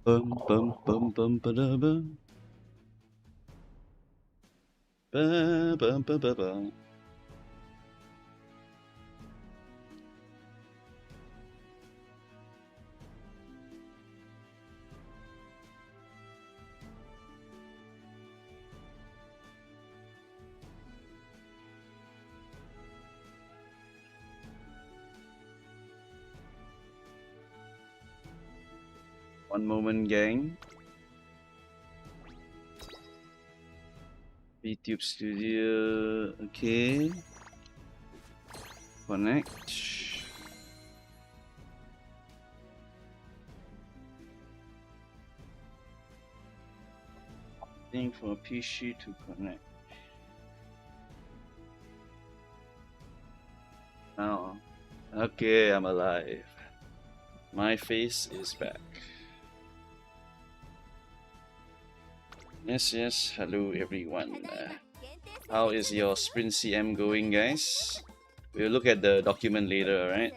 Bum bum bum bum ba da bum. Ba bum ba ba ba. One moment, gang. YouTube Studio. Okay. Connect. Waiting for a PC to connect. Oh. Okay, I'm alive. My face is back. Yes, yes. Hello, everyone. How is your Sprint CM going, guys? We'll look at the document later, alright?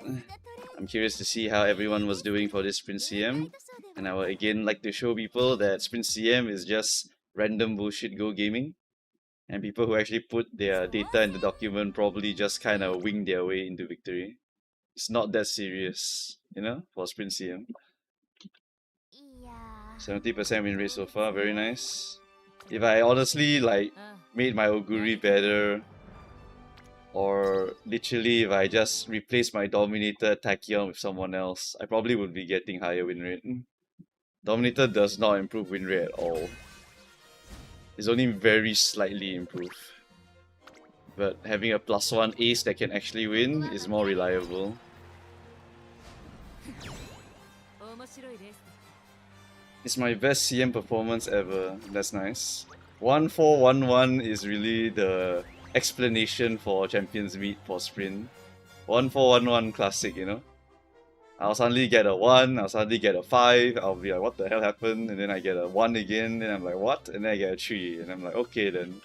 I'm curious to see how everyone was doing for this Sprint CM. And I would again like to show people that Sprint CM is just random bullshit Go gaming. And people who actually put their data in the document probably just kind of wing their way into victory. It's not that serious, you know, for Sprint CM. 70% win rate so far, very nice. If I honestly like made my Oguri better, or literally if I just replaced my Dominator Tachyon with someone else, I probably would be getting higher win rate. Dominator does not improve win rate at all. It's only very slightly improved. But having a +1 ace that can actually win is more reliable. It's my best CM performance ever. That's nice. 1-4-1-1 is really the explanation for Champions Meet for Sprint. 1-4-1-1 classic, you know? I'll suddenly get a 1, I'll suddenly get a 5, I'll be like, what the hell happened? And then I get a 1 again, and I'm like, what? And then I get a 3, and I'm like, okay then.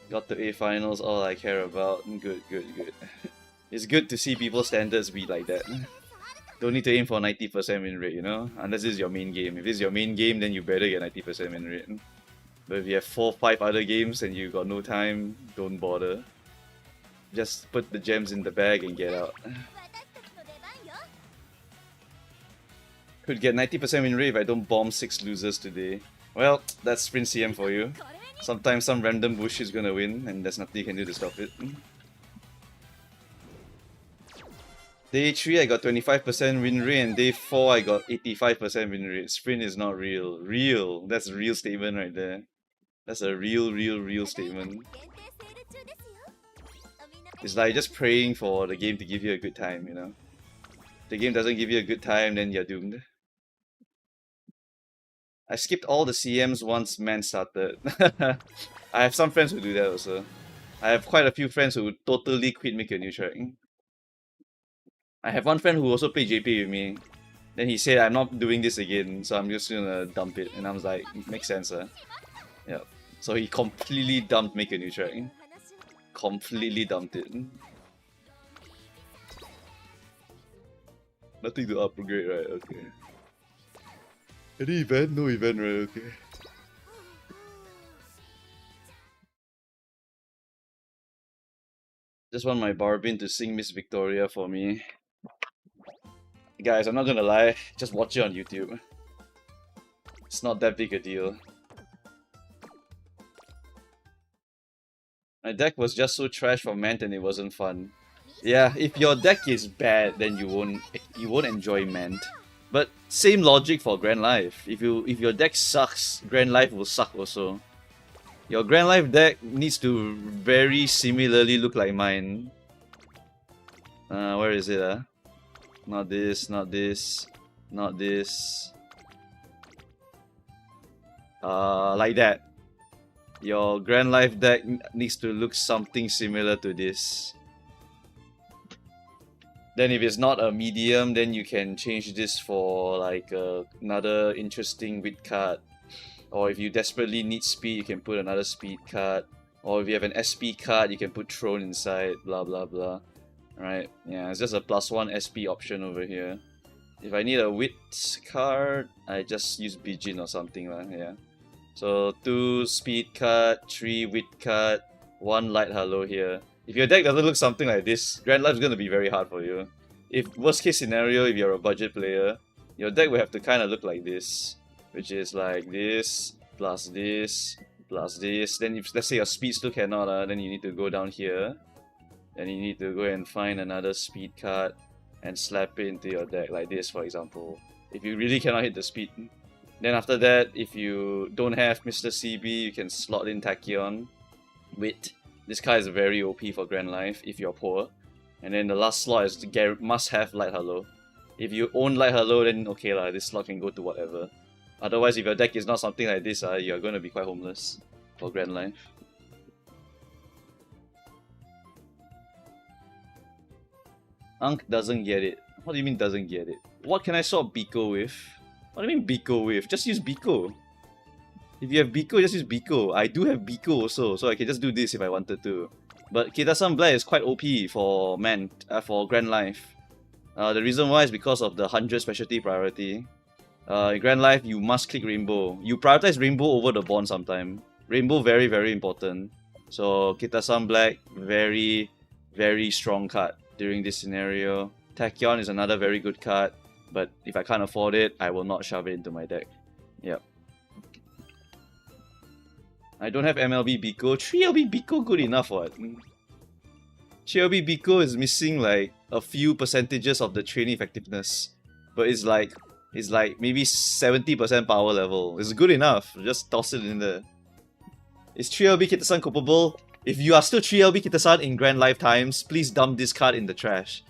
Got to A finals, all I care about. Good, good, good. It's good to see people's standards be like that. Don't need to aim for 90% win rate, you know? Unless it's your main game. If it's your main game, then you better get 90% win rate. But if you have 4-5 other games and you got no time, don't bother. Just put the gems in the bag and get out. Could get 90% win rate if I don't bomb 6 losers today. Well, that's Sprint CM for you. Sometimes some random bush is gonna win, and there's nothing you can do to stop it. Day 3 I got 25% win rate, and day 4 I got 85% win rate. Sprint is not real. Real. That's a real statement right there. That's a real statement. It's like just praying for the game to give you a good time, you know? If the game doesn't give you a good time, then you're doomed. I skipped all the CMs once Man started. I have some friends who do that also. I have quite a few friends who totally quit Make a New Track. I have one friend who also played JP with me. Then he said, I'm not doing this again, so I'm just gonna dump it. And I was like, makes sense, huh? Yeah. So he completely dumped Make a New Track. Completely dumped it. Nothing to upgrade, right? Okay. Any event? No event, right? Okay. Just want my Barbin to sing Miss Victoria for me. Guys, I'm not gonna lie, just watch it on YouTube. It's not that big a deal. My deck was just so trash for Mant and it wasn't fun. Yeah, if your deck is bad, then you won't enjoy Mant. But same logic for Grand Life. If your deck sucks, Grand Life will suck also. Your Grand Life deck needs to very similarly look like mine. Where is it? Not this, not this, not this. Like that. Your Grand Life deck needs to look something similar to this. Then if it's not a medium, then you can change this for like another interesting wit card. Or if you desperately need speed, you can put another speed card. Or if you have an SP card, you can put Throne inside, blah blah blah. Right? Yeah, it's just a +1 SP option over here. If I need a Wit card, I just use Bijin or something lah. Yeah. So 2 Speed card, 3 Wit card, 1 Light Hello here. If your deck doesn't look something like this, Grand Life is going to be very hard for you. If worst case scenario, if you're a budget player, your deck will have to kind of look like this, which is like this, plus this, plus this. Then if let's say your speed still cannot, then you need to go down here. Then you need to go and find another speed card and slap it into your deck like this, for example. If you really cannot hit the speed. Then after that, if you don't have Mr. CB, you can slot in Tachyon. Wit. This card is very OP for Grand Life if you're poor. And then the last slot is must have Light Hello. If you own Light Hello, then okay lah, this slot can go to whatever. Otherwise, if your deck is not something like this, you're going to be quite homeless for Grand Life. Ankh doesn't get it. What do you mean doesn't get it? What can I swap Biko with? What do you mean Biko with? Just use Biko. If you have Biko, just use Biko. I do have Biko also, so I can just do this if I wanted to. But Kitasan Black is quite OP for for Grand Life. The reason why is because of the 100 specialty priority. In Grand Life, you must click Rainbow. You prioritize Rainbow over the Bond sometime. Rainbow very, very important. So Kitasan Black, very, very strong card during this scenario. Tachyon is another very good card, but if I can't afford it, I will not shove it into my deck. Yep. I don't have MLB Biko. 3LB Biko good enough, what? 3LB Biko is missing like a few percentages of the training effectiveness, but it's like maybe 70% power level. It's good enough. Just toss it in there. Is 3LB Kitasan culpable? If you are still 3LB Kitasan in Grand Life times, please dump this card in the trash.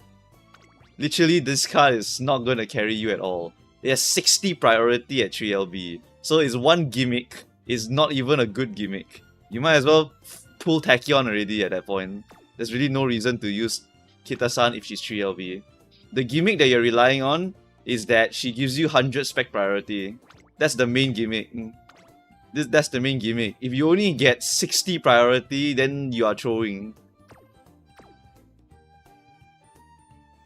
Literally, this card is not going to carry you at all. It has 60 priority at 3LB. So it's one gimmick. It's not even a good gimmick. You might as well pull Tachyon already at that point. There's really no reason to use Kitasan if she's 3LB. The gimmick that you're relying on is that she gives you 100 spec priority. That's the main gimmick. That's the main gimmick. If you only get 60 priority, then you are throwing.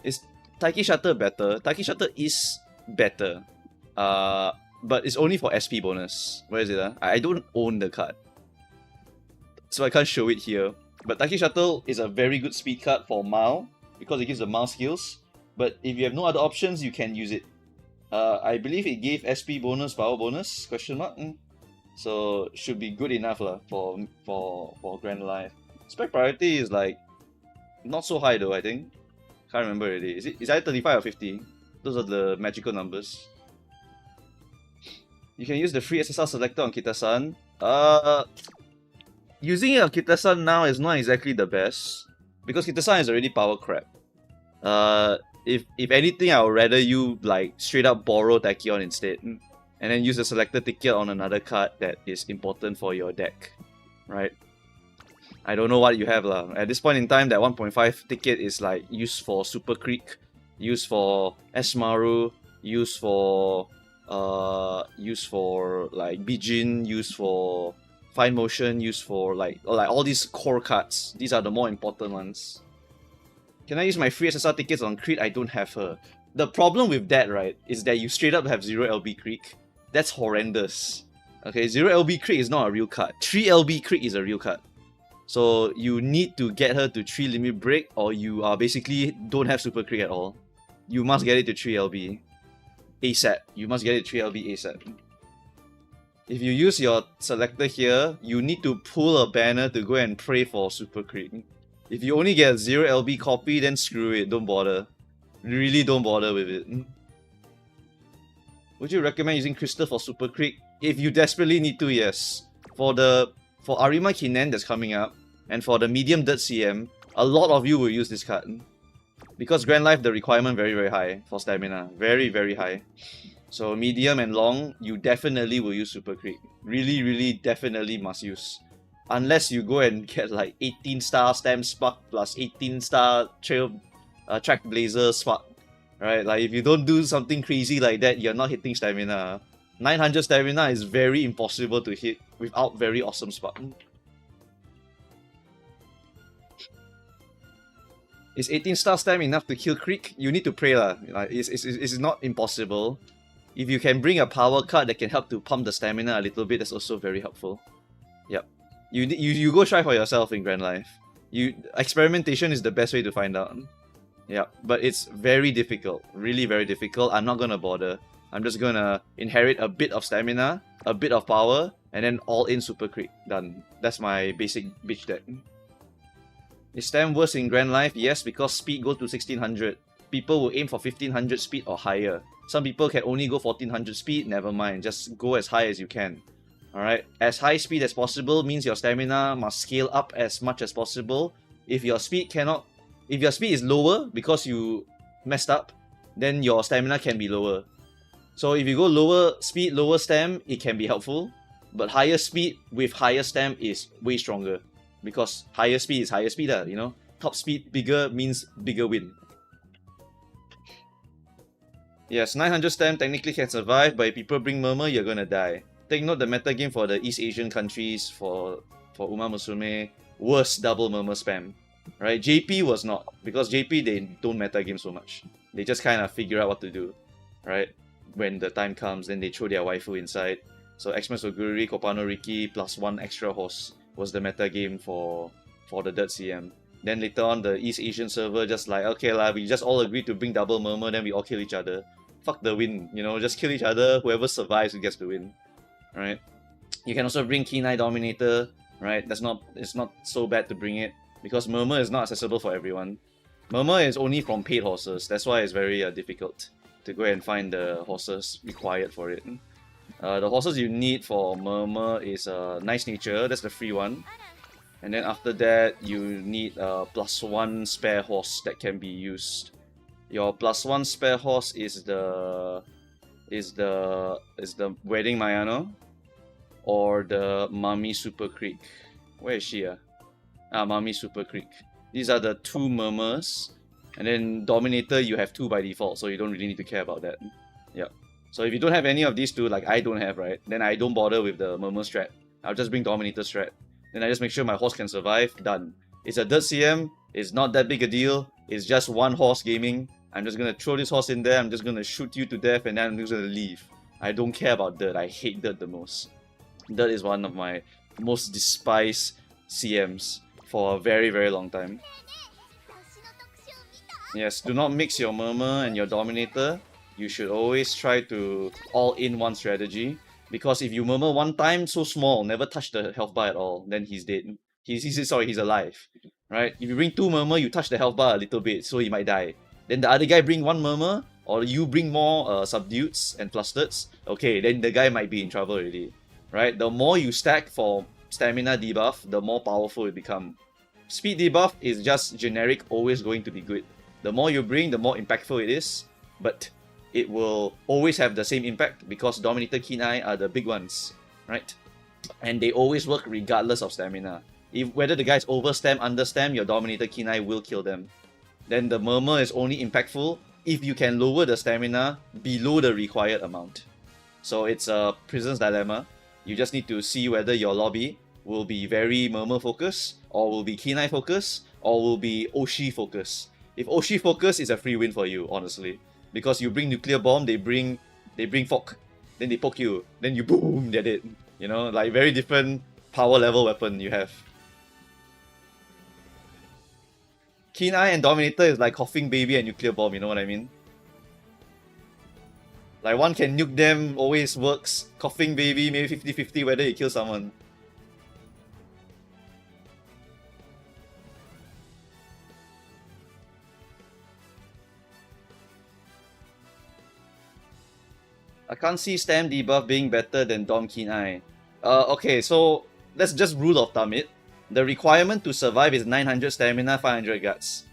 Is Taiki Shutter better? Taiki Shutter is better. But it's only for SP bonus. Where is it? I don't own the card, so I can't show it here. But Taiki Shuttle is a very good speed card for Mao because it gives the Mao skills. But if you have no other options, you can use it. I believe it gave SP bonus, power bonus, question mark. So should be good enough lah for Grand Life. Spec priority is like not so high though, I think. Can't remember already. Is either 35 or 50? Those are the magical numbers. You can use the free SSR selector on Kitasan. Using it on Kitasan now is not exactly the best because Kitasan is already power crap. If anything, I would rather you like straight up borrow Tachyon instead, and then use the selector ticket on another card that is important for your deck, right? I don't know what you have lah. At this point in time, that 1.5 ticket is like used for Super Creek, used for Esmaru, used for like Bijin, used for Fine Motion, used for like all these core cards. These are the more important ones. Can I use my free SSR tickets on Creed? I don't have her. The problem with that, right, is that you straight up have 0 LB Creek. That's horrendous. Okay, 0 LB Creek is not a real card. 3 LB Creek is a real card. So you need to get her to 3 limit break, or you are basically don't have Super Creek at all. You must get it to 3 LB ASAP. You must get it 3 LB ASAP. If you use your selector here, you need to pull a banner to go and pray for Super Creek. If you only get a 0 LB copy, then screw it, don't bother. Really don't bother with it. Would you recommend using Crystal for Super Creek? If you desperately need to, yes. For Arima Kinen that's coming up, and for the medium dirt CM, a lot of you will use this card. Because Grand Life, the requirement very, very high for stamina. Very, very high. So medium and long, you definitely will use Super Creek. Really, really definitely must use. Unless you go and get like 18 star Stam Spark plus 18 star Track Blazer Spark. Right? Like if you don't do something crazy like that, you're not hitting stamina. 900 stamina is very impossible to hit without very awesome Spark. Is 18 star stamina enough to kill Creek? You need to pray lah. Like, it's not impossible. If you can bring a power card that can help to pump the stamina a little bit, that's also very helpful. Yep. You go try for yourself in Grand Life. Experimentation is the best way to find out. Yeah, but it's very difficult. Really very difficult. I'm not gonna bother. I'm just gonna inherit a bit of stamina, a bit of power, and then all in Super Creek. Done. That's my basic bitch deck. Is Stam worse in Grand Life? Yes, because speed goes to 1600. People will aim for 1500 speed or higher. Some people can only go 1400 speed, never mind. Just go as high as you can. Alright, as high speed as possible means your stamina must scale up as much as possible. If your speed is lower because you messed up, then your stamina can be lower. So if you go lower speed, lower stam, it can be helpful. But higher speed with higher stam is way stronger. Because higher speed is higher speed, you know? Top speed bigger means bigger win. Yes, 900 stam technically can survive, but if people bring Murmur, you're gonna die. Take note the meta game for the East Asian countries for Uma Musume, worse double Murmur spam. Right? JP was not, because JP they don't meta game so much. They just kind of figure out what to do. Right? When the time comes, then they throw their waifu inside. So Xmas Oguri, Kopano Riki plus one extra horse was the meta game for the Dirt CM. Then later on the East Asian server just like, okay lah, we just all agree to bring double Murmur, then we all kill each other. Fuck the win, you know, just kill each other, whoever survives who gets the win. Right? You can also bring Kenai Dominator, right? It's not so bad to bring it, because Murmur is not accessible for everyone. Murmur is only from paid horses, that's why it's very difficult to go and find the horses required for it. The horses you need for Murmur is Nice Nature, that's the free one. And then after that, you need a +1 spare horse that can be used. Your +1 spare horse is the Wedding Mayano or the Mami Super Creek. Where is she? Mami Super Creek. These are the two Murmurs. And then Dominator, you have 2 by default, so you don't really need to care about that. Yep. So if you don't have any of these two, like I don't have, right, then I don't bother with the Murmur strat. I'll just bring Dominator strat. Then I just make sure my horse can survive, done. It's a Dirt CM, it's not that big a deal, it's just one horse gaming. I'm just gonna throw this horse in there, I'm just gonna shoot you to death, and then I'm just gonna leave. I don't care about Dirt, I hate Dirt the most. Dirt is one of my most despised CMs for a very, very long time. Yes, do not mix your Murmur and your Dominator. You should always try to all-in one strategy. Because if you Murmur one time, so small, never touch the health bar at all, then he's dead. He's alive. Right? If you bring 2 Murmur, you touch the health bar a little bit, so he might die. Then the other guy bring 1 Murmur, or you bring more Subdueds and Flustereds, okay, then the guy might be in trouble already. Right? The more you stack for stamina debuff, the more powerful it become. Speed debuff is just generic, always going to be good. The more you bring, the more impactful it is, but it will always have the same impact because Dominator Kenai are the big ones, right? And they always work regardless of stamina. Whether the guy's over stam, under stam, your Dominator Kenai will kill them. Then the Murmur is only impactful if you can lower the stamina below the required amount. So it's a prisoner's dilemma. You just need to see whether your lobby will be very Murmur focused, or will be Kenai focused, or will be Oshi focused. If Oshi focus, it's a free win for you, honestly. Because you bring nuclear bomb, they bring Fok, then they poke you, then you boom, they're dead. You know, like very different power level weapon you have. Kenai and Dominator is like coughing baby and nuclear bomb, you know what I mean? Like one can nuke them, always works. Coughing baby, maybe 50-50 whether you kill someone. I can't see Stam debuff being better than Dom Kenai. Okay, so let's just rule of thumb it. The requirement to survive is 900 stamina, 500 guts.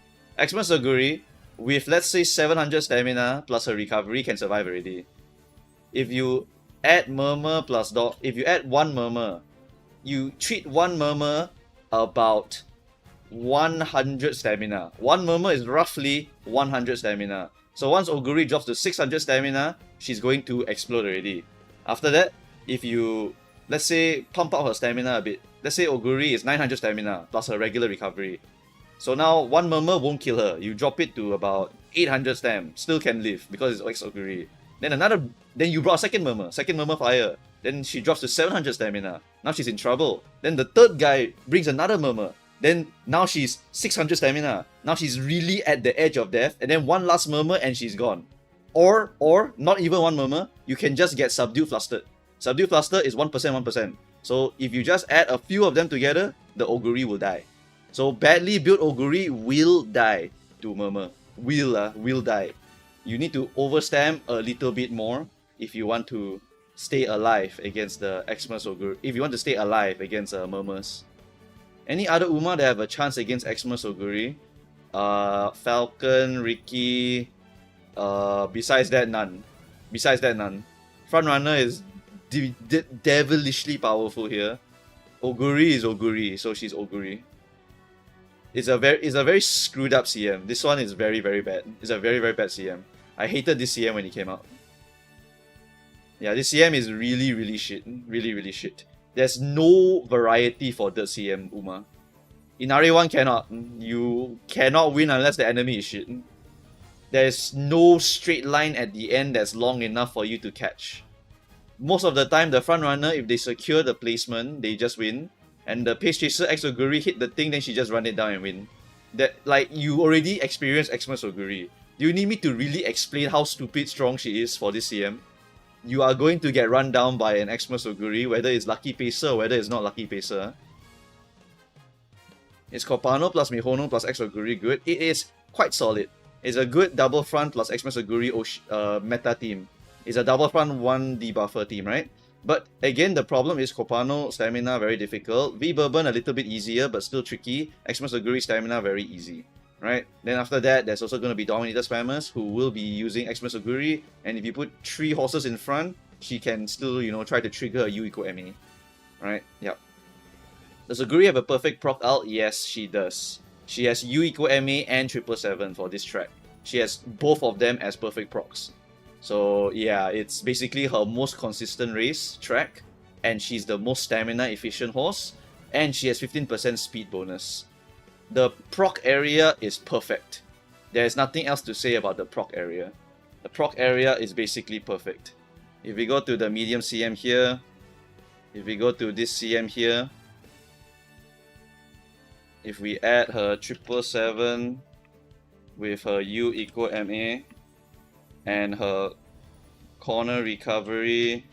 Xmas Oguri, with let's say 700 stamina plus a recovery, can survive already. If you add Murmur plus if you add 1 Murmur, you treat 1 Murmur about 100 stamina. 1 Murmur is roughly 100 stamina. So once Oguri drops to 600 stamina, she's going to explode already. After that, if you, let's say, pump up her stamina a bit. Let's say Oguri is 900 stamina plus her regular recovery. So now one murmur won't kill her. You drop it to about 800 stam, still can live because it's X Augury. Then you brought a second murmur fire. Then she drops to 700 stamina. Now she's in trouble. Then the third guy brings another murmur. Then now she's 600 stamina. Now she's really at the edge of death. And then one last murmur and she's gone. Or not even one murmur, you can just get Subdue Flustered. Subdue Fluster is 1%, 1%. So if you just add a few of them together, the Augury will die. So badly built Augury will die to murmur. Will die. You need to overstamp a little bit more if you want to stay alive against the Xmas Augury. If you want to stay alive against murmurs. Any other Uma that have a chance against Xmas Augury? Falcon, Ricky. Besides that, none. Frontrunner is devilishly powerful here. Augury is Augury, so she's Augury. It's a very screwed up CM. This one is very, very bad. It's a very, very bad CM. I hated this CM when it came out. Yeah, this CM is really, really shit. Really, really shit. There's no variety for the CM Uma. In RA1 cannot. You cannot win unless the enemy is shit. There's no straight line at the end that's long enough for you to catch. Most of the time, the front runner, if they secure the placement, they just win. And the Pace Chaser X Augury hit the thing, then she just run it down and win. That, like, you already experienced Xmas Augury. Do you need me to really explain how stupid strong she is for this CM? You are going to get run down by an Xmas Augury, whether it's Lucky Pacer or whether it's not Lucky Pacer. Is Copano plus Mihono plus X Augury good? It is quite solid. It's a good double front plus Xmas Augury meta team. It's a double front 1 debuffer team, right? But again, the problem is Copano stamina very difficult. V Bourbon a little bit easier, but still tricky. Xmas Augury stamina very easy, right? Then after that, there's also going to be Dominator spammers who will be using Xmas Augury. And if you put 3 horses in front, she can still, you know, try to trigger a U equal MA, right? Yep. Does Augury have a perfect proc ult? Yes, she does. She has U equal MA and 777 for this track. She has both of them as perfect procs. So yeah, it's basically her most consistent race track, and she's the most stamina efficient horse, and she has 15% speed bonus. The proc area is perfect. There is nothing else to say about the proc area. The proc area is basically perfect. If we go to the medium CM here, if we go to this CM here, if we add her 777 with her U equal MA and her corner recovery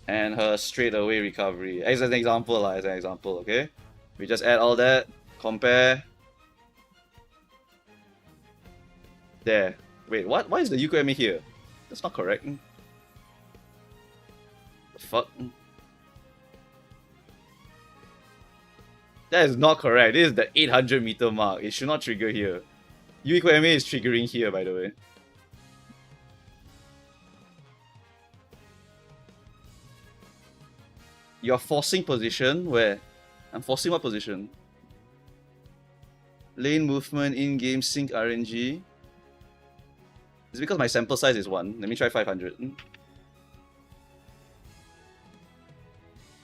and her straightaway recovery, as an example, okay? We just add all that, compare. There. Wait, what? Why is the U equal MA here? That's not correct. The fuck? That is not correct. This is the 800 meter mark. It should not trigger here. U equal MA is triggering here, by the way. You're forcing position where? I'm forcing what position? Lane movement, in-game sync RNG. It's because my sample size is 1. Let me try 500.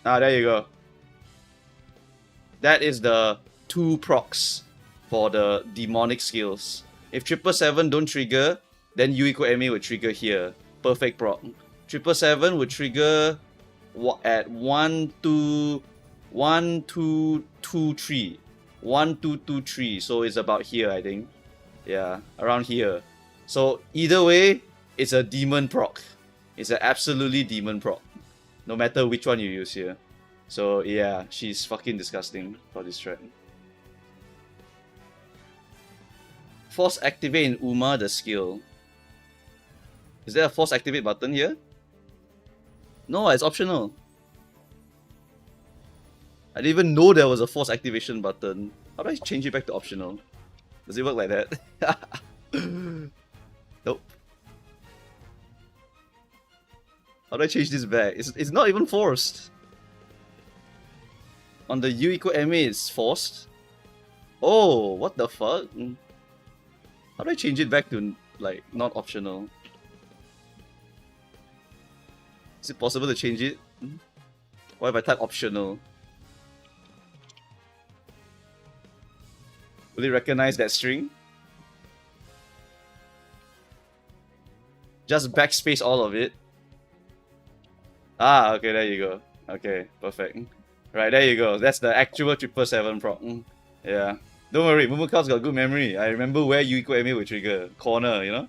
Ah, there you go. That is the 2 procs for the demonic skills. If 777 don't trigger, then U equal MA would trigger here. Perfect proc. 777 would trigger at 1, 2, 1, 2, 2, 3. 1, 2, 2, 3. So it's about here, I think. Yeah, around here. So either way, it's a demon proc. It's an absolutely demon proc. No matter which one you use here. So yeah, she's fucking disgusting for this trend. Force activate in Uma the skill. Is there a force activate button here? No, it's optional. I didn't even know there was a force activation button. How do I change it back to optional? Does it work like that? Nope. How do I change this back? It's not even forced. On the U equal MA, it's forced. Oh, what the fuck? How do I change it back to, like, not optional? Is it possible to change it? What if I type optional? Will it recognize that string? Just backspace all of it. Ah, okay, there you go. Okay, perfect. Right, there you go. That's the actual 777 proc. Yeah. Don't worry, Momoka's got good memory. I remember where U equal MA will trigger. Corner, you know?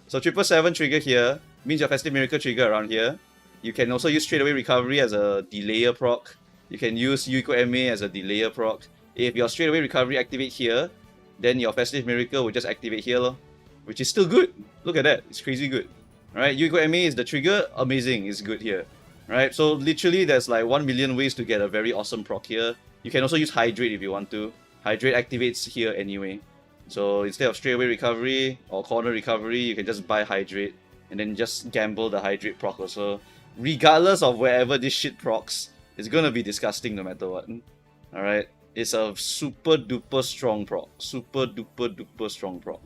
So 777 trigger here means your Festive Miracle trigger around here. You can also use straightaway recovery as a delayer proc. You can use U equal MA as a delayer proc. If your straightaway recovery activate here, then your Festive Miracle will just activate here, lor, which is still good. Look at that, it's crazy good. Right, U equal MA is the trigger, amazing, it's good here. Right, so literally there's like 1 million ways to get a very awesome proc here. You can also use Hydrate if you want to. Hydrate activates here anyway. So instead of straightaway recovery or corner recovery, you can just buy Hydrate and then just gamble the Hydrate proc also. Regardless of wherever this shit procs, it's gonna be disgusting no matter what. Alright, it's a super duper strong proc. Super duper duper strong proc.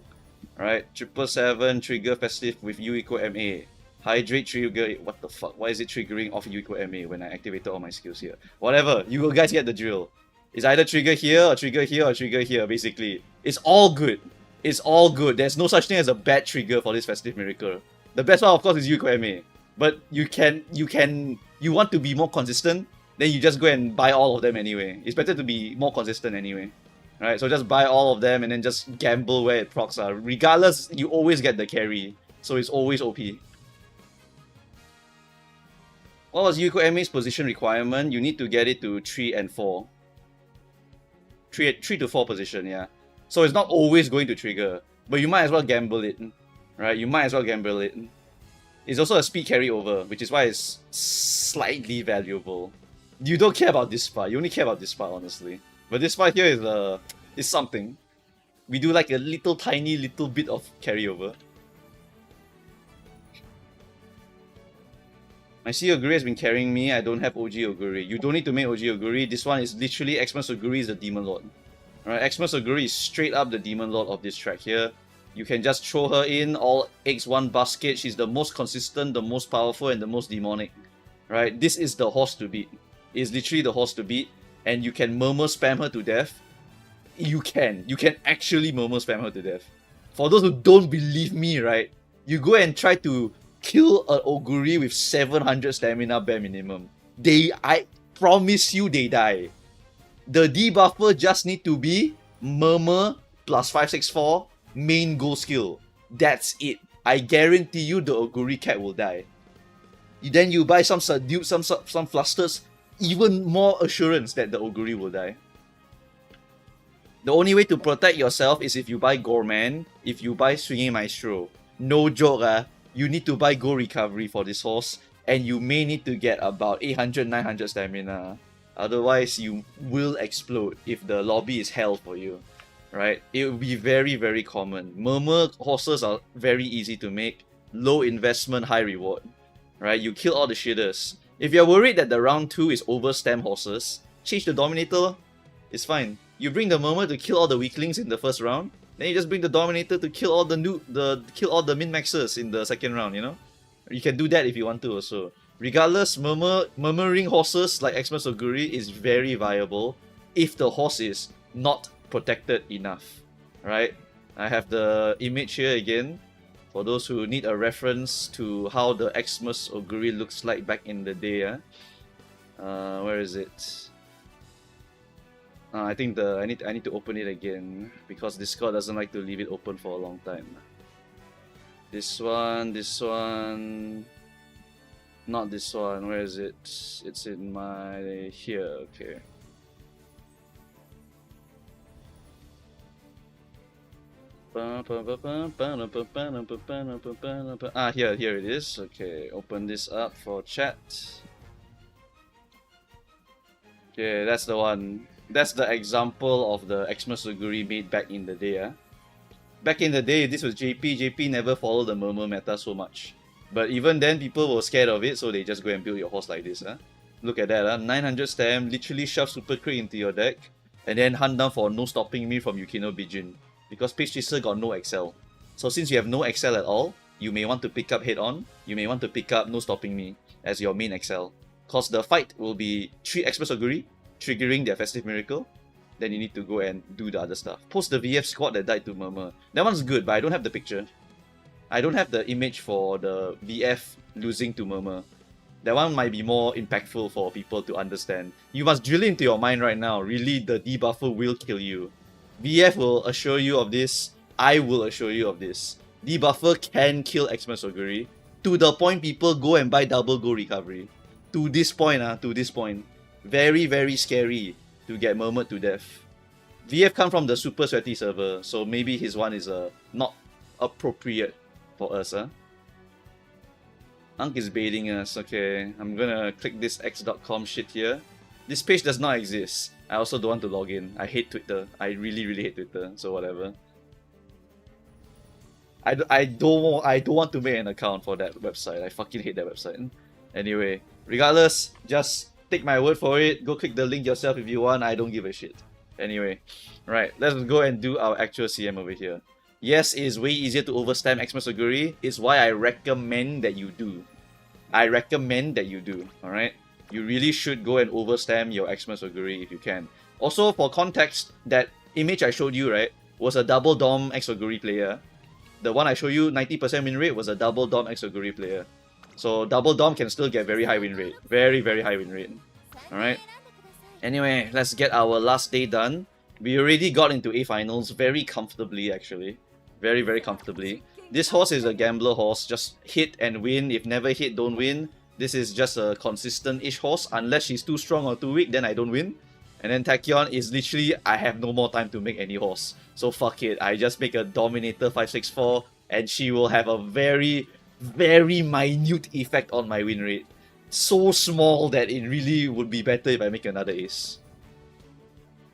Alright, 777 trigger Festive with U equal MA. Hydrate trigger, what the fuck? Why is it triggering off U equal MA when I activated all my skills here? Whatever, you guys get the drill. It's either trigger here, or trigger here, or trigger here, basically. It's all good. It's all good. There's no such thing as a bad trigger for this Festive Miracle. The best one, of course, is U equal MA. But you want to be more consistent, then you just go and buy all of them anyway. It's better to be more consistent anyway. Alright, so just buy all of them and then just gamble where it procs are. Regardless, you always get the carry. So it's always OP. What was U equal MA's position requirement? You need to get it to 3 and 4. 3 to 4 position, yeah. So it's not always going to trigger. But you might as well gamble it. Right? You might as well gamble it. It's also a speed carryover, which is why it's slightly valuable. You don't care about this part. You only care about this part, honestly. But this part here is something. We do like a tiny little bit of carryover. My C Oguri has been carrying me. I don't have OG Oguri. You don't need to make OG Oguri. This one is literally Xmas Oguri is the Demon Lord. Alright, Xmas Oguri is straight up the Demon Lord of this track here. You can just throw her in, all X1 basket. She's the most consistent, the most powerful, and the most demonic. Right? This is the horse to beat. It's literally the horse to beat. And you can murmur spam her to death. You can actually murmur spam her to death. For those who don't believe me, right? You go and try to kill an Oguri with 700 stamina bare minimum. I promise you they die. The debuffer just need to be Murmur plus 564 main goal skill. That's it. I guarantee you the Oguri cat will die. Then you buy some subdued, some flusters, even more assurance that the Oguri will die. The only way to protect yourself is if you buy Gorman, if you buy Swinging Maestro. No joke, you need to buy Go Recovery for this horse, and you may need to get about 800-900 stamina. Otherwise, you will explode if the lobby is hell for you. Right? It will be very, very common. Murmur horses are very easy to make. Low investment, high reward. Right? You kill all the shitters. If you're worried that the round 2 is over stam horses, change the Dominator. It's fine. You bring the Murmur to kill all the weaklings in the first round. Then you just bring the Dominator to kill all the min-maxers in the second round, you know? You can do that if you want to also. Regardless, murmuring horses like Xmas Oguri is very viable if the horse is not protected enough. Right? I have the image here again for those who need a reference to how the Xmas Oguri looks like back in the day. Where is it? I think I need to open it again because Discord doesn't like to leave it open for a long time. This one, not this one. Where is it? It's in my here. Okay. Here it is. Okay, open this up for chat. Okay, that's the one. That's the example of the Xmas Oguri made back in the day. Back in the day, this was JP. JP never followed the Murmur meta so much. But even then, people were scared of it, so they just go and build your horse like this. Look at that. 900 stam, literally shove Super Crit into your deck, and then hunt down for No Stopping Me from Yukino Bijin. Because Page Chaser got no Excel. So since you have no Excel at all, you may want to pick up Head On, you may want to pick up No Stopping Me as your main Excel. Because the fight will be 3 Xmas Oguri, triggering their Festive Miracle. then you need to go and do the other stuff. Post the VF squad that died to Murmur. That one's good, but I don't have the picture. I don't have the image for the VF losing to Murmur. That one might be more impactful for people to understand. You must drill into your mind right now. Really, the debuffer will kill you. VF will assure you of this. I will assure you of this. Debuffer can kill Xmas Oguri. To the point people go and buy double go recovery. To this point, to this point. Very, very scary to get murmured to death. VF come from the super sweaty server, so maybe his one is not appropriate for us. Unk is baiting us. Okay, I'm gonna click this x.com shit here. This page does not exist. I also don't want to log in. I hate Twitter. I really, really hate Twitter, so whatever. I don't want to make an account for that website. I fucking hate that website. Anyway, regardless, just take my word for it. Go click the link yourself if you want. I don't give a shit. Anyway, right, let's go and do our actual CM over here. Yes, it is way easier to overstam Xmas Oguri. It's why I recommend that you do. I recommend that you do, alright? You really should go and overstam your Xmas Oguri if you can. Also, for context, that image I showed you, right, was a double Dom X Oguri player. The one I showed you, 90% win rate, was a double Dom X Oguri player. So double Dom can still get very high win rate. Very, very high win rate. Alright? Anyway, let's get our last day done. We already got into A finals very comfortably, actually. Very, very comfortably. This horse is a gambler horse. Just hit and win. If never hit, don't win. This is just a consistent-ish horse. Unless she's too strong or too weak, then I don't win. And then Tachyon is literally, I have no more time to make any horse. So fuck it. I just make a Dominator 564 and she will have a very, very minute effect on my win rate. So small that it really would be better if I make another ace.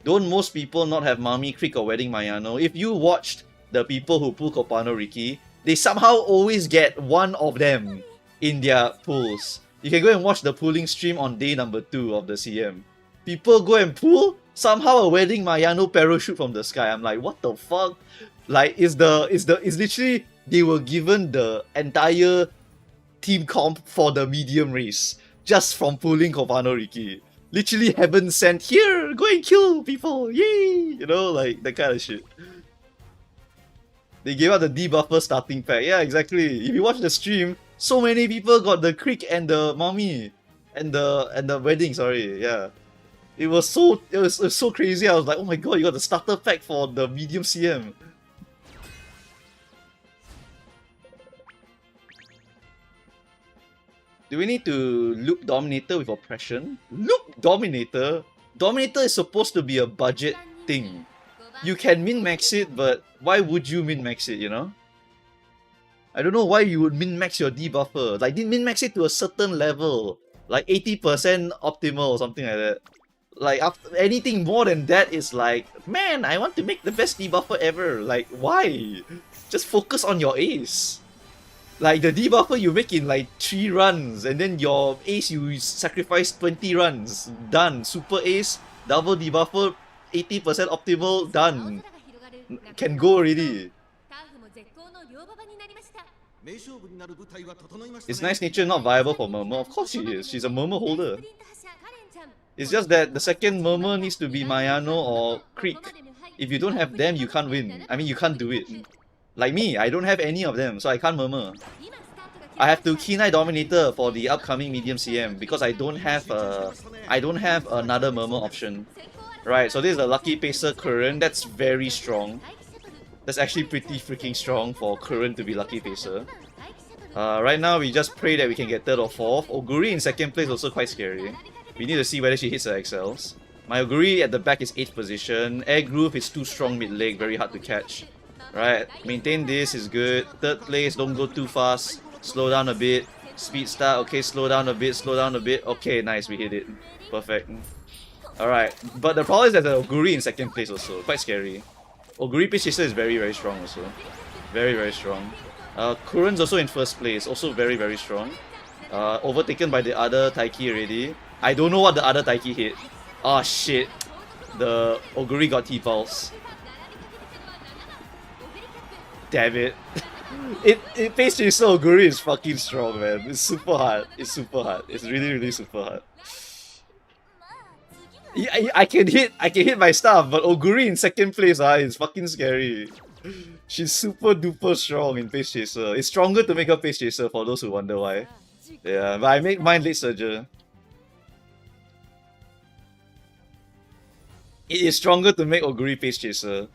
Don't most people not have Mami, Creek or Wedding Mayano? If you watched the people who pull Kopano Riki, they somehow always get one of them in their pulls. You can go and watch the pulling stream on day number 2 of the CM. People go and pull, somehow a Wedding Mayano parachute from the sky. I'm like, what the fuck? Like, it's literally, they were given the entire team comp for the medium race just from pulling Kopano Riki. Literally heaven sent, here, go and kill people, yay! You know, like, that kind of shit. They gave out the debuffer starting pack. Yeah, exactly. If you watch the stream, so many people got the Creek and the Mommy and the Wedding, sorry, yeah. It was so crazy. I was like, oh my god, you got the starter pack for the medium CM. Do we need to loop Dominator with oppression? Loop Dominator? Dominator is supposed to be a budget thing. You can min-max it, but why would you min-max it, you know? I don't know why you would min-max your debuffer. Like, min-max it to a certain level. Like 80% optimal or something like that. Like, after anything more than that is like, man, I want to make the best debuffer ever. Like, why? Just focus on your ace. Like, the debuffer you make in like 3 runs, and then your ace you sacrifice 20 runs. Done. Super ace, double debuffer, 80% optimal, done. Can go already. Is Nice Nature not viable for Murmur? Of course she is. She's a Murmur holder. It's just that the second Murmur needs to be Mayano or Creek. If you don't have them, you can't win. I mean, you can't do it. Like me, I don't have any of them, so I can't Murmur. I have to Kenai Dominator for the upcoming medium CM because I don't have another Murmur option. Right, so this is a Lucky Pacer Current. That's very strong. That's actually pretty freaking strong for Current to be Lucky Pacer. Right now, we just pray that we can get 3rd or 4th. Oguri in 2nd place also quite scary. We need to see whether she hits her XLs. My Oguri at the back is 8th position. Air Groove is too strong mid-leg, very hard to catch. Right, maintain this is good. 3rd place, don't go too fast. Slow down a bit. Speed start, okay, slow down a bit, slow down a bit. Okay, nice, we hit it. Perfect. Alright, but the problem is that the Oguri in 2nd place also, quite scary. Oguri Pitch Chaser is very, very strong also. Very, very strong. Kurun's also in 1st place, also very, very strong. Overtaken by the other Taiki already. I don't know what the other Taiki hit. Oh shit. The Oguri got T-Pulse. Damn it. Pitch Chaser Oguri is fucking strong, man. It's super hard. It's super hard. It's really, really super hard. I can hit my stuff, but Oguri in second place is fucking scary. She's super duper strong in Pace Chaser. It's stronger to make her Pace Chaser for those who wonder why. Yeah, but I made mine Late Surger. It is stronger to make Oguri Pace Chaser.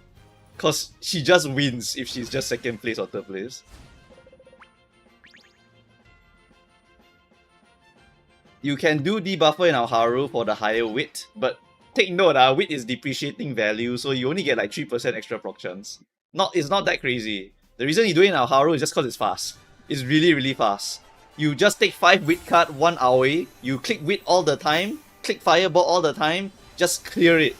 Cause she just wins if she's just second place or third place. You can do debuffer in our Haru for the higher wit, but take note, wit is depreciating value, so you only get like 3% extra proc chance. It's not that crazy. The reason you do it in our Haru is just cause it's fast. It's really, really fast. You just take 5 wit card, 1 Aoi, you click wit all the time, click fireball all the time, just clear it.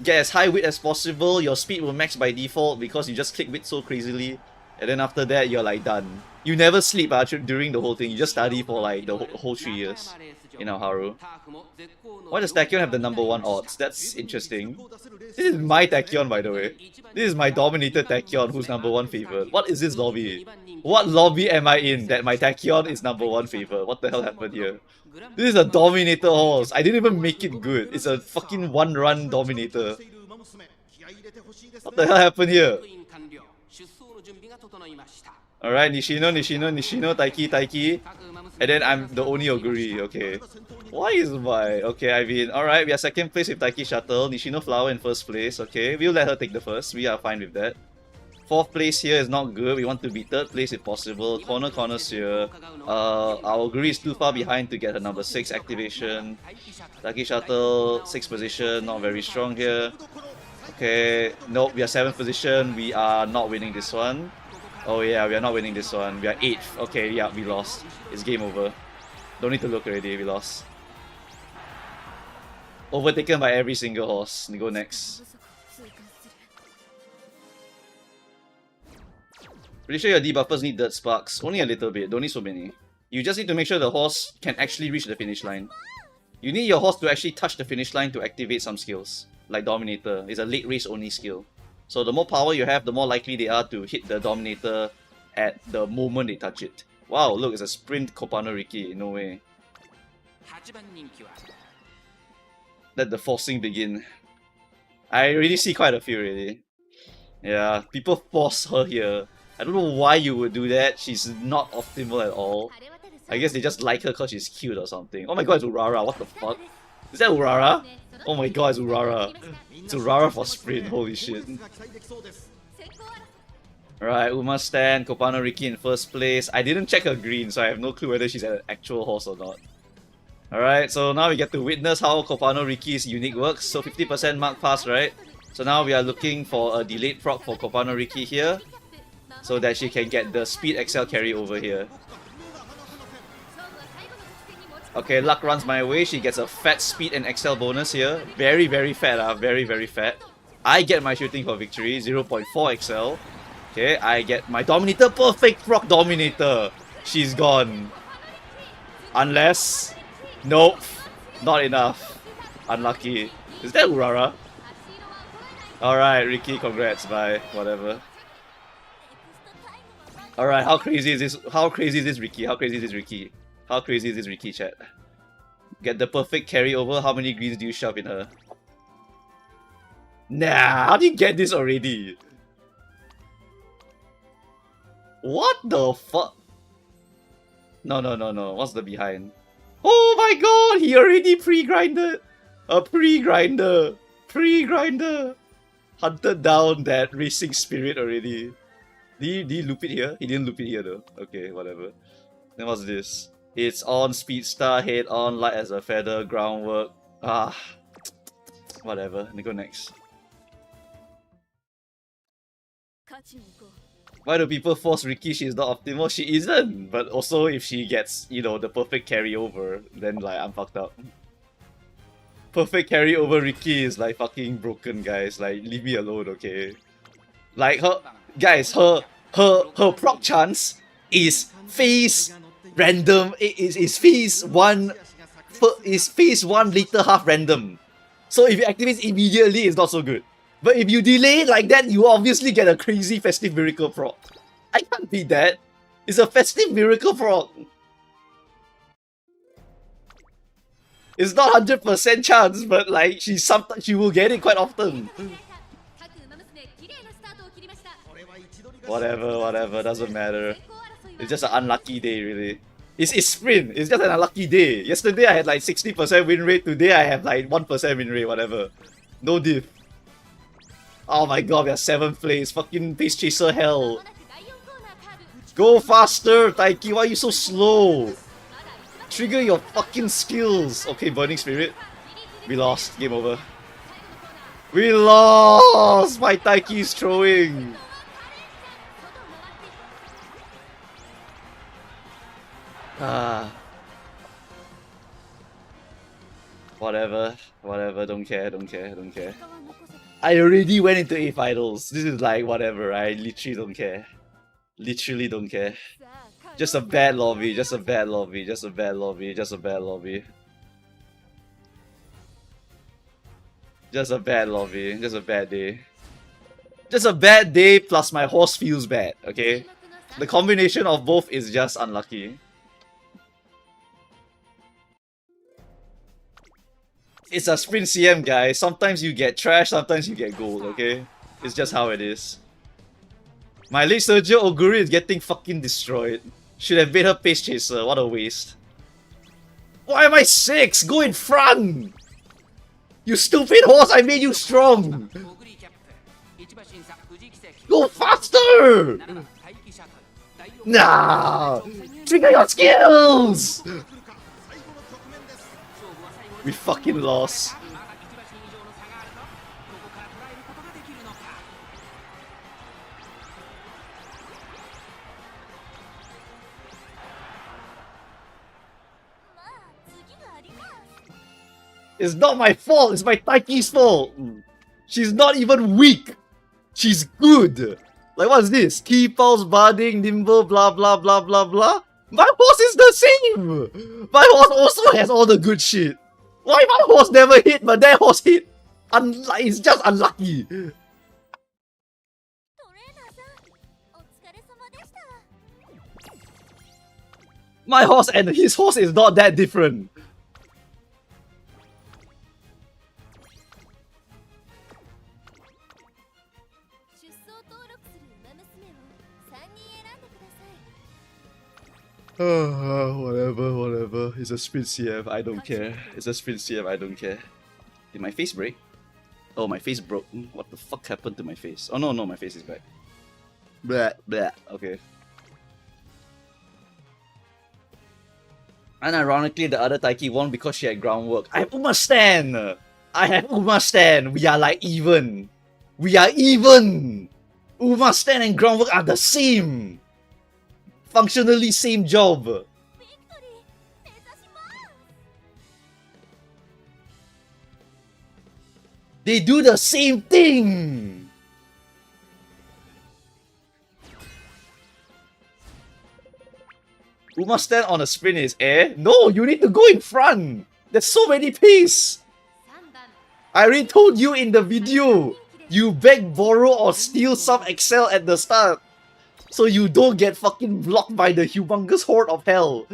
Get as high wit as possible, your speed will max by default because you just click wit so crazily, and then after that you're like done. You never sleep during the whole thing, you just study for like the whole 3 years in our Haru. Why does Tachyon have the number 1 odds? That's interesting. This is my Tachyon, by the way. This is my Dominator Tachyon who's number 1 favorite. What is this lobby? What lobby am I in that my Tachyon is number 1 favorite? What the hell happened here? This is a Dominator horse. I didn't even make it good. It's a fucking 1-run Dominator. What the hell happened here? Alright, Nishino, Taiki. And then I'm the only Oguri, okay. Why is my... Okay, I mean, alright, we are second place with Taiki Shuttle, Nishino Flower in first place, okay. We'll let her take the first, we are fine with that. Fourth place here is not good, we want to be third place if possible. Corners here. Our Oguri is too far behind to get her number 6 activation. Taiki Shuttle, 6th position, not very strong here. Okay, nope, we are 7th position, we are not winning this one. Oh yeah, we are not winning this one. We are 8th. Okay, yeah, we lost. It's game over. Don't need to look already, we lost. Overtaken by every single horse. We go next. Pretty sure your debuffers need dirt sparks. Only a little bit, don't need so many. You just need to make sure the horse can actually reach the finish line. You need your horse to actually touch the finish line to activate some skills. Like Dominator, it's a late race only skill. So the more power you have, the more likely they are to hit the Dominator at the moment they touch it. Wow, look, it's a sprint Kopano Riki, no way. Let the forcing begin. I already see quite a few already. Yeah, people force her here. I don't know why you would do that, she's not optimal at all. I guess they just like her because she's cute or something. Oh my god, it's Urara, what the fuck? Is that Urara? Oh my god, it's Urara. It's Urara for sprint, holy shit. Alright, Uma stand, Kopano Riki in first place. I didn't check her green, so I have no clue whether she's an actual horse or not. Alright, so now we get to witness how Kopano Riki's unique works. So 50% mark pass, right? So now we are looking for a delayed proc for Kopano Riki here, so that she can get the speed XL carry over here. Okay, luck runs my way. She gets a fat speed and XL bonus here. Very, very fat, very, very fat. I get my shooting for victory, 0.4 XL. Okay, I get my Dominator, perfect proc Dominator. She's gone. Unless... Nope, not enough. Unlucky. Is that Urara? Alright, Riki, congrats, bye. Whatever. Alright, how crazy is this? How crazy is this Riki? How crazy is this Riki? How crazy is this Riki, chat? Get the perfect carryover. How many greens do you shove in her? Nah, how do you get this already? What the fuck? No. What's the behind? Oh my god, he already pre-grinded. A pre-grinder. Pre-grinder. Hunted down that racing spirit already. Did he loop it here? He didn't loop it here though. Okay, whatever. Then what's this? It's on, speed star, head on, light as a feather, groundwork. Whatever. Let me go next. Why do people force Riki? She's not optimal. She isn't. But also if she gets, you know, the perfect carryover, then like I'm fucked up. Perfect carryover Riki is like fucking broken, guys. Like leave me alone, okay? Like her guys, her proc chance is phase random. It is phase 1 later half random. So if it activates immediately, it's not so good. But if you delay like that, you obviously get a crazy festive miracle proc. I can't beat that. It's a festive miracle proc. It's not 100% chance, but like she will get it quite often. Whatever, doesn't matter. It's just an unlucky day, really. It's sprint. It's just an unlucky day. Yesterday I had like 60% win rate. Today I have like 1% win rate. Whatever. No diff. Oh my god, we are 7th place. Fucking pace chaser hell. Go faster, Taiki. Why are you so slow? Trigger your fucking skills. Okay, Burning Spirit. We lost. Game over. We lost! My Taiki is throwing. Whatever, don't care. I already went into A finals. This is like whatever, I literally don't care. Literally don't care. Just a bad lobby, just a bad lobby. Just a bad day. Just a bad day plus my horse feels bad, okay? The combination of both is just unlucky. It's a sprint CM, guys. Sometimes you get trash, sometimes you get gold, okay? It's just how it is. My late Sergio Oguri is getting fucking destroyed. Should have made her pace chaser, what a waste. Why am I 6? Go in front! You stupid horse, I made you strong! Go faster! Nah! Trigger your skills! We fucking lost. It's not my fault, it's my Taiki's fault. She's not even weak. She's good. Like, what's this? Key pulse, budding, nimble, blah blah blah blah blah. My horse is the same! My horse also has all the good shit. Why my horse never hit, but that horse hit? It's just unlucky. My horse and his horse is not that different. Whatever. It's a sprint CF, I don't care. Did my face break? Oh, my face broke. What the fuck happened to my face? Oh no, my face is back. Blah, blah. Okay. Unironically, the other Taiki won because she had groundwork. I have Uma Stan! We are like even. Uma Stan and groundwork are the same. Functionally same job. They do the same thing. Uma stand on a sprint is air? No, you need to go in front. There's so many pace. I already told you in the video. You beg, borrow or steal some Excel at the start. So you don't get fucking blocked by the humongous horde of hell.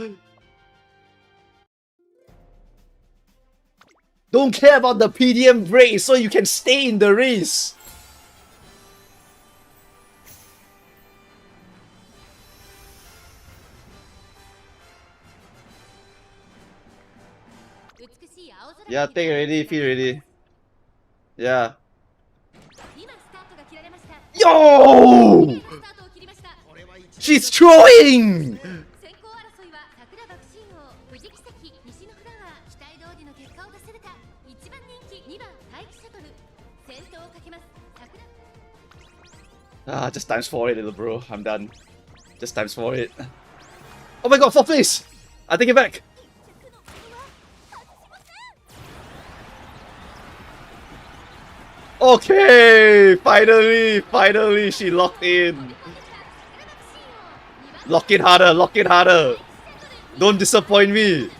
Don't care about the PDM break so you can stay in the race. Yeah, take already, feel already. Yeah. Yo! She's throwing! Just times 4 it, little bro. I'm done. Just times 4 it. Oh my god, 4th place! I take it back. Okay! Finally, she locked in. Lock it harder. Don't disappoint me.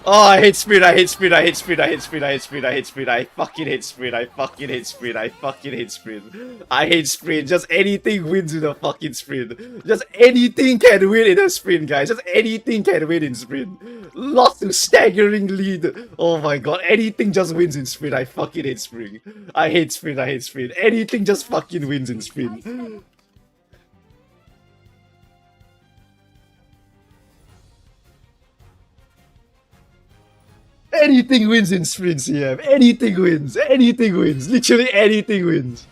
Oh, I hate sprint, I hate sprint, I hate sprint, I hate sprint, I hate sprint, I hate sprint, I fucking hate sprint, I fucking hate sprint, I fucking hate sprint. I hate sprint, just anything wins in a fucking sprint. Just anything can win in a sprint, guys. Just anything can win in sprint. Lost to staggering lead. Oh my god, anything just wins in sprint. I fucking hate sprint. I hate sprint, I hate sprint. Anything just fucking wins in sprint. Anything wins in sprint, CM. Anything wins. Anything wins. Literally anything wins.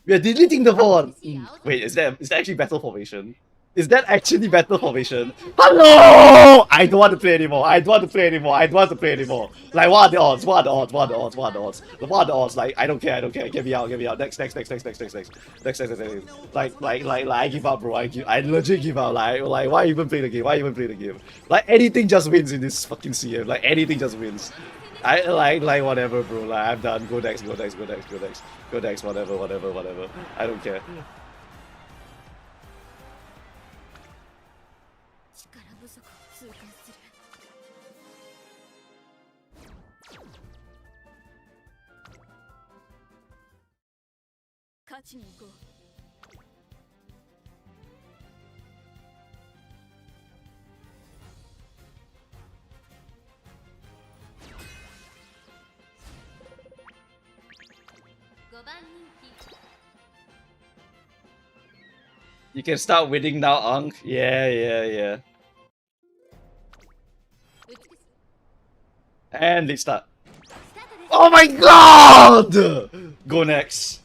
We are deleting the board. Wait, is that actually battle formation? Is that actually battle formation? Hello! I don't want to play anymore. I don't want to play anymore. I don't want to play anymore. Like, what are the odds? What are the odds? What are the odds? What are the odds? What are the odds? Like, I don't care. I don't care. Get me out. Get me out. Next. Like, I give up, bro. I legit give up. Like, why even play the game? Why even play the game? Like, anything just wins in this fucking CM. Like, anything just wins. I like whatever, bro. Like, I'm done. Go next. Whatever. I don't care. 勝ちに行こう。5番人気。 You can start winning now, Unk. Yeah. And they start. Oh my god! Go next.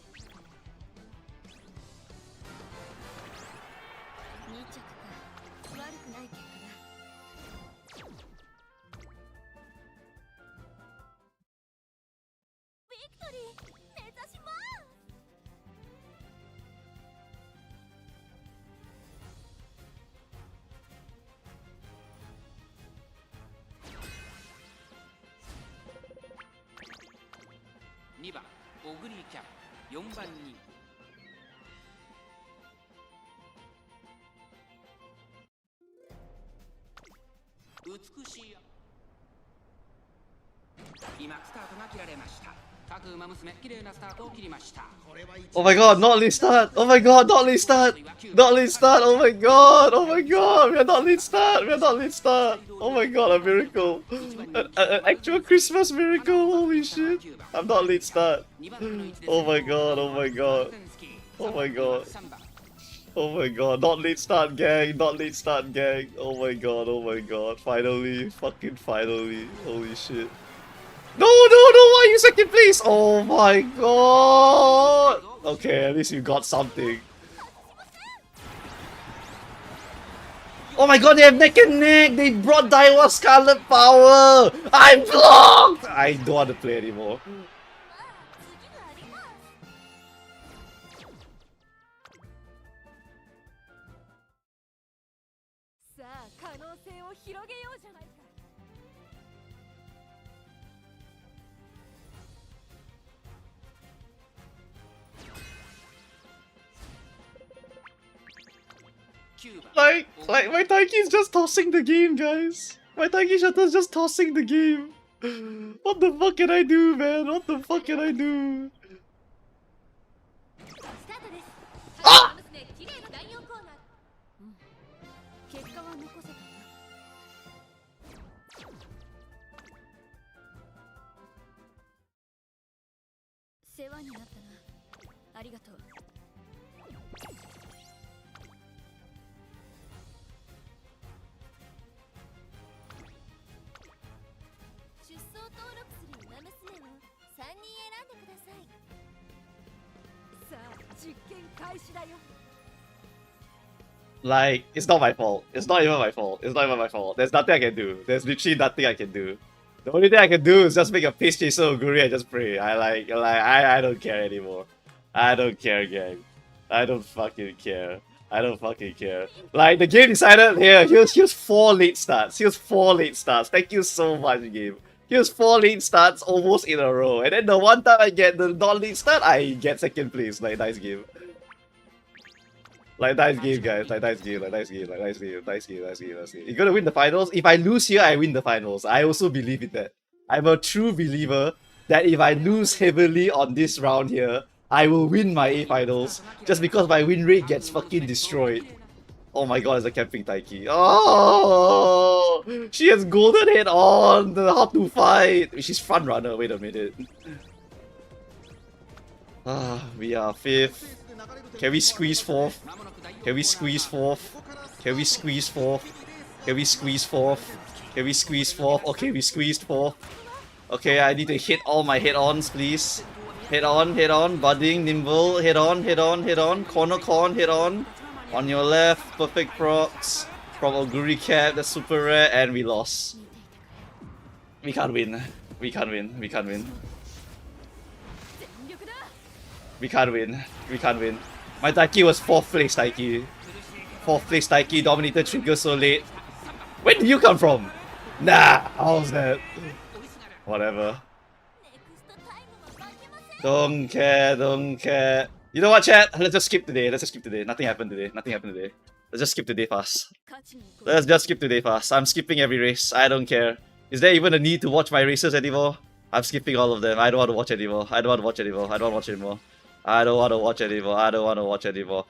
Oh my god, not late start! Oh my god, not late start! Not late start! Oh my god! We're not late start! Oh my god, a miracle! An actual Christmas miracle! Holy shit! I'm not late start! Oh my god, Oh my god, not late start, gang! Not late start, gang! Oh my god, finally! Fucking finally! Holy shit! No, why are you second place? Oh my god! Okay, at least you got something. Oh my god, they have neck and neck! They brought Daiwa Scarlet Power! I'm blocked! I don't want to play anymore. Like my Taiki is just tossing the game, guys. My Taiki Shutter's just tossing the game. What the fuck can I do, man? What the fuck can I do? Ah! Like, it's not my fault. It's not even my fault. There's nothing I can do. There's literally nothing I can do. The only thing I can do is just make a Pace Chaser Oguri and just pray. I don't care anymore. I don't care, gang. I don't fucking care. Like, the game decided, here's 4 late starts. Thank you so much, game. Here's 4 lane starts almost in a row. And then the one time I get the non-lane start, I get second place. Like, nice game. Like, nice game, guys. Like, nice game. Like, nice game. Like, nice game. Nice game. Nice game. Nice game. You're gonna win the finals? If I lose here, I win the finals. I also believe in that. I'm a true believer that if I lose heavily on this round here, I will win my A finals. Just because my win rate gets fucking destroyed. Oh my god, it's a camping Taiki. Oh, she has golden head on. How to fight? She's front runner. Wait a minute. We are 5th. Can we squeeze 4th? Can we squeeze 4th? Can we squeeze 4th? Can we squeeze 4th? Can we squeeze 4th? Okay, we squeezed 4th. Okay, I need to hit all my head-ons, please. Head on, budding, nimble, head on, corner con, head on. On your left, perfect procs from Oguri Cap, that's super rare, and we lost. We can't win. We can't win. We can't win. We can't win. We can't win. My Taiki was 4th place Taiki. 4th place Taiki, dominated trigger so late. Where did you come from? Nah, how was that? Whatever. Don't care, don't care. You know what, chat? Let's just skip today. Let's just skip today. Nothing happened today. Nothing happened today. Let's just skip today fast. Let's just skip today fast. I'm skipping every race. I don't care. Is there even a need to watch my races anymore? I'm skipping all of them. I don't want to watch anymore. I don't want to watch anymore. I don't want to watch anymore. I don't want to watch anymore. I don't want to watch anymore.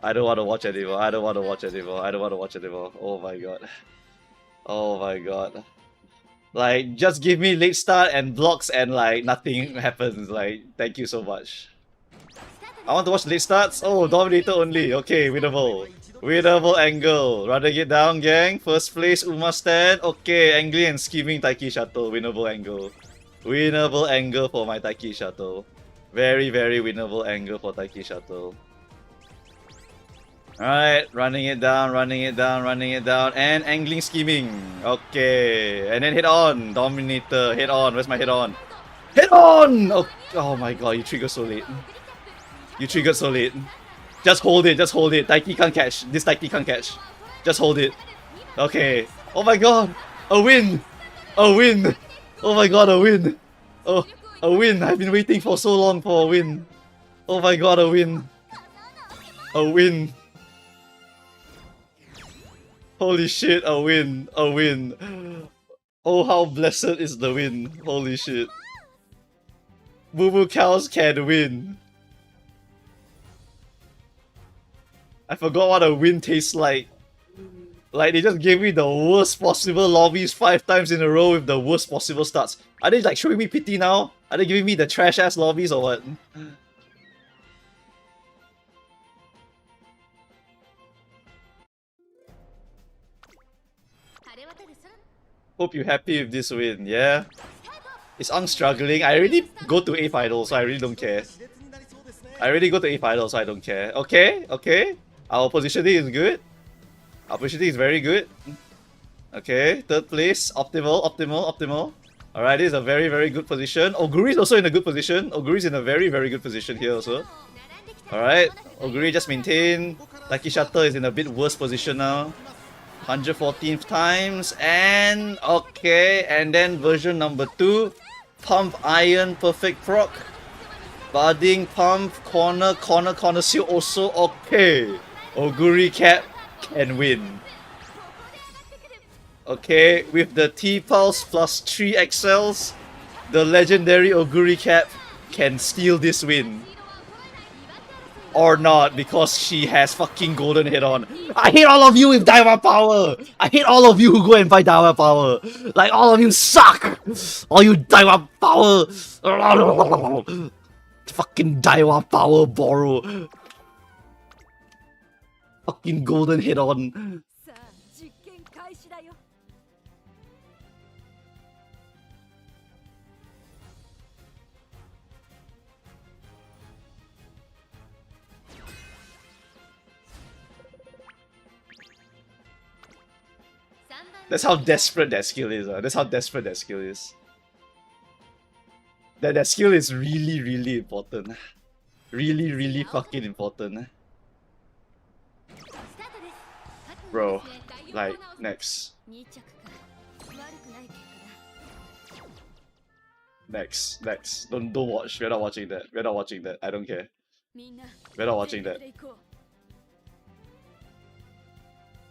I don't want to watch anymore. I don't want to watch anymore. I don't want to watch anymore. Oh my god. Oh my god. Like, just give me late start and blocks and like nothing happens. Like, thank you so much. I want to watch late starts. Oh, Dominator only. Okay, winnable. Winnable angle. Running it down, gang. First place, Uma stand. Okay, angling and scheming Taiki shuttle. Winnable angle. Winnable angle for my Taiki shuttle. Very, very winnable angle for Taiki shuttle. Alright, running it down, and angling scheming. Okay, and then hit on. Dominator, hit on. Where's my hit on? Hit on! Oh my god, you triggered so late. You triggered so late. Just hold it, just hold it. Taiki can't catch. This Taiki can't catch. Just hold it. Okay. Oh my god! A win! A win! Oh my god, a win! Oh, a win! I've been waiting for so long for a win. Oh my god, a win! A win! Holy shit, a win! A win! Oh, how blessed is the win! Holy shit! Boo Boo Cows can win! I forgot what a win tastes like. Like, they just gave me the worst possible lobbies 5 times in a row with the worst possible starts. Are they like showing me pity now? Are they giving me the trash ass lobbies or what? Hope you're happy with this win, yeah? It's struggling. I already go to A final, so I really don't care. I already go to A final, so I don't care. Okay, okay. Our positioning is good. Our positioning is very good. Okay, 3rd place. Optimal. Alright, this is a very, very good position. Oguri is also in a good position. Oguri is in a very, very good position here also. Alright, Oguri just maintain. Taiki Shuttle is in a bit worse position now. 114th times. And okay, and then version number 2. Pump Iron, perfect proc. Budding, pump, corner seal also okay. Oguri Cap can win. Okay, with the T-Pulse plus 3 XLs, the legendary Oguri Cap can steal this win. Or not, because she has fucking golden head on. I hate all of you with Daiwa Power! I hate all of you who go and fight Daiwa Power! Like, all of you suck! All you Daiwa Power! Fucking Daiwa Power borrow! Fucking golden head on. That's how desperate that skill is. That's how desperate that skill is. That skill is really, really important. Really, really fucking important. Bro, like, next. Next. Don't watch. We're not watching that. We're not watching that. I don't care. みんな We're not watching 全 that. 力で行こう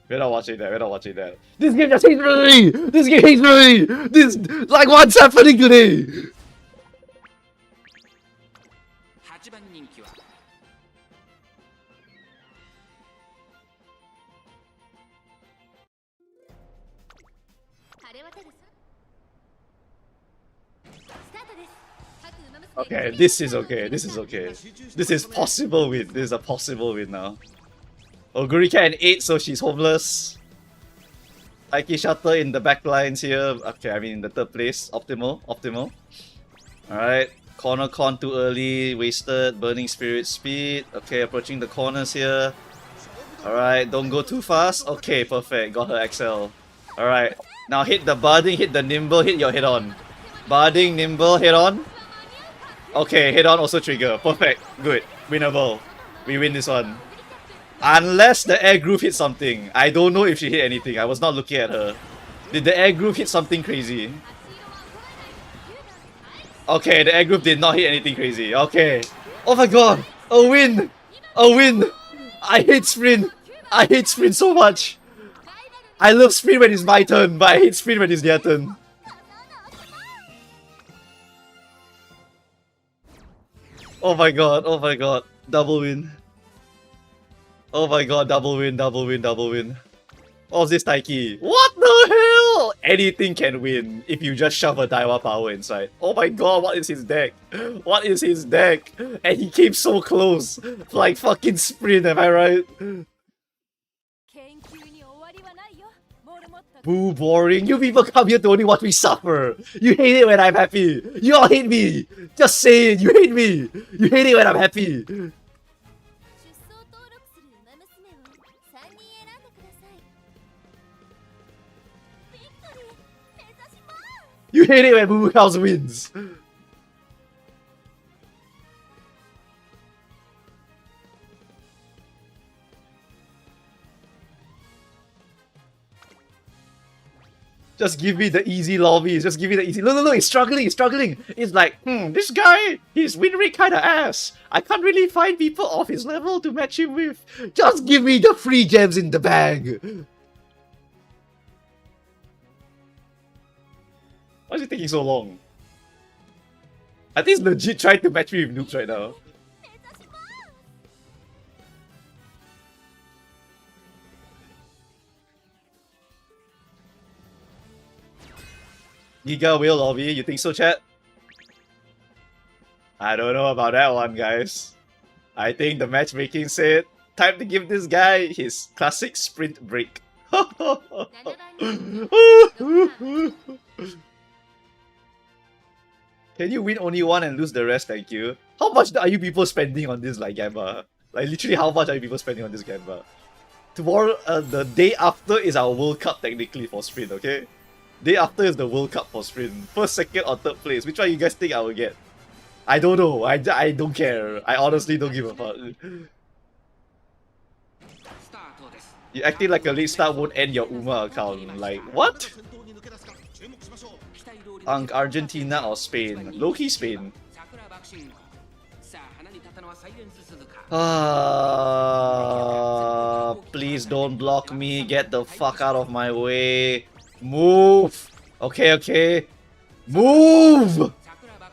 We're not watching that. We're not watching that. This game just hates me! This game hates me! This, like, what's happening today? 8番人気は晴れ渡るさスタートです各馬娘 Okay, this is okay. This is okay. This is possible win. This is a possible win now. Ogurika and 8, so she's homeless. Taiki Shutter in the back lines here. Okay, I mean in the third place. Optimal. Alright. Corner con too early. Wasted. Burning Spirit speed. Okay, approaching the corners here. Alright, don't go too fast. Okay, perfect. Got her XL. Alright. Now hit the barding, hit the nimble, hit your head on. Barding, nimble, head on. Okay, head on also trigger. Perfect. Good. Winnable. We win this one. Unless the air groove hit something. I don't know if she hit anything. I was not looking at her. Did the air groove hit something crazy? Okay, the air groove did not hit anything crazy. Okay. Oh my god. A win. A win. I hate sprint. I hate sprint so much. I love sprint when it's my turn, but I hate sprint when it's their turn. Oh my god. Oh my god. Double win. Oh my god, double win. What's this Taiki? What the hell? Anything can win if you just shove a Daiwa power inside. Oh my god, what is his deck? What is his deck? And he came so close. Like fucking sprint, am I right? 研究に終わりはないよモルモット Boo, boring. You people come here to only watch me suffer. You hate it when I'm happy. You all hate me. Just say it. You hate me. You hate it when I'm happy. 出走登録する馬娘を3人選んでくださいビクトリー目指します You hate it when Boo Boo House wins. Just give me the easy lobbies. Just give me the easy. No, he's struggling. It's like, this guy, his win rate kinda ass. I can't really find people of his level to match him with. Just give me the free gems in the bag. Why is it taking so long? I think it's legit trying to match me with noobs right now. 目指します Giga Whale Lobby, you think so, chat? I don't know about that one, guys. I think the matchmaking said, time to give this guy his classic sprint break. 7番人気6番 Can you win only one and lose the rest, thank you? How much are you people spending on this, like, Gamba? Like, literally, how much are you people spending on this Gamba? Tomorrow, the day after is our World Cup, technically, for sprint, okay? Day after is the World Cup for sprint. First, second, or third place. Which one you guys think I will get? I don't know. I don't care. I honestly don't give a fuck. スタートです You acting like a late start won't end your Uma account. Like, what? 期待通り Argentina or Spain? Low-key Spain. 桜爆心さあ花に立ったのはサイレンス鈴鹿 Please don't block me. Get the fuck out of my way. Move. Okay. Move.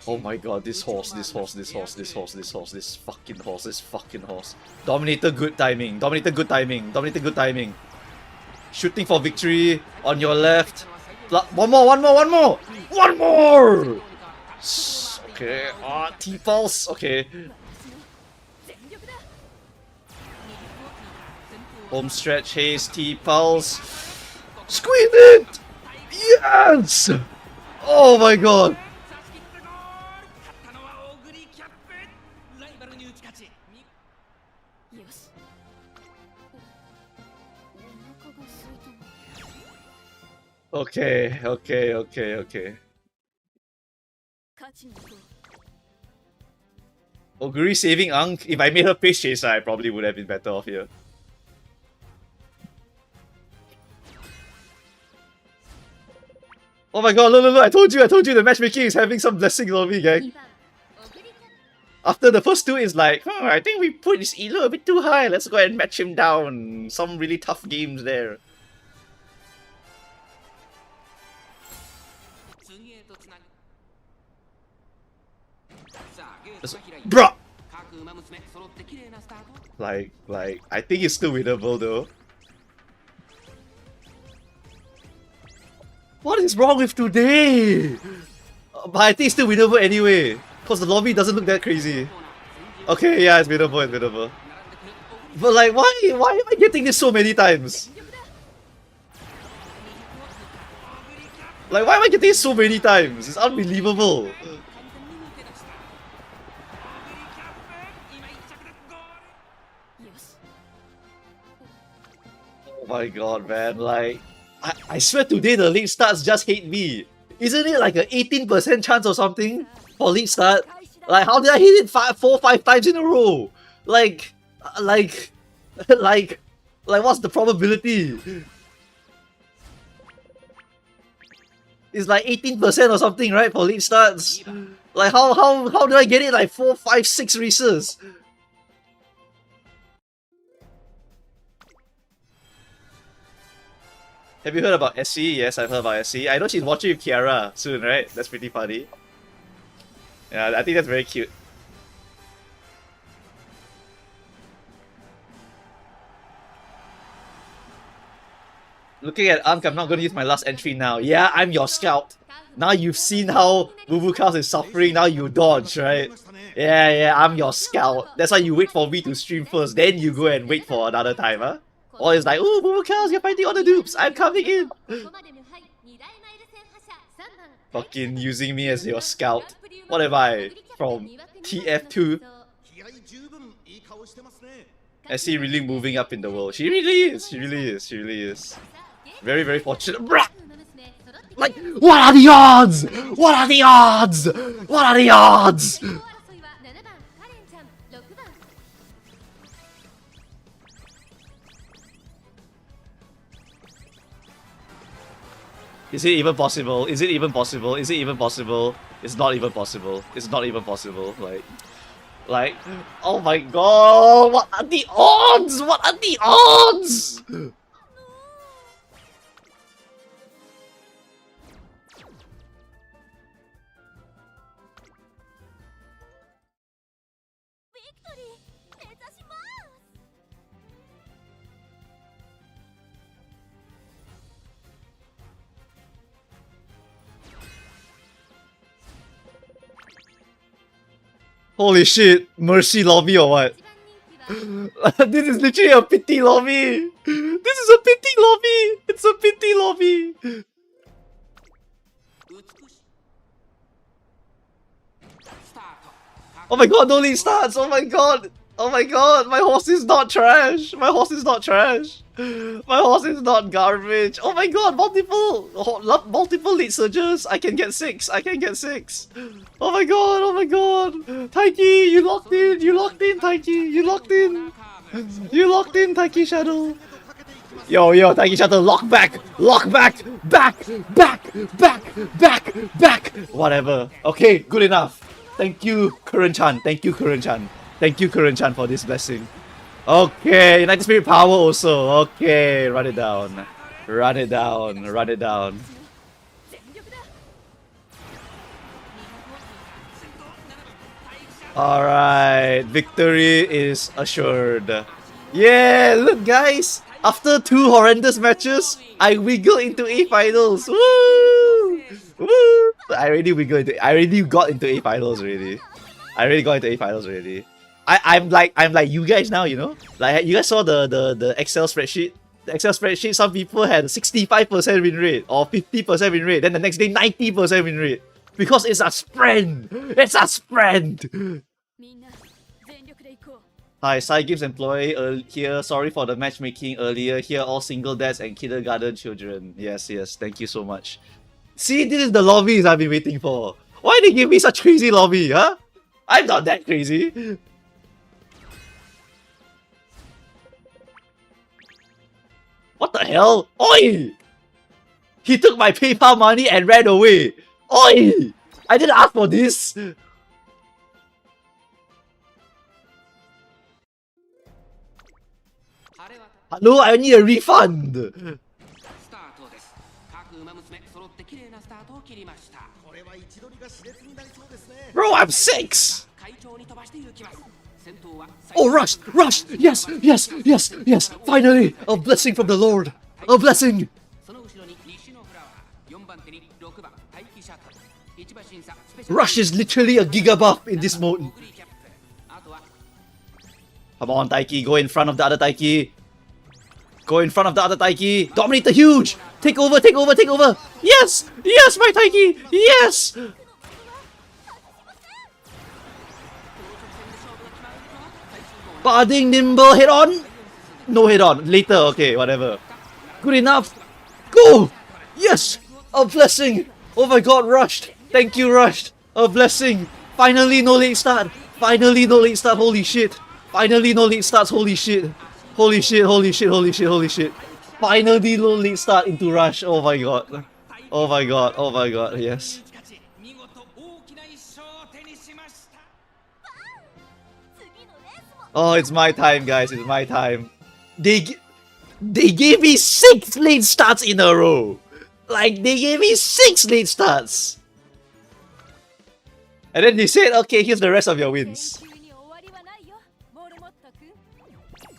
Oh my god, this horse. This fucking horse. Dominator good timing. Shooting for victory on your left. One more. Okay. T-pulse. Okay. 全力だ Home stretch haze, T-pulse. Squeeze it! Yes! Oh my god. 差し切ったゴール勝ったのは小栗キャップライバルに打ち勝ちよしお腹が空いたの Okay. 勝ちに行こう Oguri saving Ankh. If I made her pace chaser, I probably would have been better off here. Oh my god, look, I told you, the matchmaking is having some blessings on me, gang. 2番送りキャッ After the first two is like, I think we put his elo a bit too high, let's go and match him down. Some really tough games there. 次へとつなぐさあゲート Just- が開いた Bruh! 各馬娘揃って綺麗なスタート Like, I think it's still winnable though. What is wrong with today? But I think it's still winnable anyway. Because the lobby doesn't look that crazy. Okay, yeah, it's winnable, it's winnable. But like, why am I getting this so many times? Like, why am I getting this so many times? It's unbelievable. 完全に抜け出したオグリキャップ今1着でゴールよし Oh my god, man. Like, I swear today the league starts just hate me. Isn't it like an 18% chance or something for league start? Like, how did I hit it 4-5 times in a row? Like, what's the probability? It's like 18% or something, right, for league starts? Like, how do I get it like 4, 5, 6 races? Have you heard about SC? Yes, I've heard about SC. I know she's watching with Kiara soon, right? That's pretty funny. Yeah, I think that's very cute. Looking at Ankh, I'm not going to use my last entry now. Yeah, I'm your scout. Now you've seen how Bubuka's is suffering, now you dodge, right? Yeah, I'm your scout. That's why you wait for me to stream first, then you go and wait for another time, huh? Or it's like, oh, Bubuka's, you're fighting all the dupes, I'm coming in! ここまで無敗2大マイル戦覇者3番 Fucking using me as your scout. What am I? From TF2? 気合十分いい顔してますね。 SC really moving up in the world. She really is, she really is. Very, very fortunate. Bruh! Like, what are the odds? What are the odds? What are the odds? 争いは7番カレンちゃん6番 Is it even possible? Is it even possible? Is it even possible? It's not even possible. It's not even possible. Like, oh my god! What are the odds? What are the odds? Holy shit! Mercy lobby or what? 1番人気は This is literally a pity lobby! This is a pity lobby! It's a pity lobby! 美しいスタート Oh my god, no lead starts! Oh my god! Oh my god! My horse is not trash! My horse is not trash! My horse is not garbage! Oh my god, multiple lead surges! I can get 6! I can get 6! Oh my god, oh my god! Taiki, you locked in! Taiki! You locked in! You locked in, Taiki Shadow! Yo, Taiki Shadow, lock back! Back! Whatever. Okay, good enough. Thank you, Curran-chan. Thank you, Curran-chan, for this blessing. Okay, United Spirit Power also. Okay, run it down. Run it down. 全力だ Alright, victory is assured. Yeah, look guys! After 2 horrendous matches, I wiggle into A finals. Woo! Woo! I already got into A finals already. I'm like you guys now, you know? Like you guys saw the Excel spreadsheet. The Excel spreadsheet, some people had a 65% win rate or 50% win rate, then the next day 90% win rate. Because it's a spread! It's a spread! みんな全力で行こう Hi, Sai Gibbs employee here. Sorry for the matchmaking earlier. Here, all single dads and kindergarten children. Yes, thank you so much. See, this is the lobbies I've been waiting for. Why they give me such crazy lobby, huh? I'm not that crazy. What the hell? Oi! He took my PayPal money and ran away. Oi! I didn't ask for this. Hello, I need a refund. スタートです。各馬娘揃って綺麗なスタートを切りました。これは位置取りが熾烈になりそうですね。 Bro, I'm 6. 会長に飛ばして行きます。先頭は Oh, rush! Rush! Yes! Yes! Yes! Yes! Finally! A blessing from the Lord! A blessing! その後ろに西のフラワー、4番手に6番待機シャトル、1馬審査スペシャル Rush is literally a gigabuff in this mode. オグリキャップ。あとは Come on, Taiki. Go in front of the other Taiki. Go in front of the other Taiki. Dominate the huge! Take over, take over, take over! Yes! Yes, my Taiki! Yes! Barding nimble head on? No head on. Later, okay, whatever. Good enough. Go! Yes! A blessing! Oh my god, rushed! Thank you, rushed! A blessing! Finally, no late start! Finally, no late start, holy shit! Finally, no late starts, holy shit! Holy shit, holy shit, holy shit, holy shit! Finally, no late start into rush, oh my god! Oh my god, oh my god, yes. 見事大きな一勝を手にしました。 次のレースも Oh, it's my time, guys, it's my time. They gave me 6 late starts in a row! Like, they gave me 6 late starts! And then they said, okay, here's the rest of your wins. 練習に終わりはないよモルモット君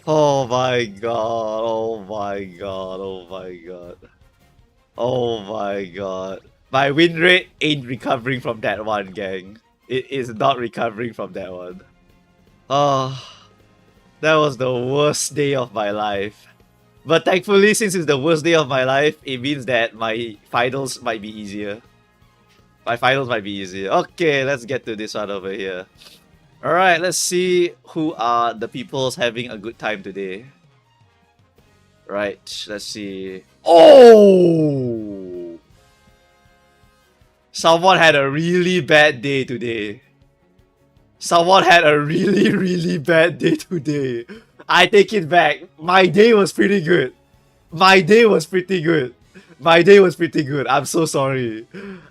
Oh my god, oh my god, oh my god. Oh my god. My win rate ain't recovering from that one, gang. It is not recovering from that one. Oh, that was the worst day of my life. But thankfully, since it's the worst day of my life, it means that my finals might be easier. My finals might be easier. Okay, let's get to this one over here. Alright, let's see who are the peoples having a good time today. Right, let's see. Oh! Someone had a really bad day today. Someone had a really, really bad day today. I take it back. My day was pretty good. My day was pretty good. My day was pretty good. I'm so sorry.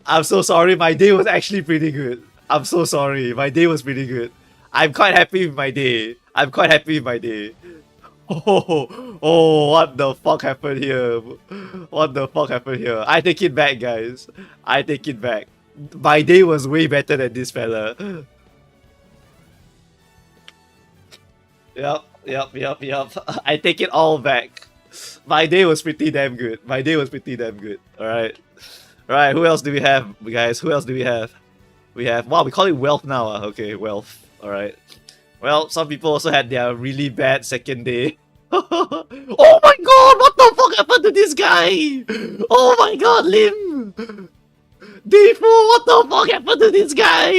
I'm so sorry. My day was actually pretty good. I'm so sorry. My day was pretty good. I'm quite happy with my day. I'm quite happy with my day. Oh, what the fuck happened here? What the fuck happened here? I take it back, guys. I take it back. My day was way better than this fella. Yup. I take it all back. My day was pretty damn good. My day was pretty damn good. Alright. Alright, who else do we have, guys? Who else do we have? We have... Wow, we call it wealth now. Okay, wealth. Alright. Well, some people also had their really bad second day. Oh my god! What the fuck happened to this guy? Oh my god, Lim! Day 4, what the fuck happened to this guy?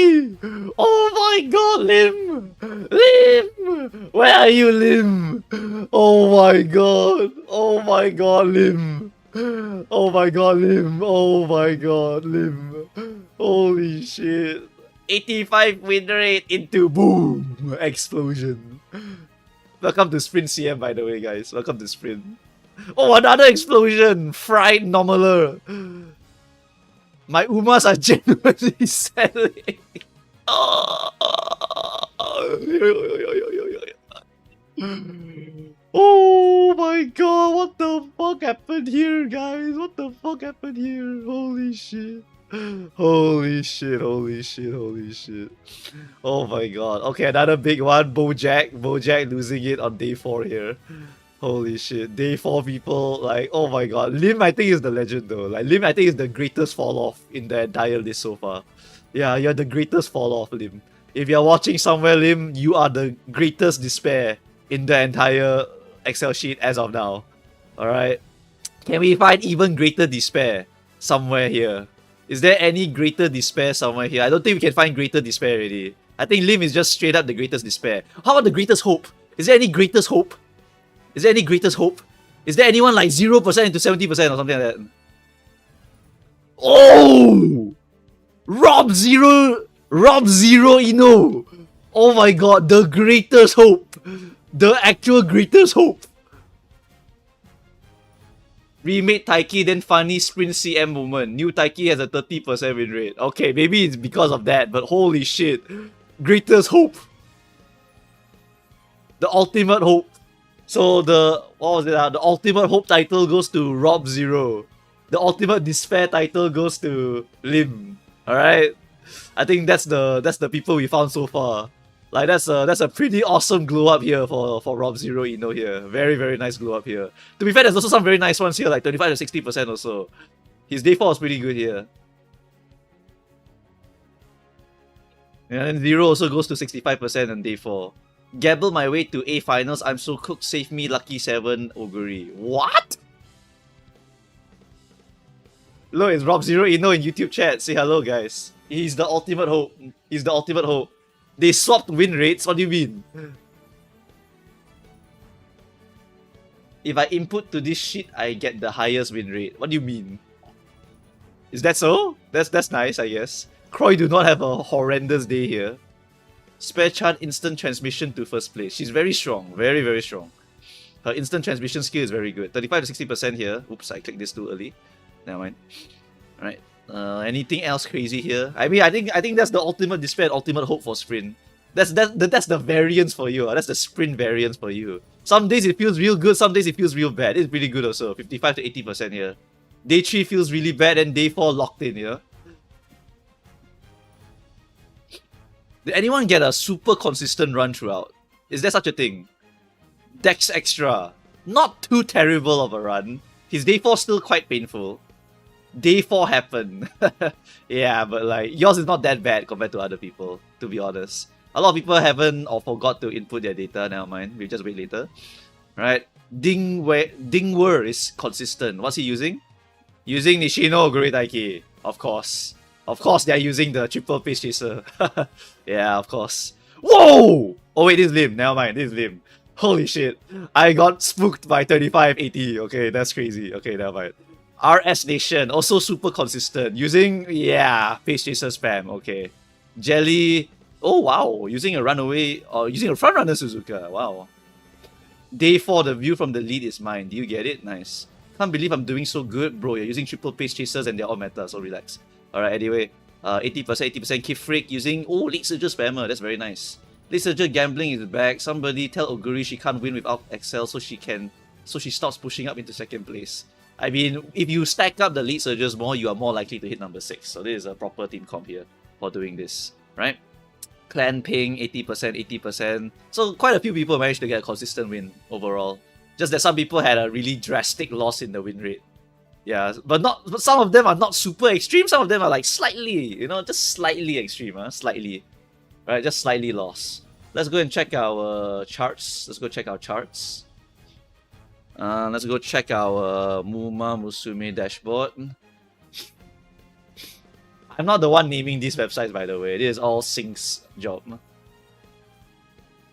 Oh my god, Lim! Lim! Where are you, Lim? Oh my god! Oh my god, Lim! Oh my god, Lim! Oh my god, Lim! Holy shit! 85 win rate into boom! Explosion. Welcome to Sprint CM, by the way, guys. Welcome to Sprint. Oh, another explosion! Fried normaler. My Umas are genuinely selling. Oh my god, what the fuck happened here, guys? What the fuck happened here? Holy shit. Holy shit, holy shit, holy shit. Oh my god. Okay, another big one. Bojack losing it on day 4 here. Holy shit. Day 4 people, like, oh my god. Lim, I think, is the legend though. Like, Lim, I think, is the greatest fall off in the entire list so far. Yeah, you're the greatest fall off, Lim. If you're watching somewhere, Lim, you are the greatest despair in the entire Excel sheet as of now. Alright? Can we find even greater despair somewhere here? Is there any greater despair somewhere here? I don't think we can find greater despair already. I think Lim is just straight up the greatest despair. How about the greatest hope? Is there any greatest hope? Is there any greatest hope? Is there anyone like 0% into 70% or something like that? Oh! Rob Zero Ino! Oh my god, the greatest hope! The actual greatest hope! Remade Taiki, then funny sprint CM moment. New Taiki has a 30% win rate. Okay, maybe it's because of that, but holy shit. Greatest hope. The ultimate hope. So the, what was it? The ultimate hope title goes to Rob Zero. The ultimate despair title goes to Lim. Alright? I think that's the people we found so far. Like that's a pretty awesome glow up here for Rob Zero Ino here. Very, very nice glow up here. To be fair, there's also some very nice ones here, like 25 to 60% or so. His day 4 was pretty good here. And then Zero also goes to 65% on day 4. Gabble my way to A finals. I'm so cooked. Save me, Lucky 7 Oguri. What? Look, it's Rob Zero Ino in YouTube chat. Say hello, guys. He's the ultimate hope. He's the ultimate hope. They swapped win rates? What do you mean? If I input to this shit, I get the highest win rate. What do you mean? Is that so? That's nice, I guess. Croy do not have a horrendous day here. Spare Chan instant transmission to first place. She's very strong. Very, very strong. Her instant transmission skill is very good. 35 to 60% here. Oops, I clicked this too early. Never mind. Alright. Anything else crazy here? I mean, I think that's the ultimate despair, ultimate hope for sprint. That's the variance for you. That's the sprint variance for you. Some days it feels real good, some days it feels real bad. It's pretty good also. 55 to 80% here. Day 3 feels really bad, and day 4 locked in here. Did anyone get a super consistent run throughout? Is there such a thing? Dex Extra. Not too terrible of a run. His day 4 still quite painful. Day 4 happened. Yeah, but like, yours is not that bad compared to other people, to be honest. A lot of people haven't or forgot to input their data, never mind. We'll just wait later. Right? Dingwer is consistent. What's he using? Using Nishino Oguri Taiki. Of course. Of course they're using the triple pace chaser. Yeah, of course. Whoa! Oh wait, this is Lim. Never mind, this is Lim. Holy shit. I got spooked by 3580. Okay, that's crazy. Okay, never mind. RS Nation, also super consistent. Using, yeah, pace chaser spam. Okay. Jelly. Oh wow, using a runaway or using a front runner Suzuka. Wow. Day 4, the view from the lead is mine. Do you get it? Nice. Can't believe I'm doing so good, bro. You're using triple pace chasers and they're all meta, so relax. Alright, anyway. 80% Kid Freak using Lead Surger spammer. That's very nice. Lead Surger gambling is back. Somebody tell Oguri she can't win without Excel so she stops pushing up into second place. I mean, if you stack up the lead surges more, you are more likely to hit number 6. So this is a proper team comp here for doing this, right? Clan ping, 80%, 80%. So quite a few people managed to get a consistent win overall. Just that some people had a really drastic loss in the win rate. Yeah, but some of them are not super extreme. Some of them are like slightly, just slightly extreme, slightly. Right, just slightly loss. Let's go and check our charts. Let's go check our charts. Let's go check our Musume dashboard. I'm not the one naming these websites, by the way. This is all Sync's job.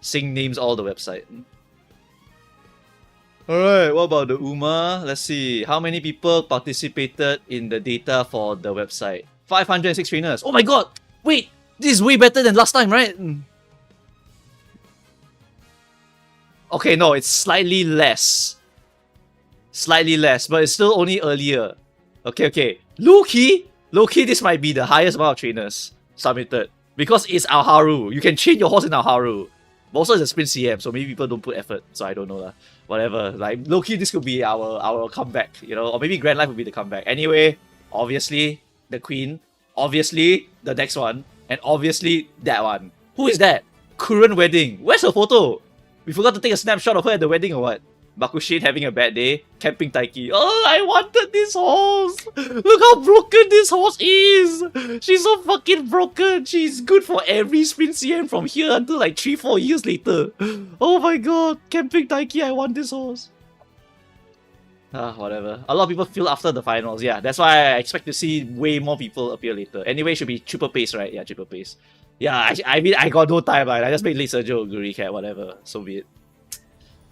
Sync names all the website. Alright, what about the UMA? Let's see. How many people participated in the data for the website? 506 trainers. Oh my god! Wait! This is way better than last time, right? Okay, no, it's slightly less. Slightly less, but it's still only earlier. Okay. Low-key, this might be the highest amount of trainers submitted. Because it's Alharu. You can train your horse in Alharu. But also it's a sprint CM, so maybe people don't put effort. So I don't know lah. Whatever. Like, low-key, this could be our comeback, or maybe Grand Life would be the comeback. Anyway, obviously, the Queen. Obviously, the next one. And obviously, that one. Who is that? Current wedding. Where's her photo? We forgot to take a snapshot of her at the wedding or what? Bakushin having a bad day. Camping Taiki. Oh, I wanted this horse. Look how broken this horse is. She's so fucking broken. She's good for every sprint CM from here until like 3-4 years later. Oh my god. Camping Taiki, I want this horse. Whatever. A lot of people feel after the finals. Yeah, that's why I expect to see way more people appear later. Anyway, it should be triple pace, right? Yeah, triple pace. Yeah, I mean, I got no time. I just made Lead Sergio Oguri Cat, whatever. So be it.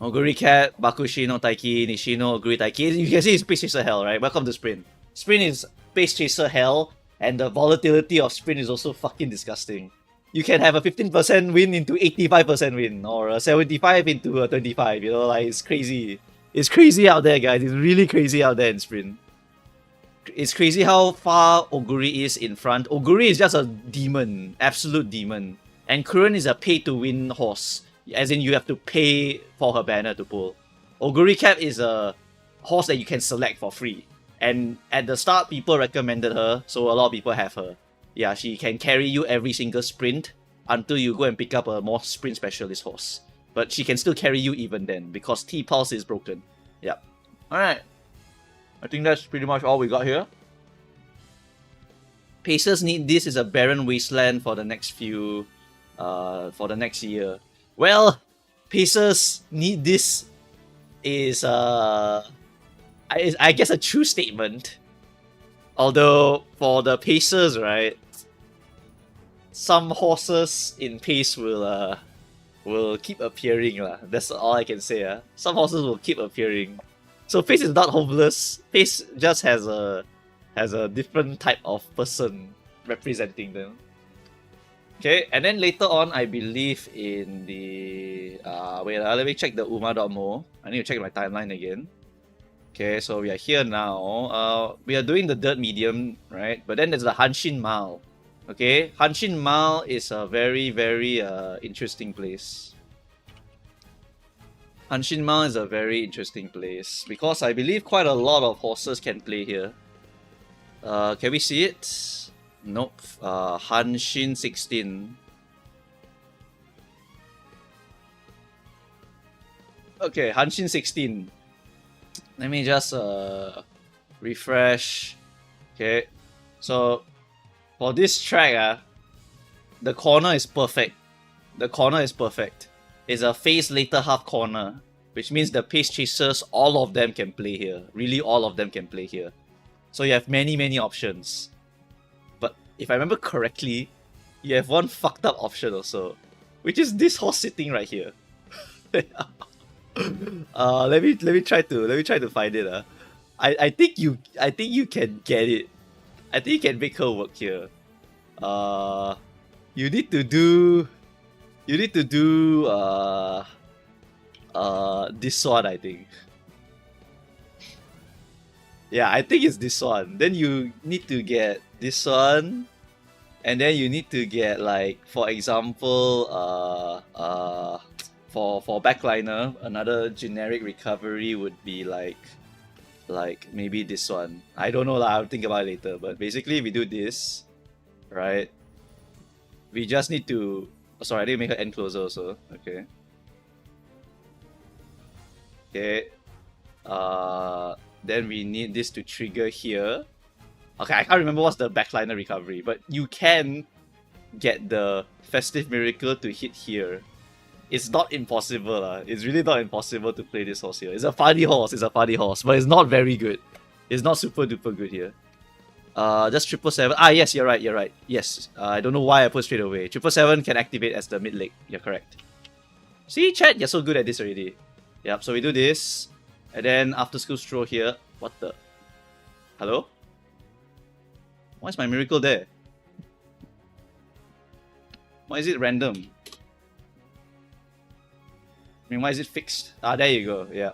Oguri Cat, Bakushino Taiki, Nishino, Oguri Taiki. You can see it's Pace Chaser Hell, right? Welcome to Sprint. Sprint is Pace Chaser Hell, and the volatility of Sprint is also fucking disgusting. You can have a 15% win into 85% win, or a 75 into a 25, like, it's crazy. It's crazy out there, guys. It's really crazy out there in sprint. It's crazy how far Oguri is in front. Oguri is just a demon, absolute demon. And Kurun is a pay-to-win horse, as in you have to pay for her banner to pull. Oguri Cap is a horse that you can select for free. And at the start, people recommended her, so a lot of people have her. Yeah, she can carry you every single sprint until you go and pick up a more sprint specialist horse. But she can still carry you even then, because T-Pulse is broken. Yep. Alright. I think that's pretty much all we got here. Pacers need this is a barren wasteland for the next few... for the next year. Well, Pacers need this is I guess a true statement. Although for the Pacers, right, some horses in pace will keep appearing lah. That's all I can say. Some horses will keep appearing. So Pace is not hopeless. Pace just has a different type of person representing them. Okay, and then later on, I believe in the... wait, let me check the Uma.mo. I need to check my timeline again. Okay, so we are here now. We are doing the Dirt Medium, right? But then there's the Hanshin Mall. Okay, Hanshin Mall is a very, very interesting place. Hanshin Mall is a very interesting place because I believe quite a lot of horses can play here. Can we see it? Nope. Hanshin 16. Okay, Hanshin 16. Let me just refresh. Okay, so for this track, the corner is perfect. The corner is perfect. It's a face later half corner, which means the pace chasers, all of them can play here. Really, all of them can play here. So you have many, many options. But if I remember correctly, you have one fucked up option also, which is this horse sitting right here. Let me try to find it. I think you can get it. I think you can make her work here. You need to do this one, I think. Yeah, I think it's this one. Then you need to get this one, and then you need to get, like, for example, for backliner, another generic recovery would be like maybe this one. I don't know lah. I'll think about it later. But basically, we do this, right? We just need to. Oh, sorry, I didn't make her end closer also. Okay. Okay. Then we need this to trigger here. Okay, I can't remember what's the backliner recovery, but you can get the Festive Miracle to hit here. It's not impossible. It's really not impossible to play this horse here. It's a funny horse, but it's not very good. It's not super duper good here. Just 777. Ah, yes, you're right. Yes, I don't know why I put straight away. 777 can activate as the mid leg. You're correct. See, chat, you're so good at this already. Yep, so we do this. And then after school stroll here. What the? Hello? Why is my miracle there? Why is it random? I mean, why is it fixed? Ah, there you go. Yeah.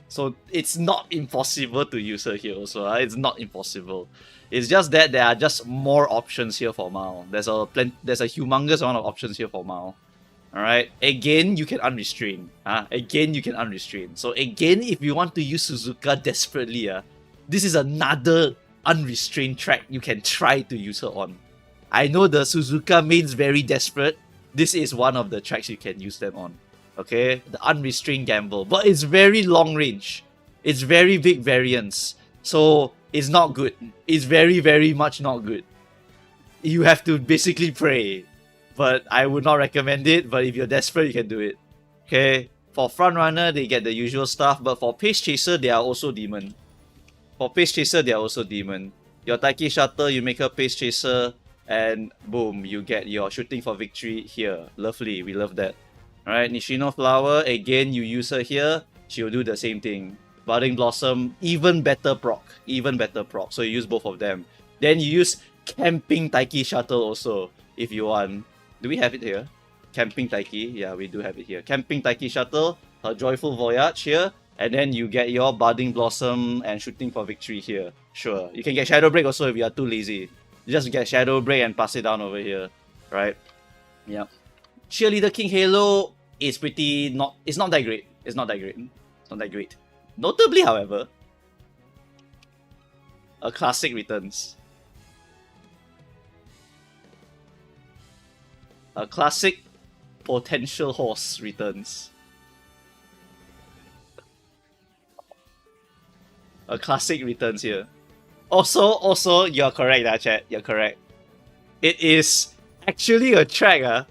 So it's not impossible to use her here also. It's not impossible. It's just that there are just more options here for Mao. There's a humongous amount of options here for Mao. Alright. Again, you can unrestrain. Again, you can unrestrain. So again, if you want to use Suzuka desperately, this is another unrestrained track you can try to use her on. I know the Suzuka main's very desperate. This is one of the tracks you can use them on. Okay, the unrestrained gamble, but it's very long range. It's very big variance, so it's not good. It's very, very much not good. You have to basically pray, but I would not recommend it. But if you're desperate, you can do it. Okay, for front runner, they get the usual stuff, but for pace chaser, they are also demon. For pace chaser, they are also demon. Your Taiki Shuttle, you make her pace chaser, and boom, you get your shooting for victory here. Lovely, we love that. Alright, Nishino Flower, again, you use her here, she'll do the same thing. Budding Blossom, even better proc. So you use both of them. Then you use Camping Taiki Shuttle also, if you want. Do we have it here? Camping Taiki? Yeah, we do have it here. Camping Taiki Shuttle, her Joyful Voyage here. And then you get your Budding Blossom and Shooting for Victory here. Sure. You can get Shadow Break also if you are too lazy. You just get Shadow Break and pass it down over here. Right? Yep. Cheerleader King Halo is pretty not... It's not that great. It's not that great. It's not that great. Notably, however, a classic returns. A classic potential horse returns. A classic returns here. Also, you're correct, chat. You're correct. It is actually a track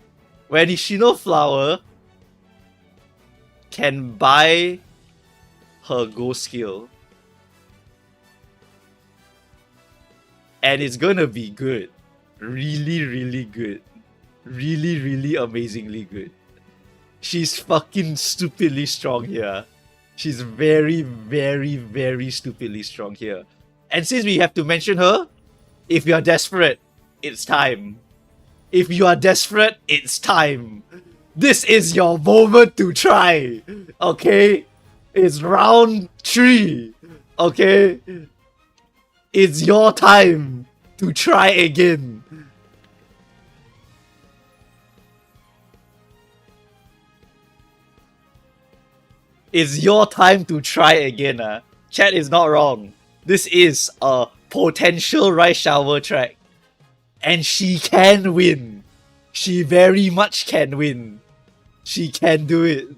where Nishino Flower can buy her Go skill. And it's gonna be good. Really, really good. Really, really amazingly good. She's fucking stupidly strong here. She's very, very, very stupidly strong here. And since we have to mention her, if you are desperate, it's time. If you are desperate, it's time. This is your moment to try. Okay? It's round 3. Okay? It's your time to try again. It's your time to try again. Chat is not wrong. This is a potential Rice Shower track. And she can win. She very much can win. She can do it.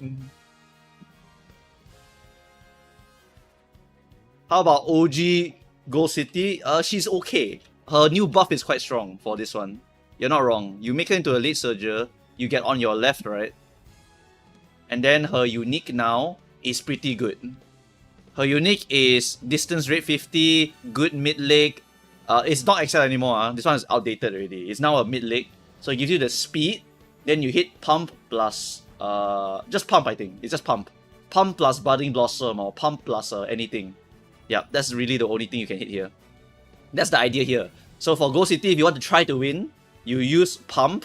How about OG Gold City? She's okay. Her new buff is quite strong for this one. You're not wrong. You make her into a late surger, you get on your left, right? And then her unique now is pretty good. Her unique is distance rate 50, good mid leg. It's not XL anymore. This one is outdated already. It's now a mid leg. So it gives you the speed. Then you hit pump plus just pump, I think. It's just pump. Pump plus Budding Blossom or pump plus anything. Yeah, that's really the only thing you can hit here. That's the idea here. So for Gold City, if you want to try to win, you use pump,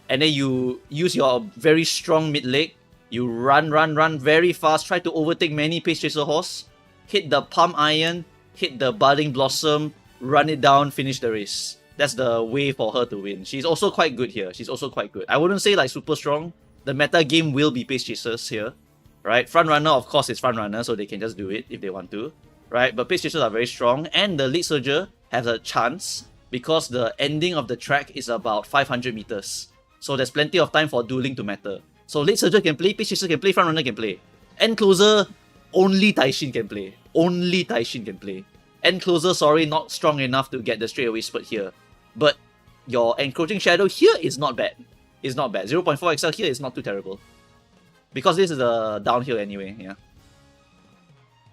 and then you use your very strong mid leg. You run very fast, try to overtake many Pace Chaser horse, hit the Pump Iron, hit the Budding Blossom, run it down, finish the race. That's the way for her to win. She's also quite good here. She's also quite good. I wouldn't say like super strong. The meta game will be Pace Chasers here, right? Front Runner, of course, is Front Runner, so they can just do it if they want to, right? But Pace Chasers are very strong, and the Lead Surger has a chance because the ending of the track is about 500 meters. So there's plenty of time for dueling to matter. So Late Surger can play, Pace Chaser can play, Front Runner can play. End Closer, only Taishin can play. Only Taishin can play. End Closer, sorry, not strong enough to get the straightaway spurt here. But your Encroaching Shadow here is not bad. It's not bad. 0.4 XL here is not too terrible. Because this is a downhill anyway, yeah.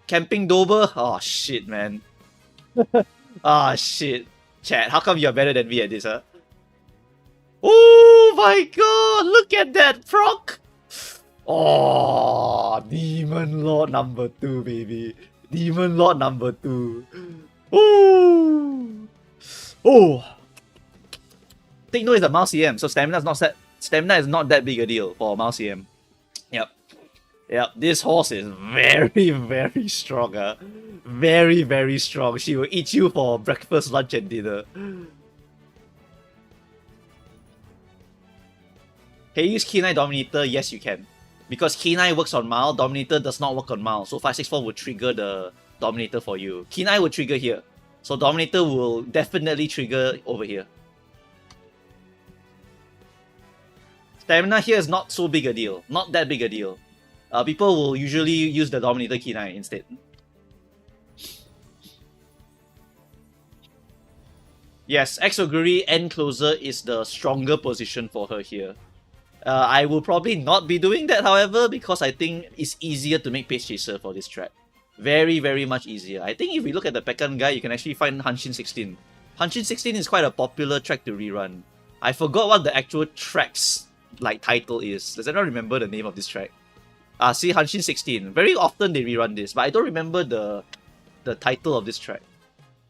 Camping Dober? Oh shit, man. Ah shit. Chat, how come you're better than me at this, huh? Oh my god, look at that proc! Oh, Demon Lord number 2, baby. Demon Lord number 2. Ooh. Oh. Take note is a Mouse CM, so stamina is not that big a deal for Mouse CM. Yep. Yep, this horse is very, very strong. Very, very strong. She will eat you for breakfast, lunch, and dinner. Can you use Kenai Dominator? Yes, you can. Because Kenai works on Mile, Dominator does not work on Mile. So 564 will trigger the Dominator for you. Kenai will trigger here. So Dominator will definitely trigger over here. Stamina here is not so big a deal. Not that big a deal. People will usually use the Dominator Kenai instead. Yes, Exoguri End Closer is the stronger position for her here. I will probably not be doing that, however, because I think it's easier to make Pace Chaser for this track. Very, very much easier. I think if we look at the Pekkan guide, you can actually find Hanshin 16. Hanshin 16 is quite a popular track to rerun. I forgot what the actual track's title is. Does anyone remember the name of this track? See, Hanshin 16. Very often they rerun this, but I don't remember the title of this track.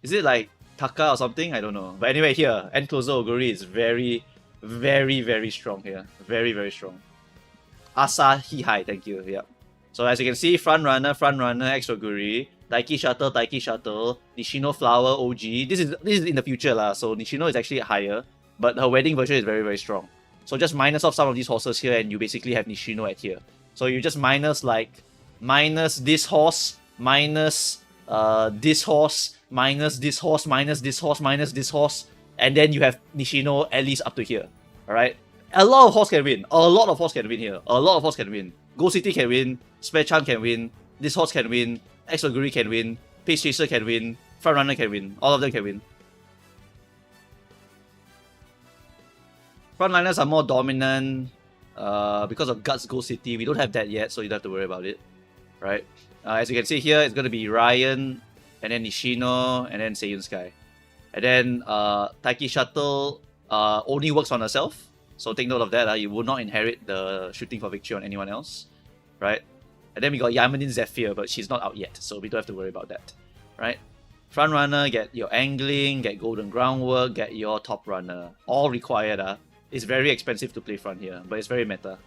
Is it like Taka or something? I don't know. But anyway, here, End Closer Oguri is very, very, very strong here. Very, very strong. Asahi High, thank you. Yeah. So as you can see, front runner, extra Guri, Daiki Shuttle, Nishino Flower OG. This is in the future lah. So Nishino is actually higher, but her wedding version is very, very strong. So just minus off some of these horses here, and you basically have Nishino at here. So you just minus this horse, minus this horse, minus this horse, minus this horse, minus this horse, and then you have Nishino at least up to here. Alright? A lot of horse can win. A lot of horse can win here. A lot of horse can win. Go City can win. Spare Chan can win. This horse can win. Exoguri can win. Pace Chaser can win. Front Runner can win. All of them can win. Frontliners are more dominant because of Guts Go City. We don't have that yet, so you don't have to worry about it. Right? As you can see here, it's going to be Ryan, and then Nishino, and then Seiyun Sky. And then Taiki Shuttle only works on herself. So take note of that. You will not inherit the shooting for victory on anyone else. Right? And then we got Yamanin Zephyr, but she's not out yet, so we don't have to worry about that. Right? Front runner, get your angling, get golden groundwork, get your top runner. All required. It's very expensive to play front here, but it's very meta.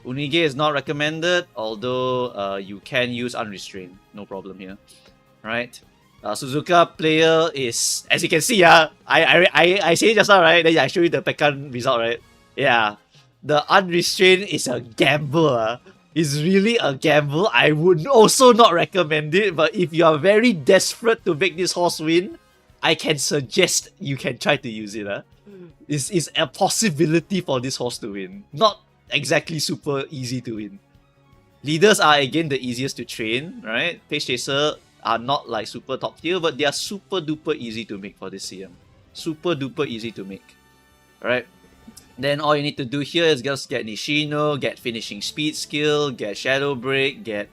Unige is not recommended, although you can use unrestrained. No problem here. Right? Suzuka player is, as you can see, I say it just now, right? Then I show you the Pekkan result, right? Yeah. The unrestrained is a gamble. It's really a gamble. I would also not recommend it, but if you are very desperate to make this horse win, I can suggest you can try to use it. It's a possibility for this horse to win. Not exactly super easy to win. Leaders are again the easiest to train, right? Pace Chaser are not like super top tier, but they are super duper easy to make for this CM. Super duper easy to make. Alright. Then all you need to do here is just get Nishino, get finishing speed skill, get Shadow Break, get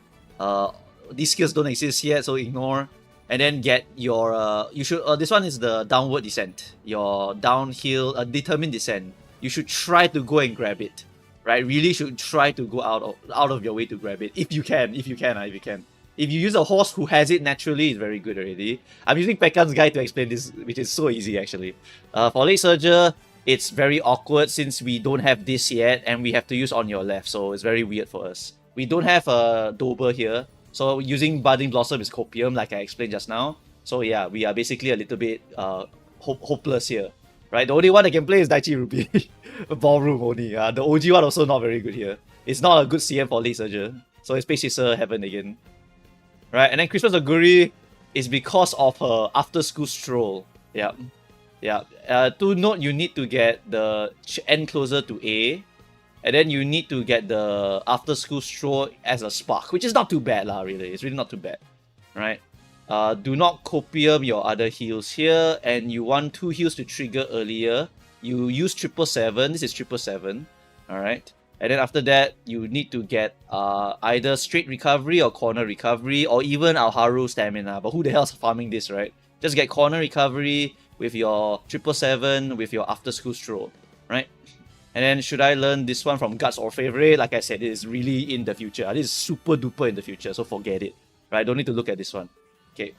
these skills don't exist yet, so ignore. And then get your you should this one is the downward descent. Your downhill determined descent. You should try to go and grab it. Right? Really should try to go out of your way to grab it. If you can. If you use a horse who has it naturally, it's very good already. I'm using Pekkan's guide to explain this, which is so easy actually. For Late Surger, it's very awkward since we don't have this yet and we have to use on your left, so it's very weird for us. We don't have a Dober here, so using Budding Blossom is Copium like I explained just now. So yeah, we are basically a little bit hopeless here. Right? The only one that can play is Daichi Ruby. Ballroom only. The OG one also not very good here. It's not a good CM for Late Surger. So it's Pace Chaser Heaven again. Right? And then Christmas Aguri is because of her after school stroll. Yeah. Yeah. To note, you need to get the end closer to A. And then you need to get the after school stroll as a spark, which is not too bad lah, really. It's really not too bad. Right? Do not copium your other heals here, and you want 2 heals to trigger earlier. You use 777. This is 777. Alright. And then after that, you need to get either straight recovery or corner recovery, or even Alharu stamina. But who the hell's farming this, right? Just get corner recovery with your 777 with your after school stroll. Right? And then should I learn this one from Guts or Favorite? Like I said, it is really in the future. This is super duper in the future, so forget it. Right? Don't need to look at this one. Okay.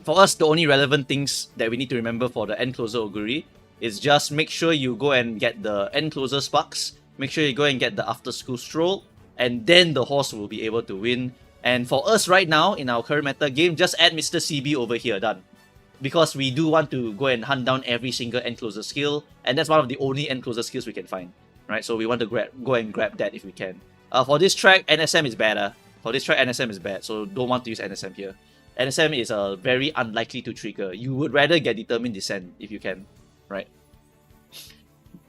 For us, the only relevant things that we need to remember for the end closer Oguri is just make sure you go and get the end closer sparks, make sure you go and get the after school stroll, and then the horse will be able to win. And for us right now, in our current meta game, just add Mr. CB over here, done. Because we do want to go and hunt down every single end closer skill, and that's one of the only end closer skills we can find. Right? So we want to go and grab that if we can. For this track, NSM is better. For this track, NSM is bad, so don't want to use NSM here. NSM is very unlikely to trigger. You would rather get Determined Descent if you can. Right?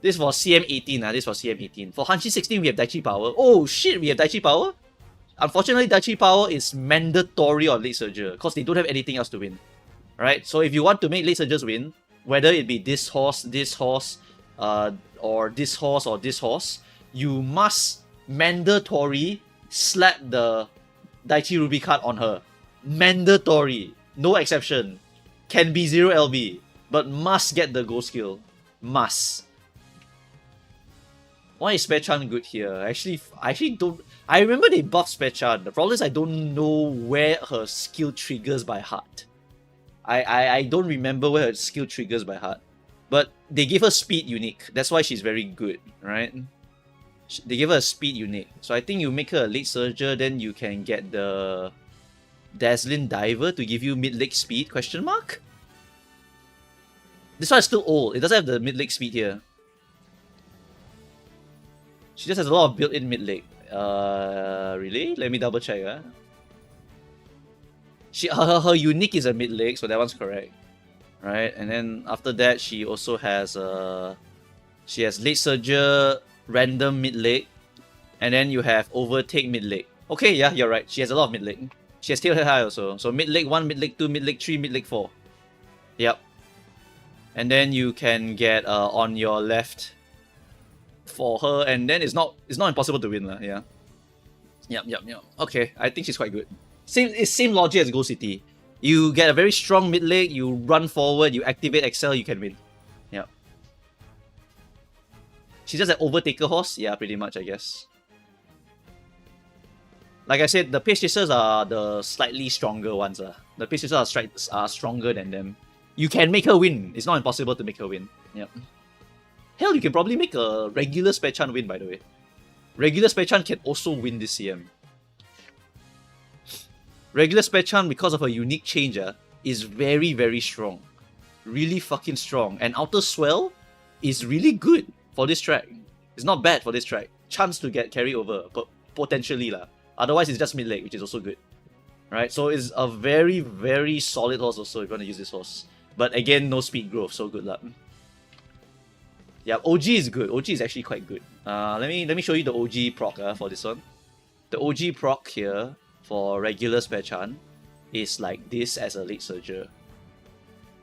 This was CM18. This was CM18. For Hanshi 16, we have Daichi Power. Oh shit, we have Daichi Power? Unfortunately, Daichi Power is mandatory on Late Surger because they don't have anything else to win. Right? So if you want to make Late Surgers win, whether it be this horse, or this horse, you must mandatory slap the Daichi Ruby card on her. Mandatory. No exception. Can be 0 LB, but must get the Go skill. Must. Why is Spare Chan good here? I actually don't... I remember they buffed Spare Chan. The problem is I don't know where her skill triggers by heart. I don't remember where her skill triggers by heart. But they give her speed unique. That's why she's very good, right? They give her a speed unique. So I think you make her a late surger, then you can get the Dazzling Diver to give you mid-leg speed, question mark? This one is still old. It doesn't have the mid-leg speed here. She just has a lot of built-in mid-leg. Really? Let me double check. Her unique is a mid-leg, so that one's correct. Right? And then after that, she also has she has late surger, random mid-leg, and then you have overtake mid-leg. Okay, yeah, you're right. She has a lot of mid-leg. She has tail head high also. So mid-leg 1, mid-leg 2, mid-leg 3, mid-leg 4. Yep. And then you can get on your left for her, and then it's not impossible to win, yeah. Yep. Okay, I think she's quite good. Same logic as Gold City. You get a very strong mid leg, you run forward, you activate Excel, you can win. Yep. She's just an overtaker horse, yeah, pretty much, I guess. Like I said, the Pace Chasers are the slightly stronger ones. The Pace Chasers are stronger than them. You can make her win. It's not impossible to make her win. Yep. Hell, you can probably make a regular Spechan win, by the way. Regular Spechan can also win this CM. Regular Spechan, because of a unique change, is very, very strong. Really fucking strong. And Outer Swell is really good for this track. It's not bad for this track. Chance to get carry over, but potentially lah. Otherwise, it's just mid leg, which is also good. Right? So it's a very, very solid horse also if you want to use this horse. But again, no speed growth, so good luck. Yeah, OG is good. OG is actually quite good. Let me show you the OG proc for this one. The OG proc here for regular Spechan is like this as a late surger.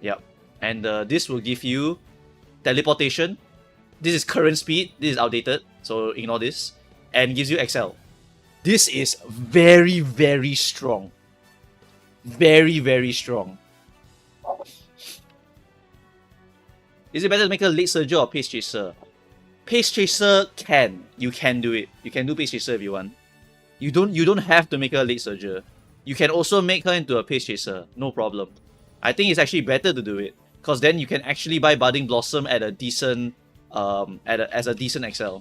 Yep. And this will give you teleportation. This is current speed. This is outdated, so ignore this. And gives you Excel. This is very, very strong. Very, very strong. Is it better to make a late surger or Pace Chaser? Pace Chaser you can do it. You can do Pace Chaser if you want. You don't have to make her a late surger. You can also make her into a Pace Chaser, no problem. I think it's actually better to do it, because then you can actually buy Budding Blossom at a decent as a decent XL.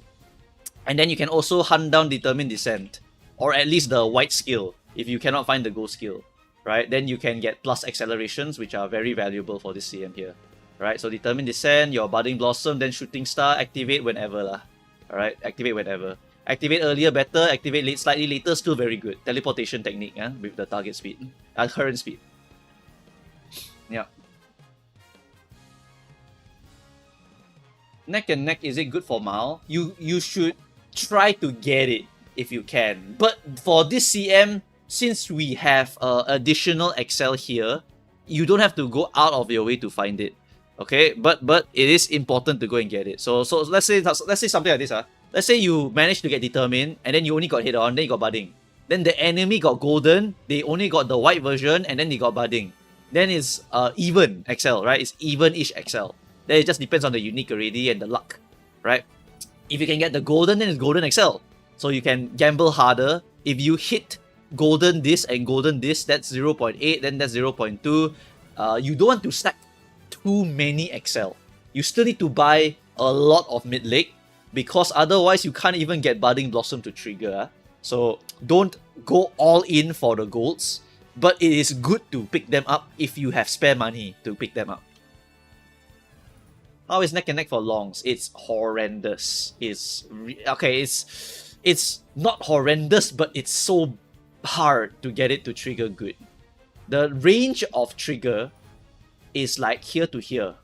And then you can also hunt down Determined Descent, or at least the white skill if you cannot find the gold skill. Right? Then you can get plus accelerations, which are very valuable for this CM here. Right, so Determined Descent, your Budding Blossom, then Shooting Star, activate whenever lah. Alright, activate whenever. Activate earlier better, activate slightly later, still very good. Teleportation technique with the target speed. Current speed. Yeah. Neck and neck, is it good for Mal? You should try to get it if you can. But for this CM, since we have additional XL here, you don't have to go out of your way to find it. Okay, but it is important to go and get it. So let's say something like this. Let's say you managed to get Determined, and then you only got hit on, then you got Budding. Then the enemy got Golden, they only got the white version, and then they got Budding. Then it's even XL, right? It's even-ish XL. Then it just depends on the unique already and the luck, right? If you can get the Golden, then it's Golden XL. So you can gamble harder. If you hit Golden this and Golden this, that's 0.8, then that's 0.2. You don't want to stack too many XL. You still need to buy a lot of mid-leg, because otherwise you can't even get Budding Blossom to trigger. So don't go all in for the golds, but it is good to pick them up if you have spare money to pick them up. How is neck and neck for longs? It's horrendous. It's not horrendous, but it's so hard to get it to trigger good. The range of trigger is like here to here,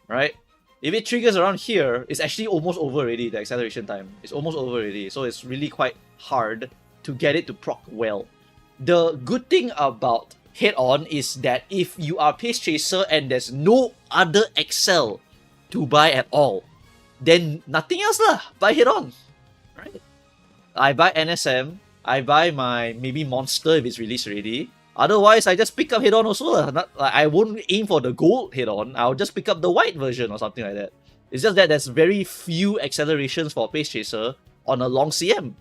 right? If it triggers around here, it's actually almost over already, the acceleration time. It's almost over already, so it's really quite hard to get it to proc well. The good thing about head-on is that if you are Pace Chaser and there's no other XL to buy at all, then nothing else lah, buy head-on, right? I buy NSM, I buy my maybe Monster if it's released already. Otherwise, I just pick up head-on also. I won't aim for the gold head-on. I'll just pick up the white version or something like that. It's just that there's very few accelerations for Pace Chaser on a long CM.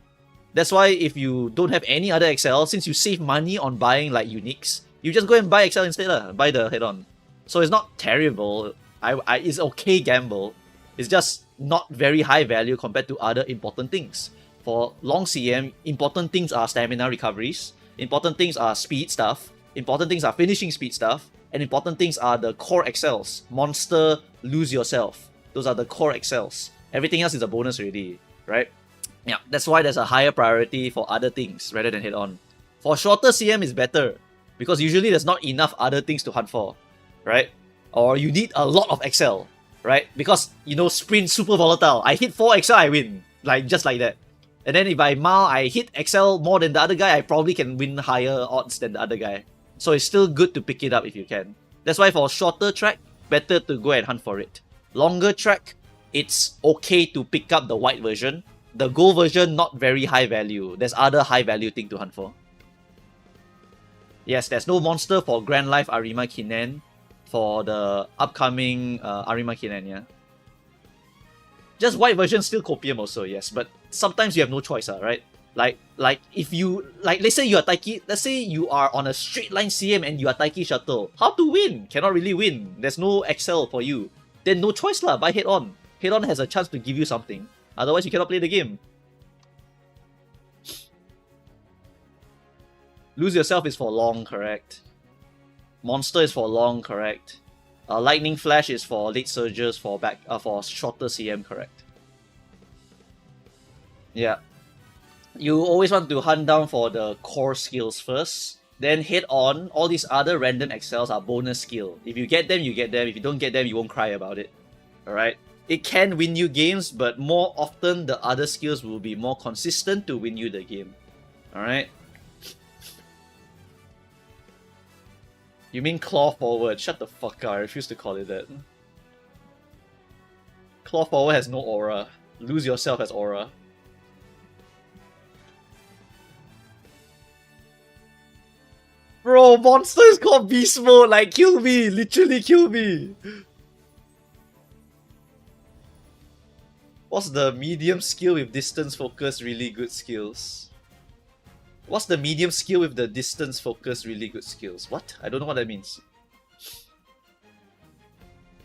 That's why if you don't have any other XL, since you save money on buying like uniques, you just go and buy XL instead, buy the head-on. So it's not terrible. It's okay gamble. It's just not very high value compared to other important things. For long CM, important things are stamina recoveries, important things are speed stuff, important things are finishing speed stuff, and important things are the core excels. Monster, lose yourself. Those are the core excels. Everything else is a bonus already, right? Yeah, that's why there's a higher priority for other things rather than head on. For shorter CM is better, because usually there's not enough other things to hunt for, right? Or you need a lot of Excel, right? Because, you know, sprint super volatile. I hit 4 Excel, I win. Like, just like that. And then if I hit Excel more than the other guy, I probably can win higher odds than the other guy. So it's still good to pick it up if you can. That's why for shorter track, better to go and hunt for it. Longer track, it's okay to pick up the white version. The gold version, not very high value. There's other high value thing to hunt for. Yes, there's no monster for Grand Life Arima Kinen for the upcoming Arima Kinen, yeah. Just white version still copium also, yes, but sometimes you have no choice, right? Like if you let's say you are Taiki, let's say you are on a straight line CM and you are Taiki Shuttle. How to win? Cannot really win. There's no Excel for you. Then no choice lah, buy head on. Head on has a chance to give you something. Otherwise you cannot play the game. Lose yourself is for long, correct? Monster is for long, correct? Lightning Flash is for late surges for shorter CM, correct? Yeah. You always want to hunt down for the core skills first. Then head on. All these other random excels are bonus skill. If you get them, you get them. If you don't get them, you won't cry about it. Alright? It can win you games, but more often the other skills will be more consistent to win you the game. Alright? You mean claw forward? Shut the fuck up, I refuse to call it that. Claw forward has no aura. Lose yourself as aura. Bro, monster is called beast mode, like kill me, literally kill me. What's the medium skill with distance focus really good skills? What's the medium skill with the distance focus really good skills? What? I don't know what that means.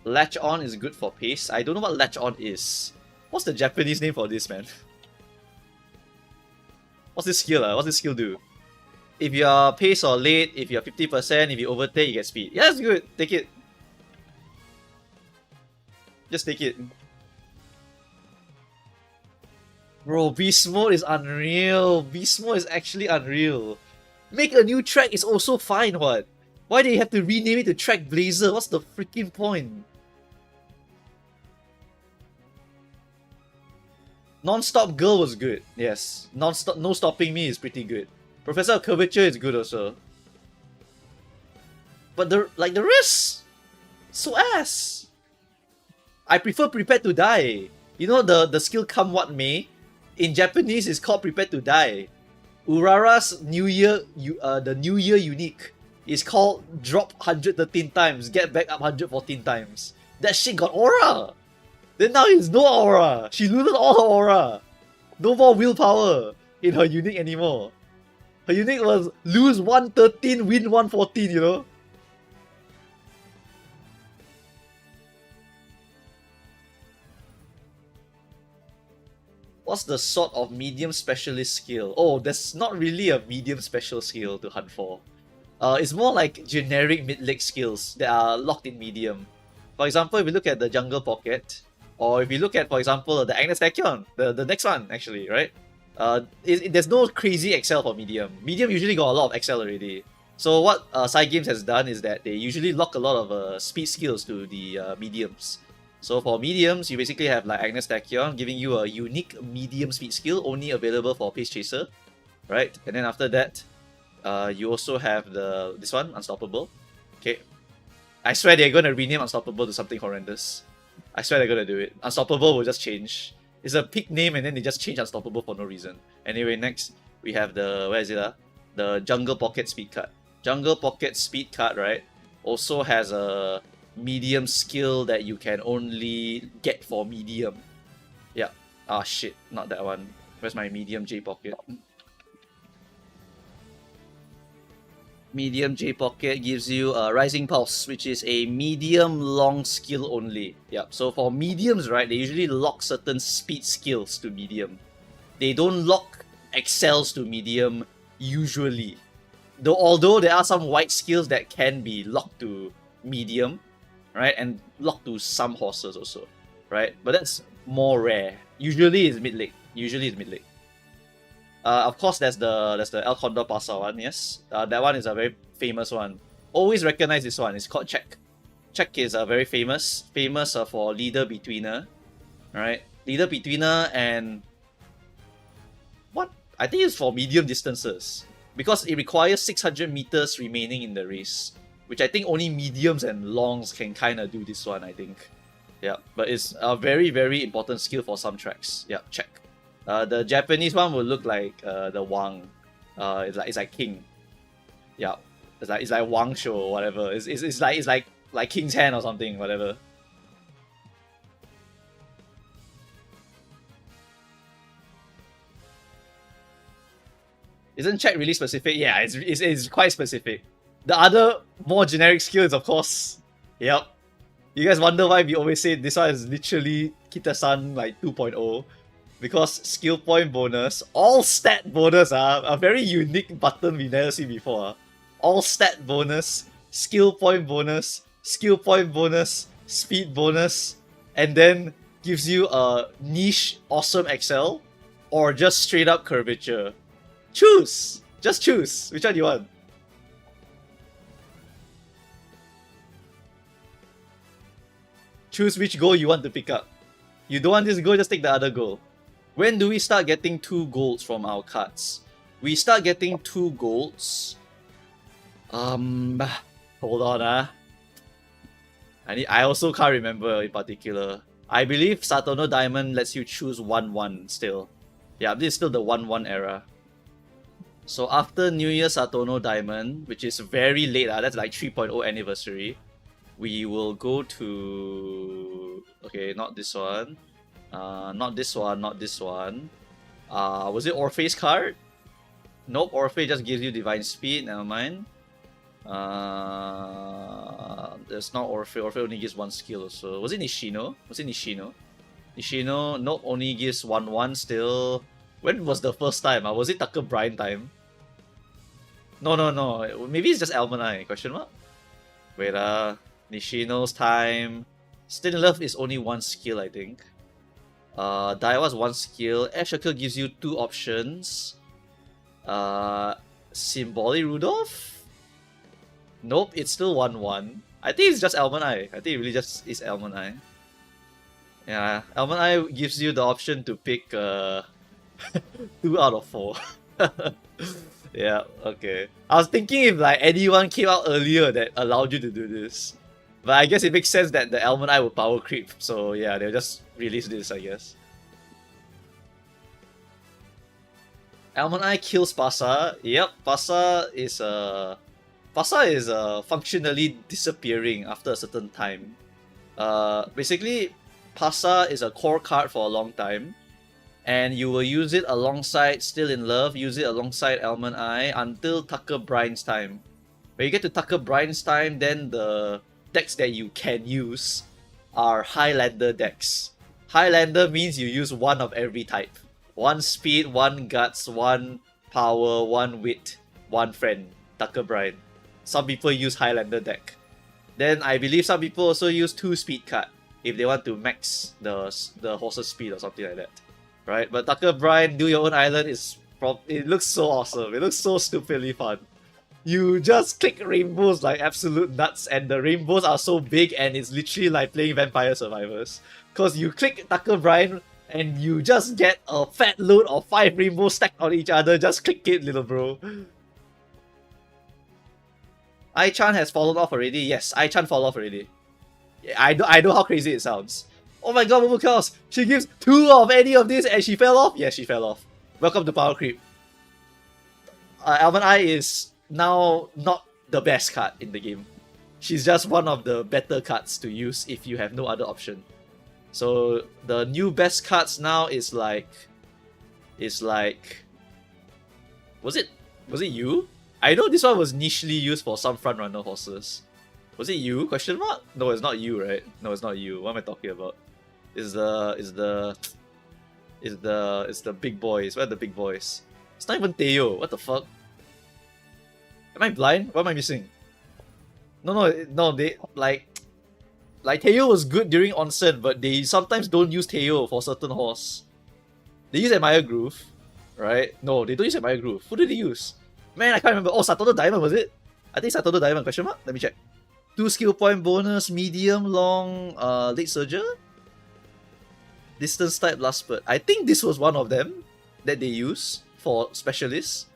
Latch on is good for pace. I don't know what latch on is. What's the Japanese name for this, man? What's this skill? What's this skill do? If you are pace or late, if you are 50%, if you overtake, you get speed. Yeah, that's good. Take it. Just take it. Bro, beast mode is unreal. Beast mode is actually unreal. Make a new track is also fine, what? Why do you have to rename it to Track Blazer? What's the freaking point? Non-stop girl was good. Yes. Non-stop, no stopping me is pretty good. Professor of Curvature is good also. But the rest, so ass. I prefer Prepared to Die. You know the skill Come What May? In Japanese, it's called Prepared to Die. Urara's New Year, the New Year unique is called Drop 113 times, Get Back Up 114 times. That shit got aura. Then now it's no aura. She loses all her aura. No more willpower in her unique anymore. Her unique was lose 113, win 114, you know? What's the sort of medium specialist skill? Oh, there's not really a medium special skill to hunt for. It's more like generic mid-leg skills that are locked in medium. For example, if you look at the Jungle Pocket, or if you look at, for example, the Agnes Tachyon, the next one, actually, right? There's no crazy Excel for medium. Medium usually got a lot of Excel already. So what Side Games has done is that they usually lock a lot of speed skills to the mediums. So for mediums, you basically have like Agnes Tachyon giving you a unique medium speed skill only available for Pace Chaser, right? And then after that, you also have this one, Unstoppable. Okay, I swear they're gonna rename Unstoppable to something horrendous. I swear they're gonna do it. Unstoppable will just change. It's a peak name and then they just change Unstoppable for no reason. Anyway, next we have the Jungle Pocket Speed Cut. Jungle Pocket Speed Cut, right, also has a medium skill that you can only get for medium. Yeah. Ah shit, not that one. Where's my medium J Pocket? Medium J Pocket gives you a Rising Pulse, which is a medium long skill only. Yep. So for mediums, right, they usually lock certain speed skills to medium. They don't lock excels to medium usually. Though although there are some white skills that can be locked to medium, right, and locked to some horses also, right? But that's more rare. Usually it's mid late. Of course, there's the El Condor Pasa one. Yes, that one is a very famous one. Always recognize this one. It's called Check. Check is a very famous for leader betweener, right? Leader betweener and what? I think it's for medium distances because it requires 600 meters remaining in the race, which I think only mediums and longs can kind of do this one. I think, yeah. But it's a very very important skill for some tracks. Yeah, Check. The Japanese one will look like the Wang. It's like King. Yeah, it's like Wang Show or whatever. It's like King's Hand or something, whatever. Isn't Check really specific? Yeah, it's quite specific. The other more generic skill is of course, yep. You guys wonder why we always say this one is literally Kita-san like 2.0. Because skill point bonus, all stat bonus a very unique button we never seen before. All stat bonus, skill point bonus, speed bonus, and then gives you a niche awesome excel or just straight up curvature. Choose! Just choose. Which one do you want? Choose which goal you want to pick up. You don't want this goal, just take the other goal. When do we start getting 2 golds from our cards? We start getting 2 golds. Hold on. I also can't remember in particular. I believe Satono Diamond lets you choose 1-1 still. Yeah, this is still the 1-1 era. So after New Year Satono Diamond, which is very late, that's like 3.0 anniversary, we will go to... Okay, not this one. Not this one. Was it Orpheus card? Nope, Orpheus just gives you Divine Speed, never mind. There's not Orpheus. Orpheus only gives 1 skill also. Was it Nishino? Nishino, nope, only gives 1-1 still. When was the first time? Was it Tucker Bryan time? No. Maybe it's just Almanai, question mark? Wait, Nishino's time. Still in Love is only 1 skill, I think. Daiwa's 1 skill. Ashaka gives you 2 options. Symbolic Rudolph? Nope, it's still 1-1. I think it's just Almanai. I think it really just is Almanai. Yeah, Almanai gives you the option to pick 2 out of 4. Yeah, okay. I was thinking if like anyone came out earlier that allowed you to do this. But I guess it makes sense that the Almanai will power creep. So yeah, they'll just release this, I guess. Almanai kills Pasa. Yep, Pasa is functionally disappearing after a certain time. Basically, Pasa is a core card for a long time, and you will use it alongside Still in Love, use it alongside Almanai until Tucker Bryan's time. When you get to Tucker Bryan's time, then the decks that you can use are Highlander decks. Highlander means you use 1 of every type. 1 speed, 1 guts, 1 power, 1 wit, 1 friend. Tucker Bryan. Some people use Highlander deck. Then I believe some people also use 2 speed card if they want to max the horse's speed or something like that. Right? But Tucker Bryan, Do Your Own Island it looks so awesome. It looks so stupidly fun. You just click rainbows like absolute nuts, and the rainbows are so big and it's literally like playing Vampire Survivors. Cause you click Tucker Bryan and you just get a fat load of 5 rainbows stacked on each other. Just click it, little bro. Ai-chan has fallen off already. Yes, Ai-chan fall off already. I know how crazy it sounds. Oh my god, Momo Chaos! She gives 2 of any of this and she fell off? Yes, she fell off. Welcome to Power Creep. Almanai is now not the best card in the game. She's just one of the better cards to use if you have no other option. So the new best cards now is like was it you? I know this one was nichely used for some frontrunner horses. Was it you? Question mark? No, it's not you, right? No, it's not you. What am I talking about? It's the big boys. Where are the big boys? It's not even Teo. What the fuck? Am I blind? What am I missing? No. They like Teo was good during onsen, but they sometimes don't use Teo for certain horse. They use Admire Groove, right? No, they don't use Admire Groove. Who did they use? Man, I can't remember. Oh, Satono Diamond, was it? I think Satono Diamond, question mark? Let me check. 2 skill point bonus, medium, long, late surger? Distance type last spurt. I think this was one of them that they use for specialists.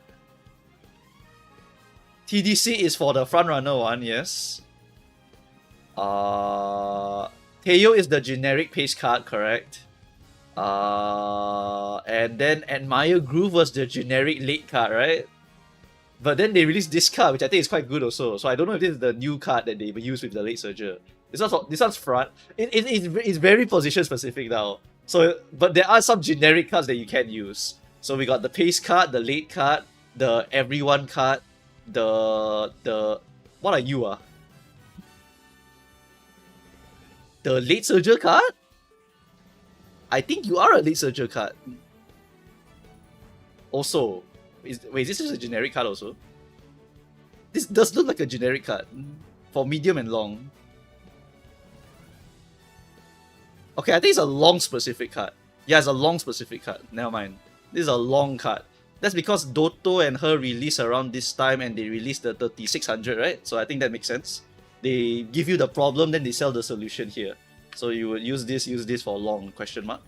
TDC is for the front runner one, yes. Teo is the generic pace card, correct? And then Admire Groove was the generic late card, right? But then they released this card, which I think is quite good also. So I don't know if this is the new card that they use with the late surger. This one's front. It's very position specific now. So, but there are some generic cards that you can use. So we got the pace card, the late card, the everyone card, the what are you? The late surger card? I think you are a late surger card. Also, is this just a generic card also? This does look like a generic card for medium and long. Okay, I think it's a long specific card. Yeah, it's a long specific card. Never mind. This is a long card. That's because Doto and her release around this time and they released the 3600, right? So I think that makes sense. They give you the problem, then they sell the solution here. So you would use this for long, question mark.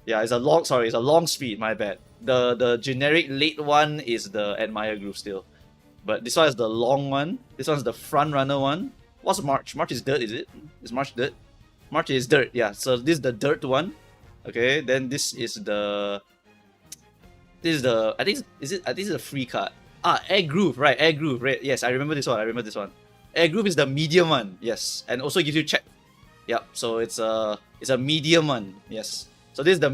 Yeah, it's a long speed, my bad. The generic late one is the Admire Groove still. But this one is the long one. This one's the front runner one. What's March? March is dirt, is it? Is March dirt? March is dirt, yeah. So this is the dirt one. Okay, then this is the I think it's a free card. Air Groove, right? Air Groove, right? Yes, I remember this one. Air Groove is the medium one, yes, and also gives you check. Yep. So it's a medium one, yes. So this is the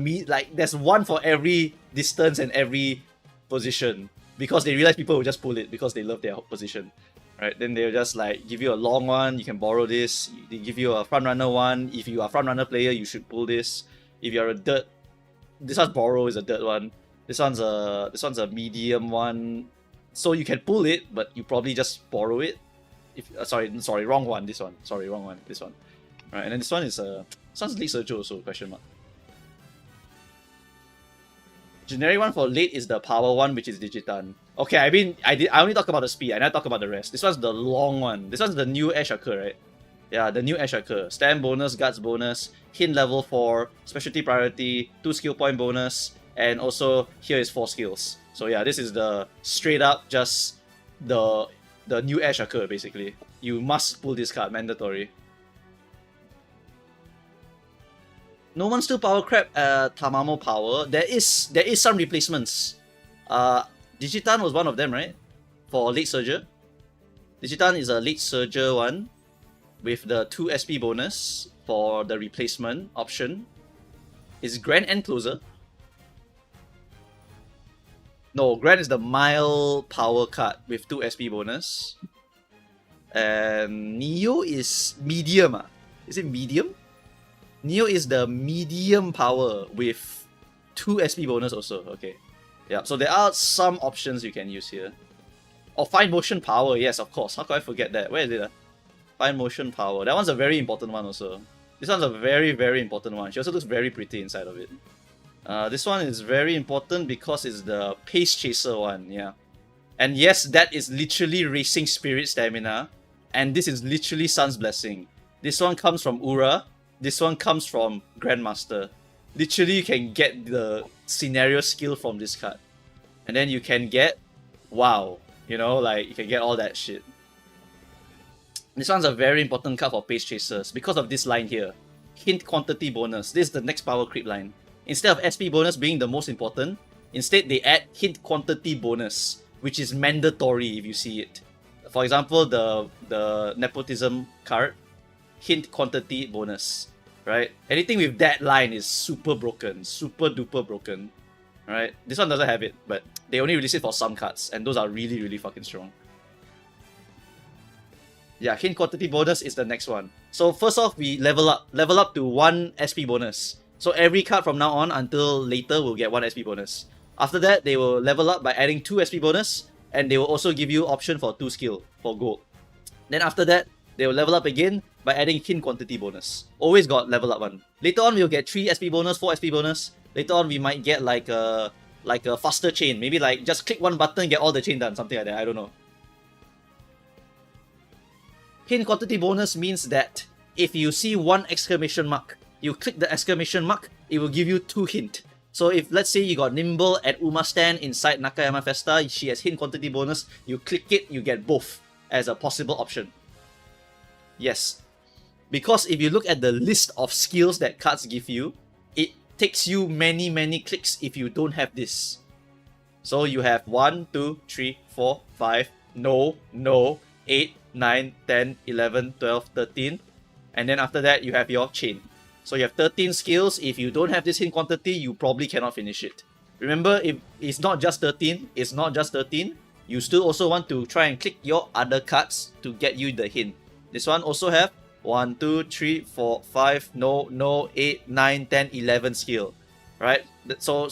there's one for every distance and every position because they realize people will just pull it because they love their position, right? Then they'll just like give you a long one. You can borrow this. They give you a front runner one. If you are a front runner player, you should pull this. If you're a dirt, this one's borrow is a dirt one. This one's a medium one. So you can pull it, but you probably just borrow it. If sorry, wrong one. This one. Sorry, wrong one. This one. Right, and then this one is late surger also, question mark. Generic one for late is the power one, which is Digitan. Okay, I only talk about the speed, I never talk about the rest. This one's the long one. This one's the new Ashaka, right? Yeah, the new Ashaka. Stamp bonus, guts bonus, hint level 4, specialty priority, 2 skill point bonus, and also here is 4 skills. So yeah, this is the straight up just the new Ashaka basically. You must pull this card, mandatory. No one still power crap Tamamo power. There is some replacements. Digitan was one of them, right? For late surger. Digitan is a late surger one with the 2 SP bonus for the replacement option. Is Grand End closer? No, Grand is the mild power card with 2 SP bonus. And Neo is medium. Is it medium? Neo is the medium power with 2 SP bonus also. Okay. Yeah, so there are some options you can use here. Oh, Fine Motion Power. Yes, of course. How could I forget that? Where is it? Fine Motion Power. That one's a very important one also. This one's a very, very important one. She also looks very pretty inside of it. This one is very important because it's the Pace Chaser one. Yeah. And yes, that is literally Racing Spirit Stamina. And this is literally Sun's Blessing. This one comes from Ura. This one comes from Grandmaster. Literally, you can get the scenario skill from this card. And then you can get, wow, you know, like you can get all that shit. This one's a very important card for Pace Chasers because of this line here. Hint quantity bonus. This is the next power creep line. Instead of SP bonus being the most important, instead they add hint quantity bonus, which is mandatory if you see it. For example, the Nepotism card, hint quantity bonus. Right? Anything with that line is super broken. Super duper broken. Right? This one doesn't have it, but they only release it for some cards, and those are really, really fucking strong. Yeah, hint quantity bonus is the next one. So first off, we level up to 1 SP bonus. So every card from now on until later will get 1 SP bonus. After that, they will level up by adding 2 SP bonus, and they will also give you option for 2 skill for gold. Then after that, they will level up again by adding hint quantity bonus. Always got level up one. Later on, we'll get 3 SP bonus, 4 SP bonus. Later on, we might get like a faster chain. Maybe like just click one button, get all the chain done, something like that. I don't know. Hint quantity bonus means that if you see 1 exclamation mark, you click the exclamation mark, it will give you 2 hint. So if let's say you got Nimble at Uma stand inside Nakayama Festa, she has hint quantity bonus, you click it, you get both as a possible option. Yes. Because if you look at the list of skills that cards give you, it takes you many clicks if you don't have this. So you have 1, 2, 3, 4, 5, no, 8, 9, 10, 11, 12, 13. And then after that, you have your chain. So you have 13 skills. If you don't have this hint quantity, you probably cannot finish it. Remember, if it's not just 13, you still also want to try and click your other cards to get you the hint. This one also have 1, 2, 3, 4, 5, no, 8, 9, 10, 11 skill. Right? So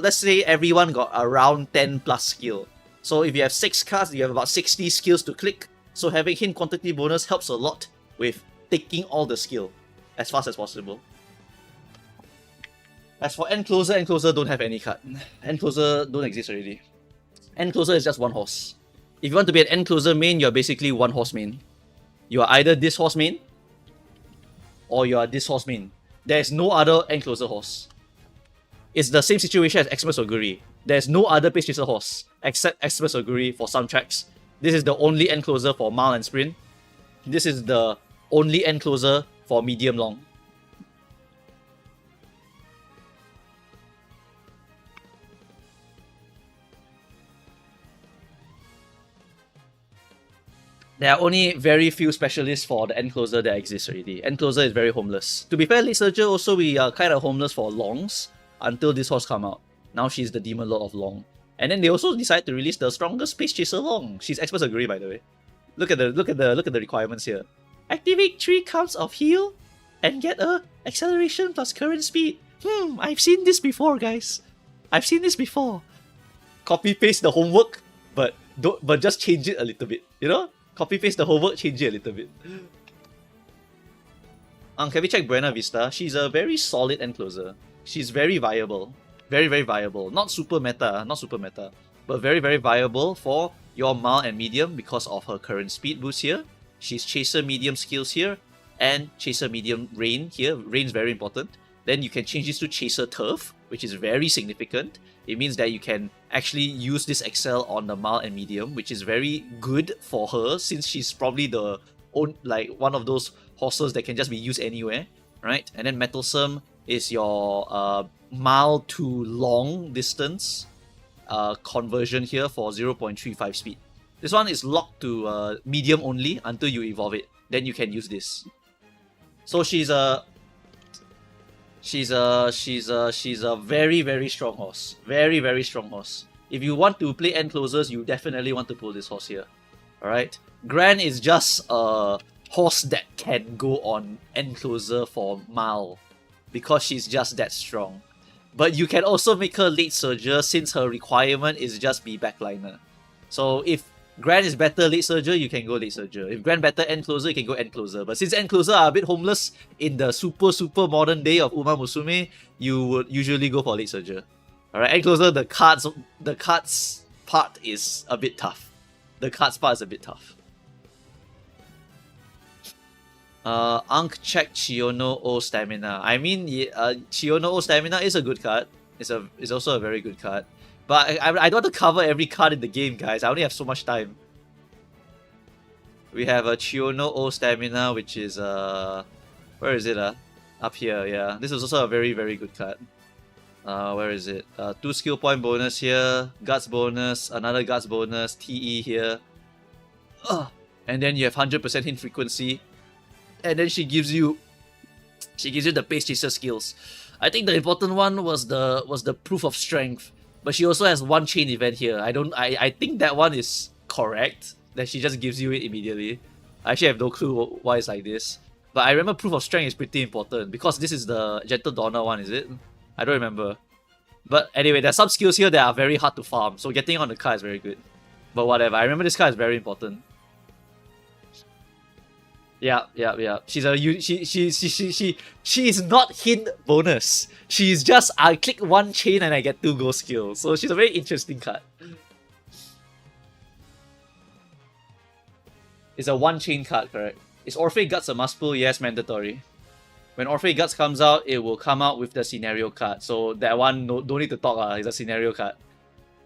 let's say everyone got around 10 plus skill. So if you have 6 cards, you have about 60 skills to click. So having hint quantity bonus helps a lot with taking all the skill as fast as possible. As for Encloser don't have any card. Encloser don't exist already. Encloser is just 1 horse. If you want to be an Encloser main, you're basically 1 horse main. You are either this horse main, or you are this horse main. There is no other Encloser horse. It's the same situation as Xmas Oguri. There's no other Pace Chaser horse except Xmas Oguri for some tracks. This is the only Encloser for mile and sprint. This is the only Encloser for medium long. There are only very few specialists for the Encloser that exist already. Encloser is very homeless. To be fair, Late Surger also we are kind of homeless for longs until this horse come out. Now she's the Demon Lord of Long. And then they also decide to release the strongest Pace Chaser Long. She's Xmas Agree, by the way. Look at the requirements here. Activate 3 counts of heal and get a acceleration plus current speed. I've seen this before, guys. I've seen this before. Copy paste the homework, but just change it a little bit. You know? Copy paste the homework, change it a little bit. Can we check Buena Vista? She's a very solid Encloser. She's very viable. Very viable. Not super meta, but very viable for your mile and medium because of her current speed boost here. She's Chaser medium skills here, and Chaser medium rain here. Rain's very important. Then you can change this to Chaser turf, which is very significant. It means that you can actually use this excel on the mile and medium, which is very good for her since she's probably the one of those horses that can just be used anywhere, right? And then Mettlesome is your mile to long distance conversion here for 0.35 speed. This one is locked to medium only until you evolve it. Then you can use this. So she's a very strong horse. Very strong horse. If you want to play Enclosers, you definitely want to pull this horse here. Alright? Gran is just a horse that can go on Encloser for mile because she's just that strong. But you can also make her Late Surger since her requirement is just be backliner. So if Gran is better Late Surger, you can go Late Surger. If Gran better Encloser, you can go Encloser. But since Encloser are a bit homeless in the super modern day of Uma Musume, you would usually go for Late Surger. Alright, Encloser, the cards part is a bit tough. Ankh check Chiono O Stamina. I mean, Chiono O Stamina is a good card. It's also a very good card. But I don't want to cover every card in the game, guys. I only have so much time. We have a Chiono O Stamina, which is where is it? Up here, yeah. This is also a very good card. Where is it? 2 skill point bonus here, guts bonus, another guts bonus, TE here. And then you have 100% hint frequency. And then she gives you the Pace Chaser skills. I think the important one was the proof of strength. But she also has one chain event here. I think that one is correct. That she just gives you it immediately. I actually have no clue why it's like this. But I remember proof of strength is pretty important because this is the Gentle Donner one, is it? I don't remember. But anyway, there's some skills here that are very hard to farm, so getting on the card is very good. But whatever, I remember this card is very important. Yeah. She's a she is not hint bonus. She's just I click one chain and I get 2 ghost skills. So she's a very interesting card. It's a one chain card, correct? Is Orphe Guts a must pull? Yes, mandatory. When Orphe Guts comes out, it will come out with the scenario card. So that one don't need to talk, it's a scenario card.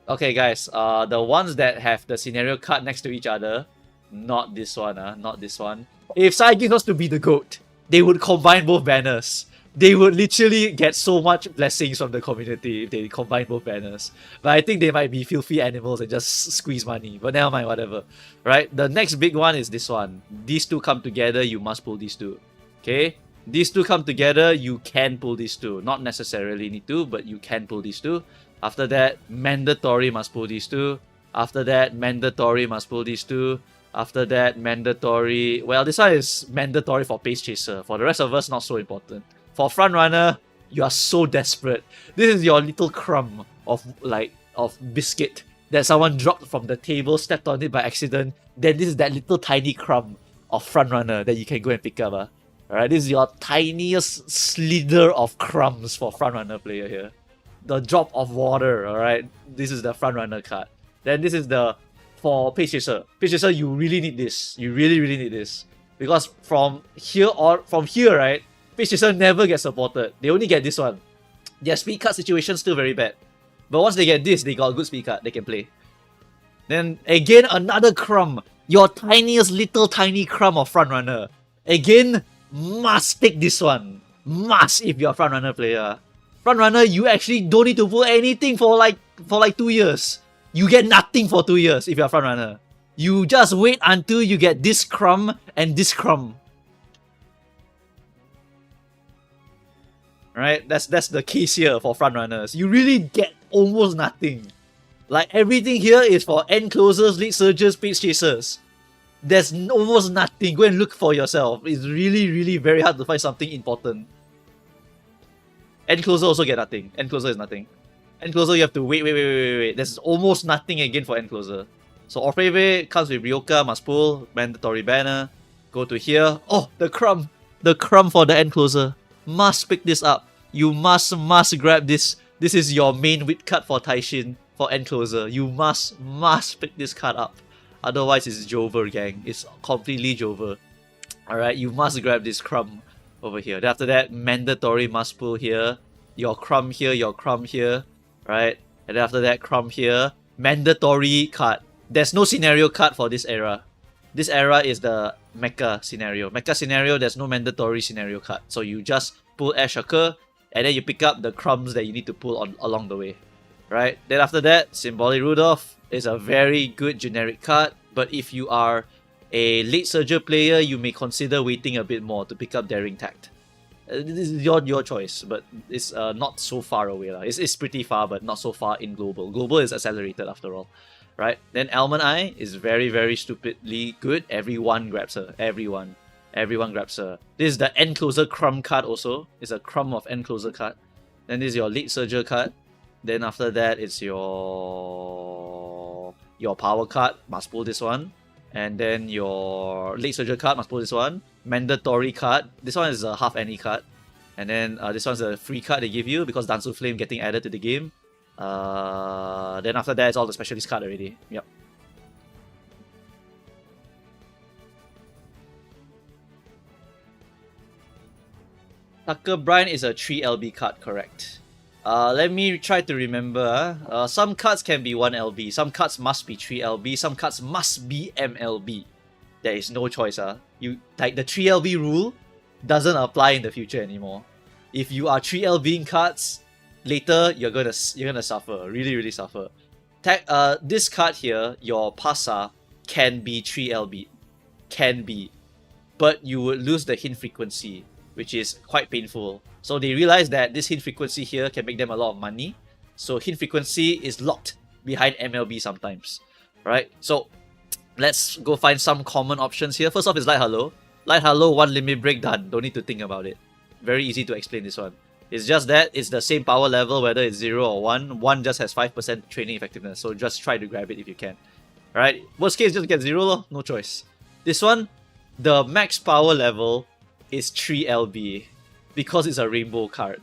Okay guys, the ones that have the scenario card next to each other, not this one, not this one. If Saigin was to be the GOAT, they would combine both banners. They would literally get so much blessings from the community if they combine both banners. But I think they might be filthy animals and just squeeze money. But never mind, whatever. Right? The next big one is this one. These two come together, you must pull these two. Okay? These two come together, you can pull these two. Not necessarily need to, but you can pull these two. After that, mandatory must pull these two. After that, mandatory must pull these two. After that, mandatory... Well, this one is mandatory for Pace Chaser. For the rest of us, not so important. For Frontrunner, you are so desperate. This is your little crumb of biscuit that someone dropped from the table, stepped on it by accident. Then this is that little tiny crumb of Frontrunner that you can go and pick up. Alright, this is your tiniest slither of crumbs for Frontrunner player here. The drop of water, alright? This is the Frontrunner card. Then this is the... For Pace Chaser. Pace Chaser, you really need this. You really need this. Because from here, right, Pace Chaser never gets supported. They only get this one. Their speed card situation is still very bad. But once they get this, they got a good speed card they can play. Then again, another crumb. Your tiniest little tiny crumb of Frontrunner. Again, must take this one. Must if you're a Frontrunner player. Frontrunner, you actually don't need to pull anything for like 2 years. You get nothing for 2 years if you're a Frontrunner. You just wait until you get this crumb and this crumb. Right? That's the case here for Frontrunners. You really get almost nothing. Like everything here is for end closers, lead surgers, Pace Chasers. There's almost nothing. Go and look for yourself. It's really very hard to find something important. End closer also get nothing. End closer is nothing. End closer you have to wait. There's almost nothing again for end closer. So Orfeve comes with Ryoka, must pull, mandatory banner. Go to here. Oh, the crumb. The crumb for the end closer. Must pick this up. You must grab this. This is your main whip card for Taishin for end closer. You must pick this card up. Otherwise it's Jover, gang. It's completely Jover. Alright, you must grab this crumb over here. Then after that, mandatory must pull here. Your crumb here, your crumb here. Right? And then after that, crumb here. Mandatory card. There's no scenario card for this era. This era is the Mecha scenario. Mecha scenario, there's no mandatory scenario card. So you just pull Ash Occur, and then you pick up the crumbs that you need to pull along the way. Right? Then after that, Symbolic Rudolph is a very good generic card. But if you are a late Surger player, you may consider waiting a bit more to pick up Daring Tact. This is your choice, but it's not so far away. It's pretty far, but not so far in Global. Global is accelerated after all. Right? Then Almond Eye is very stupidly good. Everyone grabs her. Everyone grabs her. This is the End Closer Crumb card also. It's a Crumb of End Closer card. Then this is your Late Surger card. Then after that, it's your Power card. Must pull this one. And then your Late Surger card. Must pull this one. Mandatory card. This one is a half any card. And then this one's a free card they give you because Dansu Flame getting added to the game. Then after that, it's all the specialist card already. Yep. Tucker Brine is a 3 LB card, correct. Let me try to remember. Some cards can be 1 LB, some cards must be 3 LB, some cards must be MLB. There is no choice. You like the 3 LB rule doesn't apply in the future anymore. If you are 3 LBing cards, later you're gonna suffer, really suffer. This card here, your Pasa, can be 3 LB, can be, but you would lose the hint frequency. which is quite painful. So they realize that this hint frequency here can make them a lot of money. So hint frequency is locked behind MLB sometimes, right? So let's go find some common options here. First off is Light Hello. Light Hello, 1 limit break, done. Don't need to think about it. Very easy to explain this one. It's just that it's the same power level whether it's 0 or 1. 1 just has 5% training effectiveness, so just try to grab it if you can. Alright, worst case just get 0 lor, no choice. This one, the max power level is 3 LB because it's a rainbow card.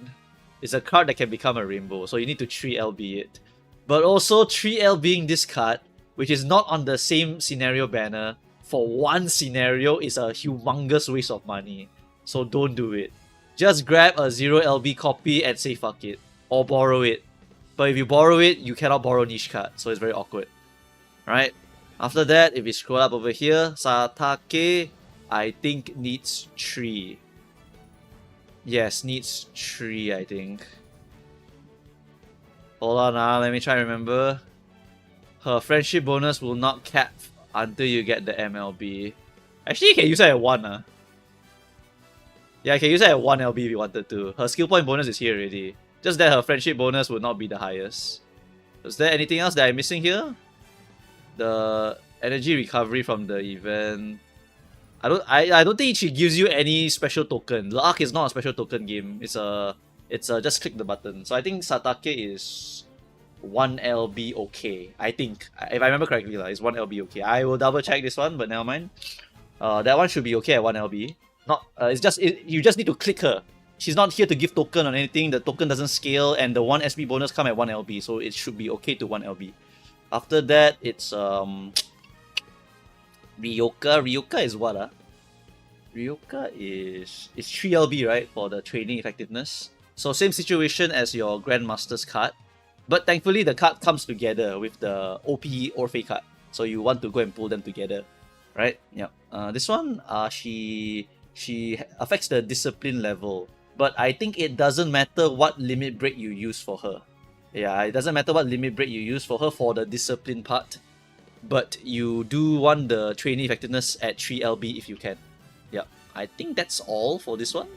It's a card that can become a rainbow, so you need to 3 LB it. But also 3 LBing this card, which is not on the same scenario banner, for one scenario is a humongous waste of money. So don't do it. Just grab a 0 LB copy and say fuck it. Or borrow it. But if you borrow it, you cannot borrow niche card, so it's very awkward. Right? After that, if we scroll up over here, Satake, I think needs 3. Yes, needs 3, I think. Hold on now, let me try and remember. Her friendship bonus will not cap until you get the MLB. Actually, you can use it at 1. Yeah, I can use it at 1 LB if you wanted to. Her skill point bonus is here already. Just that her friendship bonus would not be the highest. Is there anything else that I'm missing here? The energy recovery from the event. I don't think she gives you any special token. The Arc is not a special token game. It's a just click the button. So I think Satake is 1 LB okay. I think. If I remember correctly, it's 1 LB okay. I will double check this one, but never mind. That one should be okay at 1 LB. Not you just need to click her. She's not here to give token or anything. The token doesn't scale, and the 1 SP bonus come at 1 LB, so it should be okay to 1 LB. After that, it's Ryoka. Ryoka is what? Ryoka is 3 LB, right, for the training effectiveness. So same situation as your Grandmaster's card, but thankfully the card comes together with the OP Orphe card. So you want to go and pull them together, right? Yeah. This one, she affects the discipline level, but I think it doesn't matter what limit break you use for her. Yeah, it doesn't matter what limit break you use for her for the discipline part, but you do want the training effectiveness at 3 LB if you can. Yeah, I think that's all for this one.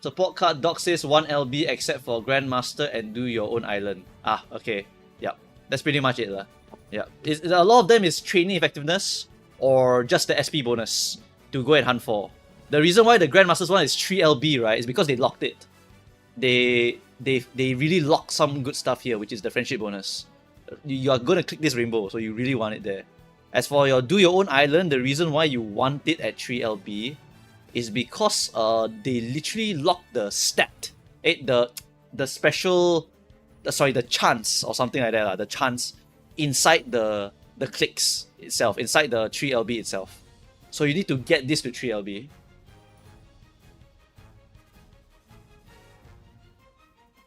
Support card doc says 1 LB except for Grandmaster and do your own island. Ah, okay. Yeah, that's pretty much it. Yeah, a lot of them is training effectiveness or just the SP bonus to go and hunt for. The reason why the Grandmaster's one is 3 LB, right, is because they locked it. They really lock some good stuff here, which is the friendship bonus. You are going to click this rainbow, so you really want it there. As for your do your own island, the reason why you want it at 3 LB is because they literally lock the stat, the special, the chance or something like that, the chance inside the clicks itself, inside the 3 LB itself. So you need to get this to 3 LB.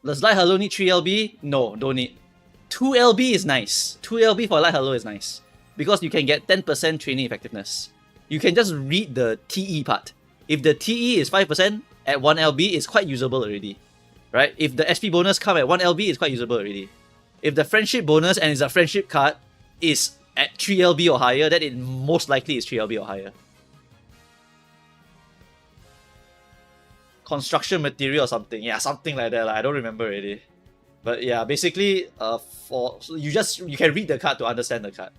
Does Light Hello need 3 LB? No, don't need. 2 LB is nice. 2 LB for Light Hello is nice. Because you can get 10% training effectiveness. You can just read the TE part. If the TE is 5% at 1 LB, it's quite usable already. Right? If the SP bonus come at 1 LB, it's quite usable already. If the friendship bonus and it's a friendship card is at 3 LB or higher, then it most likely is 3 LB or higher. Construction material or something. Yeah, something like that. I don't remember already. But yeah, basically, so you can read the card to understand the card.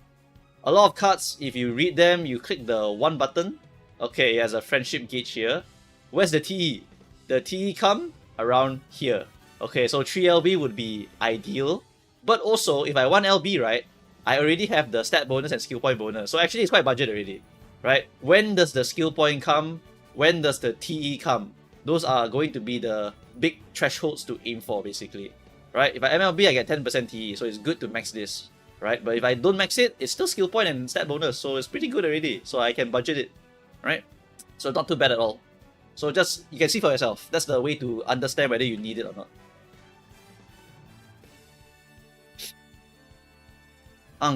A lot of cards, if you read them, you click the 1 button. Okay, it has a friendship gauge here. Where's the TE? The TE come around here. Okay, so 3 LB would be ideal. But also, if I 1 LB, right, I already have the stat bonus and skill point bonus. So actually, it's quite budget already, right? When does the skill point come? When does the TE come? Those are going to be the big thresholds to aim for, basically. Right? If I MLB, I get 10% TE, so it's good to max this. Right? But if I don't max it, it's still skill point and stat bonus, so it's pretty good already. So I can budget it. Right? So not too bad at all. So just, you can see for yourself. That's the way to understand whether you need it or not.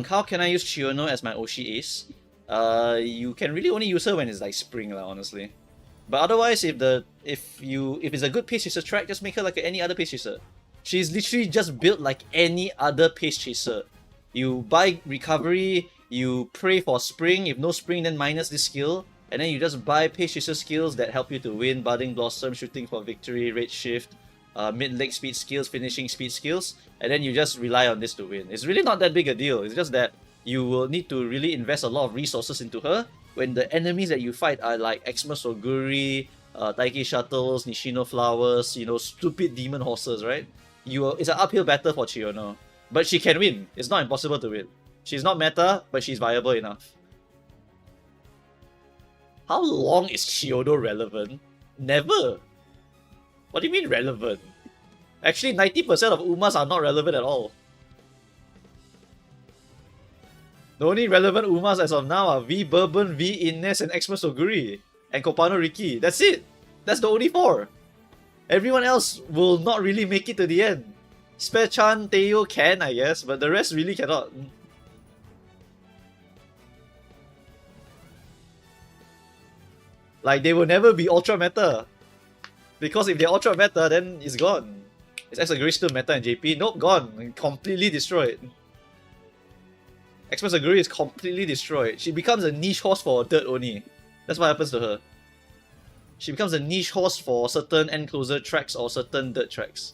How can I use Chiono as my Oshi ace? You can really only use her when it's like spring, honestly. But otherwise, if it's a good pace chaser track, just make her like any other pace chaser. She's literally just built like any other pace chaser. You buy recovery, you pray for spring. If no spring, then minus this skill. and then you just buy Pace Chaser skills that help you to win, Budding Blossom, Shooting for Victory, Rage Shift, mid-leg speed skills, finishing speed skills, and then you just rely on this to win. It's really not that big a deal, it's just that you will need to really invest a lot of resources into her when the enemies that you fight are like Xmas Oguri, Taiki Shuttles, Nishino Flowers, you know, stupid demon horses, right? It's an uphill battle for Chiyono. But she can win. It's not impossible to win. She's not meta, but she's viable enough. How long is Chiyono relevant? Never. What do you mean relevant? Actually, 90% of Umas are not relevant at all. The only relevant Umas as of now are V Bourbon, V Ines, and Xmas Oguri. And Kopano Riki. That's it. That's the only 4. Everyone else will not really make it to the end. Spare-chan, Teo can, I guess, but the rest really cannot. Like, they will never be ultra meta. Because if they're ultra meta, then it's gone. Is Xmas Oguri still meta in JP? Nope, gone. Completely destroyed. Xmas Oguri is completely destroyed. She becomes a niche horse for dirt only. That's what happens to her. She becomes a niche horse for certain enclosure tracks or certain dirt tracks.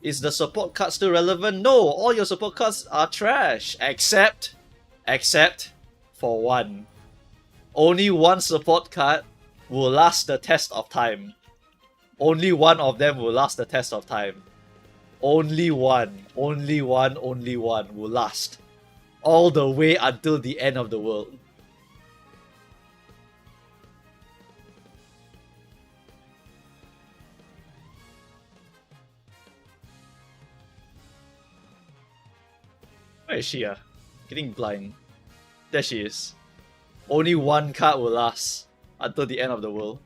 Is the support card still relevant? No, all your support cards are trash. Except for one. Only one support card will last the test of time. Only one of them will last the test of time. Only one will last. All the way until the end of the world. Where is she? Getting blind. There she is. Only one card will last until the end of the world.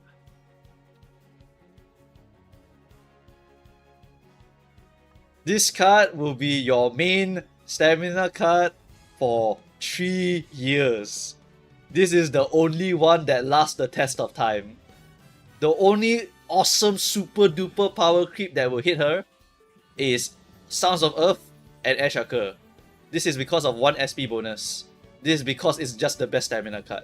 This card will be your main stamina card for 3 years. This is the only one that lasts the test of time. The only awesome super duper power creep that will hit her is Sounds of Earth and Air Shaker. This is because of 1 SP bonus. This is because it's just the best stamina card.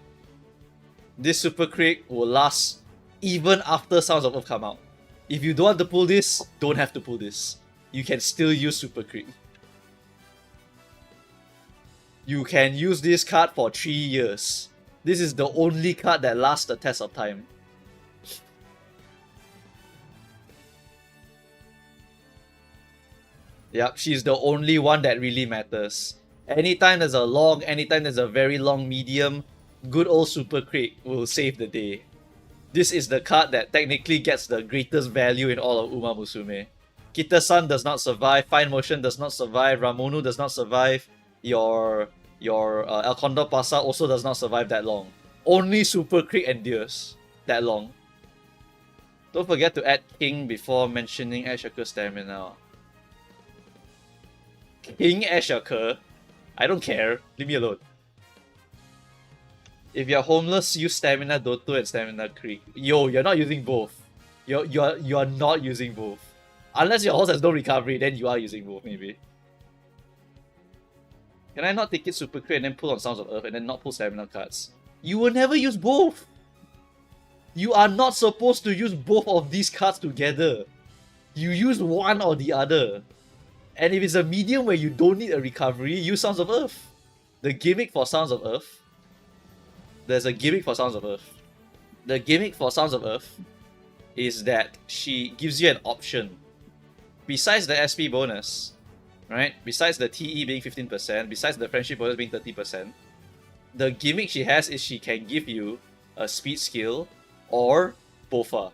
This super crit will last even after Sounds of Earth come out. If you don't want to pull this, don't have to pull this. You can still use super crit. You can use this card for 3 years. This is the only card that lasts the test of time. Yep, she's the only one that really matters. Anytime there's a very long medium, good old super crit will save the day. This is the card that technically gets the greatest value in all of Uma Musume. Kita-san does not survive, Fine Motion does not survive, Ramonu does not survive, your El Condor Pasa also does not survive that long. Only super crit endures that long. Don't forget to add King before mentioning Ashoka stamina. King Ashoka? I don't care. Leave me alone. If you're homeless, use Stamina Doto and Stamina Creek. Yo, you're not using both. You're not using both. Unless your horse has no recovery, then you are using both, maybe. Can I not take it super crit and then pull on Sounds of Earth and then not pull stamina cards? You will never use both! You are not supposed to use both of these cards together. You use one or the other. And if it's a medium where you don't need a recovery, use Sounds of Earth. The gimmick for Sounds of Earth... There's a gimmick for Sounds of Earth. The gimmick for Sounds of Earth is that she gives you an option. Besides the SP bonus, right? Besides the TE being 15%, besides the friendship bonus being 30%, the gimmick she has is she can give you a speed skill or Bofa.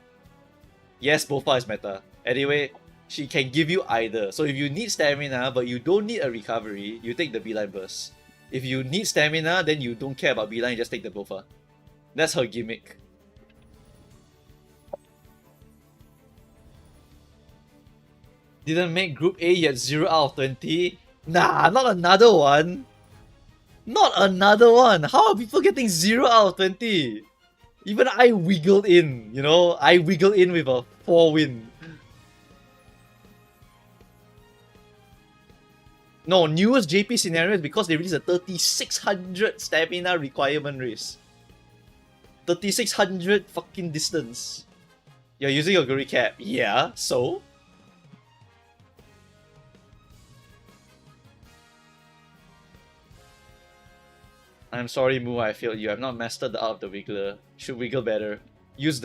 Yes, Bofa is meta. Anyway, she can give you either. So if you need stamina but you don't need a recovery, you take the Beeline Burst. If you need stamina, then you don't care about Beeline, you just take the Bofa. That's her gimmick. Didn't make Group A yet, 0 out of 20? Nah, not another one! Not another one! How are people getting 0 out of 20? Even I wiggled in, you know? I wiggled in with a 4 win. No, newest JP scenario is because they released a 3600 stamina requirement race. 3600 fucking distance. You're using your Guri cap. Yeah, so? I'm sorry, Mu, I failed you. I've not mastered the art of the wiggler. Should wiggle better. Use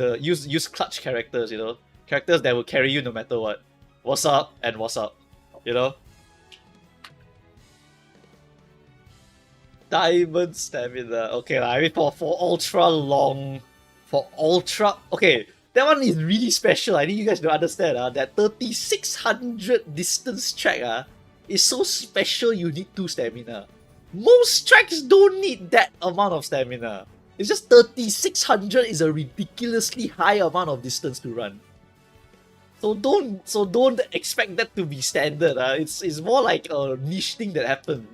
clutch characters, you know? Characters that will carry you no matter what. What's up and what's up. You know? Diamond stamina. Okay, I mean for ultra long. For ultra. Okay, that one is really special. I need you guys to understand that 3600 distance track is so special you need 2 stamina. Most tracks don't need that amount of stamina. It's just 3600 is a ridiculously high amount of distance to run. So don't expect that to be standard. It's more like a niche thing that happened.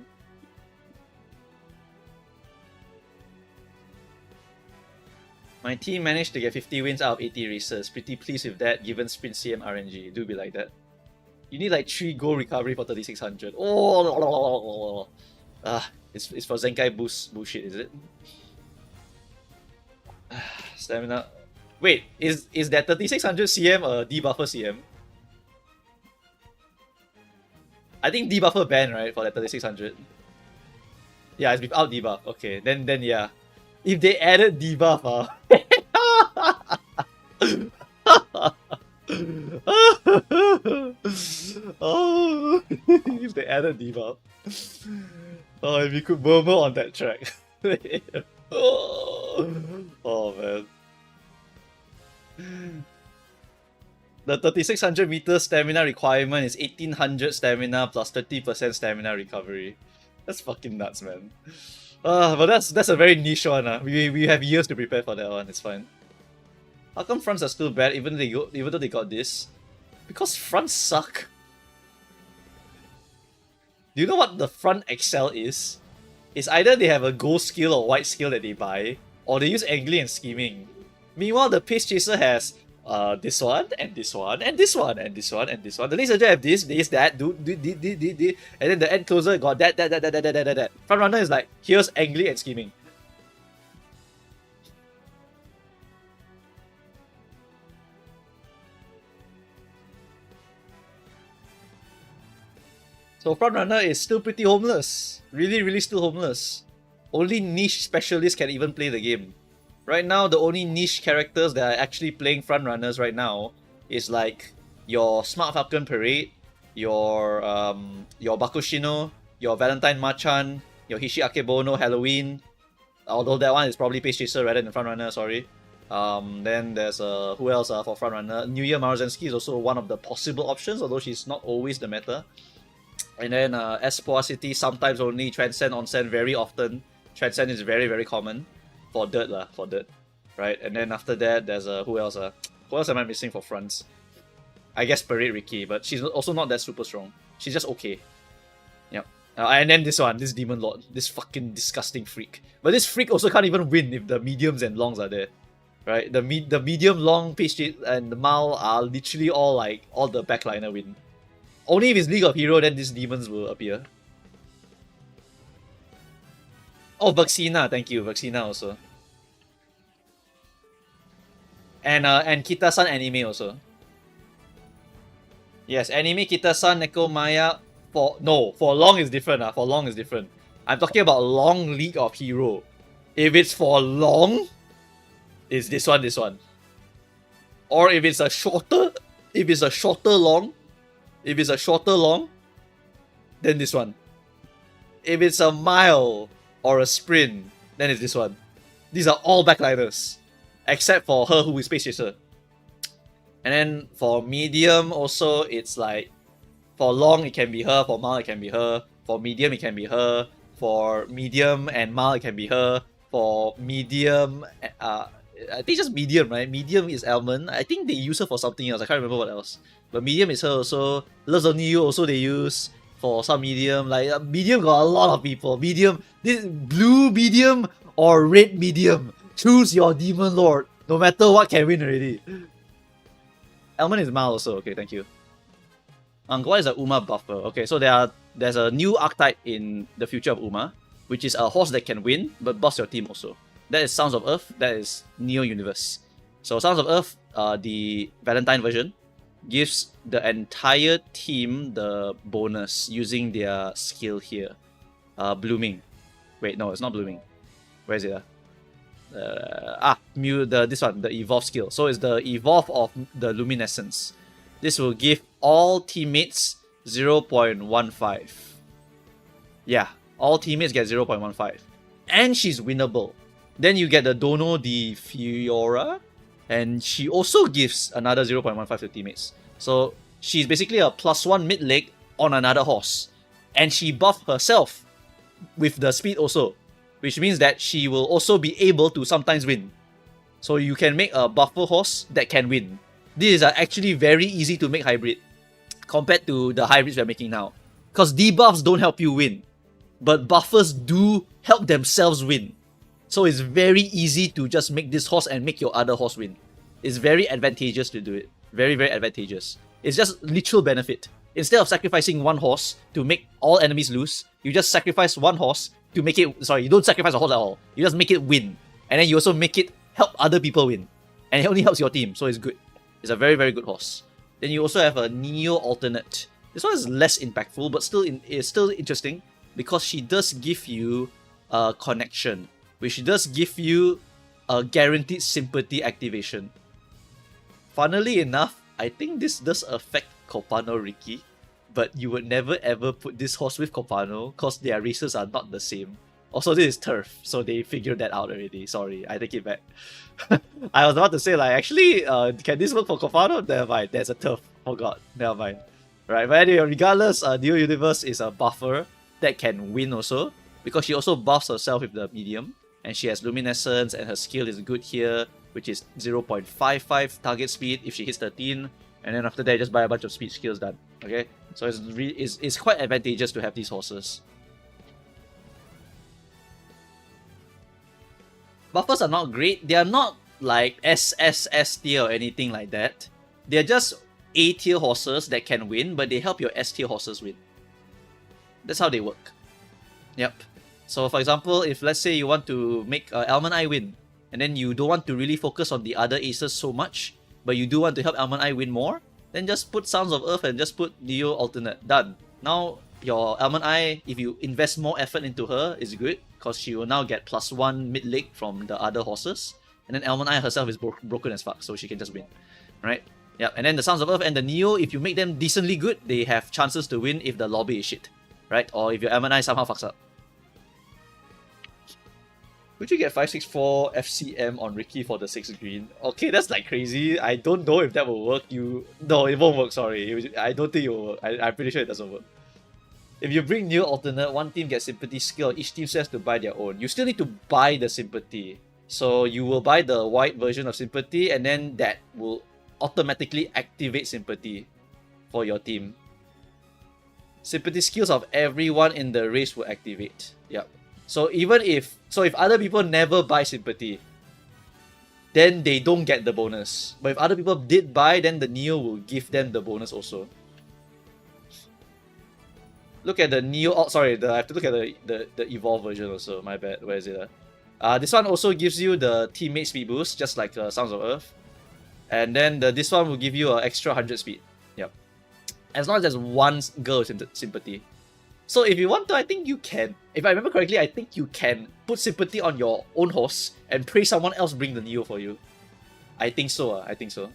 My team managed to get 50 wins out of 80 races. Pretty pleased with that given sprint CM RNG. Do be like that. You need like 3 goal recovery for 3600. Oh, it's for Zenkai boost bullshit, is it? Stamina. Wait, is that 3600 CM a debuffer CM? I think debuffer ban, right, for that 3600. Yeah, it's without debuff. Okay, then yeah. If they added debuff, oh, if they added debuff. Oh, if you could murmur on that track. Oh man. The 3600 meter stamina requirement is 1800 stamina plus 30% stamina recovery. That's fucking nuts, man. But that's a very niche one. We have years to prepare for that one. It's fine. How come fronts are still bad even though they got this? Because fronts suck. Do you know what the front excel is? It's either they have a gold skill or white skill that they buy, or they use angling and scheming. Meanwhile, the pace chaser has this one and this one and this one and this one and this one. The laser have this, that, and then the end closer got that. Front runner is like, here's angling and scheming. So front runner is still pretty homeless. Really still homeless. Only niche specialists can even play the game. Right now, the only niche characters that are actually playing front runners right now is like your Smart Falcon Parade, your Bakushino, your Valentine Machan, your Hishi Akebono Halloween. Although that one is probably Pace Chaser rather than front runner, sorry. Then there's who else for front runner? New Year Maruzensky is also one of the possible options, although she's not always the meta. And then Espoir City sometimes only, Transcend Onsen very often. Transcend is very common. For dirt for dirt. Right? And then after that, there's who else? Who else am I missing for fronts? I guess Parade Ricky, but she's also not that super strong. She's just okay. Yep. And then this one, this Demon Lord. This fucking disgusting freak. But this freak also can't even win if the mediums and longs are there. Right? The medium, long, Pace and the Mal are literally all the backliner win. Only if it's League of Hero, then these demons will appear. Oh, Vaccina, thank you. Vaccina also. And Kita-san anime also. Yes, anime Kita-san, Neko Maya. For long is different. For long is different. I'm talking about long League of Hero. If it's for long, it's this one. Or if it's a shorter long, then this one. If it's a mile or a sprint, then it's this one. These are all backliners. Except for her who is Space Chaser. And then for medium also, it's like, for long it can be her, for mile it can be her, for medium it can be her, for medium and mile it can be her, for medium, I think just medium, right? Medium is Almond. I think they use her for something else, I can't remember what else. But medium is her also. Loves Only You also they use for some medium. Like medium got a lot of people. Medium, this blue medium or red medium. Choose your Demon Lord. No matter what can win already. Almond is Mal also. Okay, thank you. What is a Uma buffer? Okay, so there's a new archetype in the future of Uma, which is a horse that can win but boss your team also. That is Sounds of Earth. That is Neo Universe. So Sounds of Earth, the Valentine version, gives the entire team the bonus using their skill here. Blooming. Wait, no, it's not blooming. Where is it? This one, the evolve skill. So it's the evolve of the luminescence. This will give all teammates 0.15. Yeah, all teammates get 0.15. And she's winnable. Then you get the Dono di Fiora, and she also gives another 0.15 to teammates. So she's basically a +1 mid leg on another horse. And she buffed herself with the speed also, which means that she will also be able to sometimes win. So you can make a buffer horse that can win. This is actually very easy to make hybrid compared to the hybrids we're making now. Because debuffs don't help you win, but buffers do help themselves win. So it's very easy to just make this horse and make your other horse win. It's very advantageous to do it. Very, very advantageous. It's just literal benefit. Instead of sacrificing one horse to make all enemies lose, you just sacrifice one horse to make it... Sorry, you don't sacrifice a horse at all. You just make it win. And then you also make it help other people win. And it only helps your team, so it's good. It's a very, very good horse. Then you also have a Neo alternate. This one is less impactful, but it's still interesting because she does give you a connection, which does give you a guaranteed sympathy activation. Funnily enough, I think this does affect Copano Ricky, but you would never ever put this horse with Copano because their races are not the same. Also, this is turf, so they figured that out already. Sorry, I take it back. I was about to say, like, actually, can this work for Copano? Never mind, there's a turf. Oh god, never mind. Right, but anyway, regardless, Neo Universe is a buffer that can win also, because she also buffs herself with the medium, and she has luminescence, and her skill is good here, which is 0.55 target speed if she hits 13, and then after that, just buy a bunch of speed skills done. Okay, so it's quite advantageous to have these horses. Buffers are not great. They are not like SSS tier or anything like that. They're just A tier horses that can win, but they help your S tier horses win. That's how they work. Yep. So for example, if let's say you want to make Almond Eye win, and then you don't want to really focus on the other aces so much, but you do want to help Almond Eye win more, then just put Sounds of Earth and just put Neo alternate. Done. Now your Almond Eye, if you invest more effort into her, is good, because she will now get +1 mid leg from the other horses. And then Almond Eye herself is broken as fuck, so she can just win. Right? Yeah, and then the Sounds of Earth and the Neo, if you make them decently good, they have chances to win if the lobby is shit. Right? Or if your Almond Eye somehow fucks up. Would you get 564 FCM on Ricky for the 6 green? Okay, that's like crazy. I don't know if that will work. No, it won't work, sorry. I don't think it will work. I'm pretty sure it doesn't work. If you bring Neo alternate, one team gets sympathy skill, each team still has to buy their own. You still need to buy the sympathy. So you will buy the white version of sympathy, and then that will automatically activate sympathy for your team. Sympathy skills of everyone in the race will activate. Yep. So if other people never buy sympathy, then they don't get the bonus. But if other people did buy, then the Neo will give them the bonus also. Look at the Neo. Oh, sorry, I have to look at the Evolve version also. My bad. Where is it? This one also gives you the teammate speed boost, just like Sounds of Earth. And then this one will give you an extra 100 speed. Yep. As long as there's one girl with sympathy. So if you want to, I think you can. If I remember correctly, I think you can put sympathy on your own horse and pray someone else bring the Neo for you. I think so. I think so.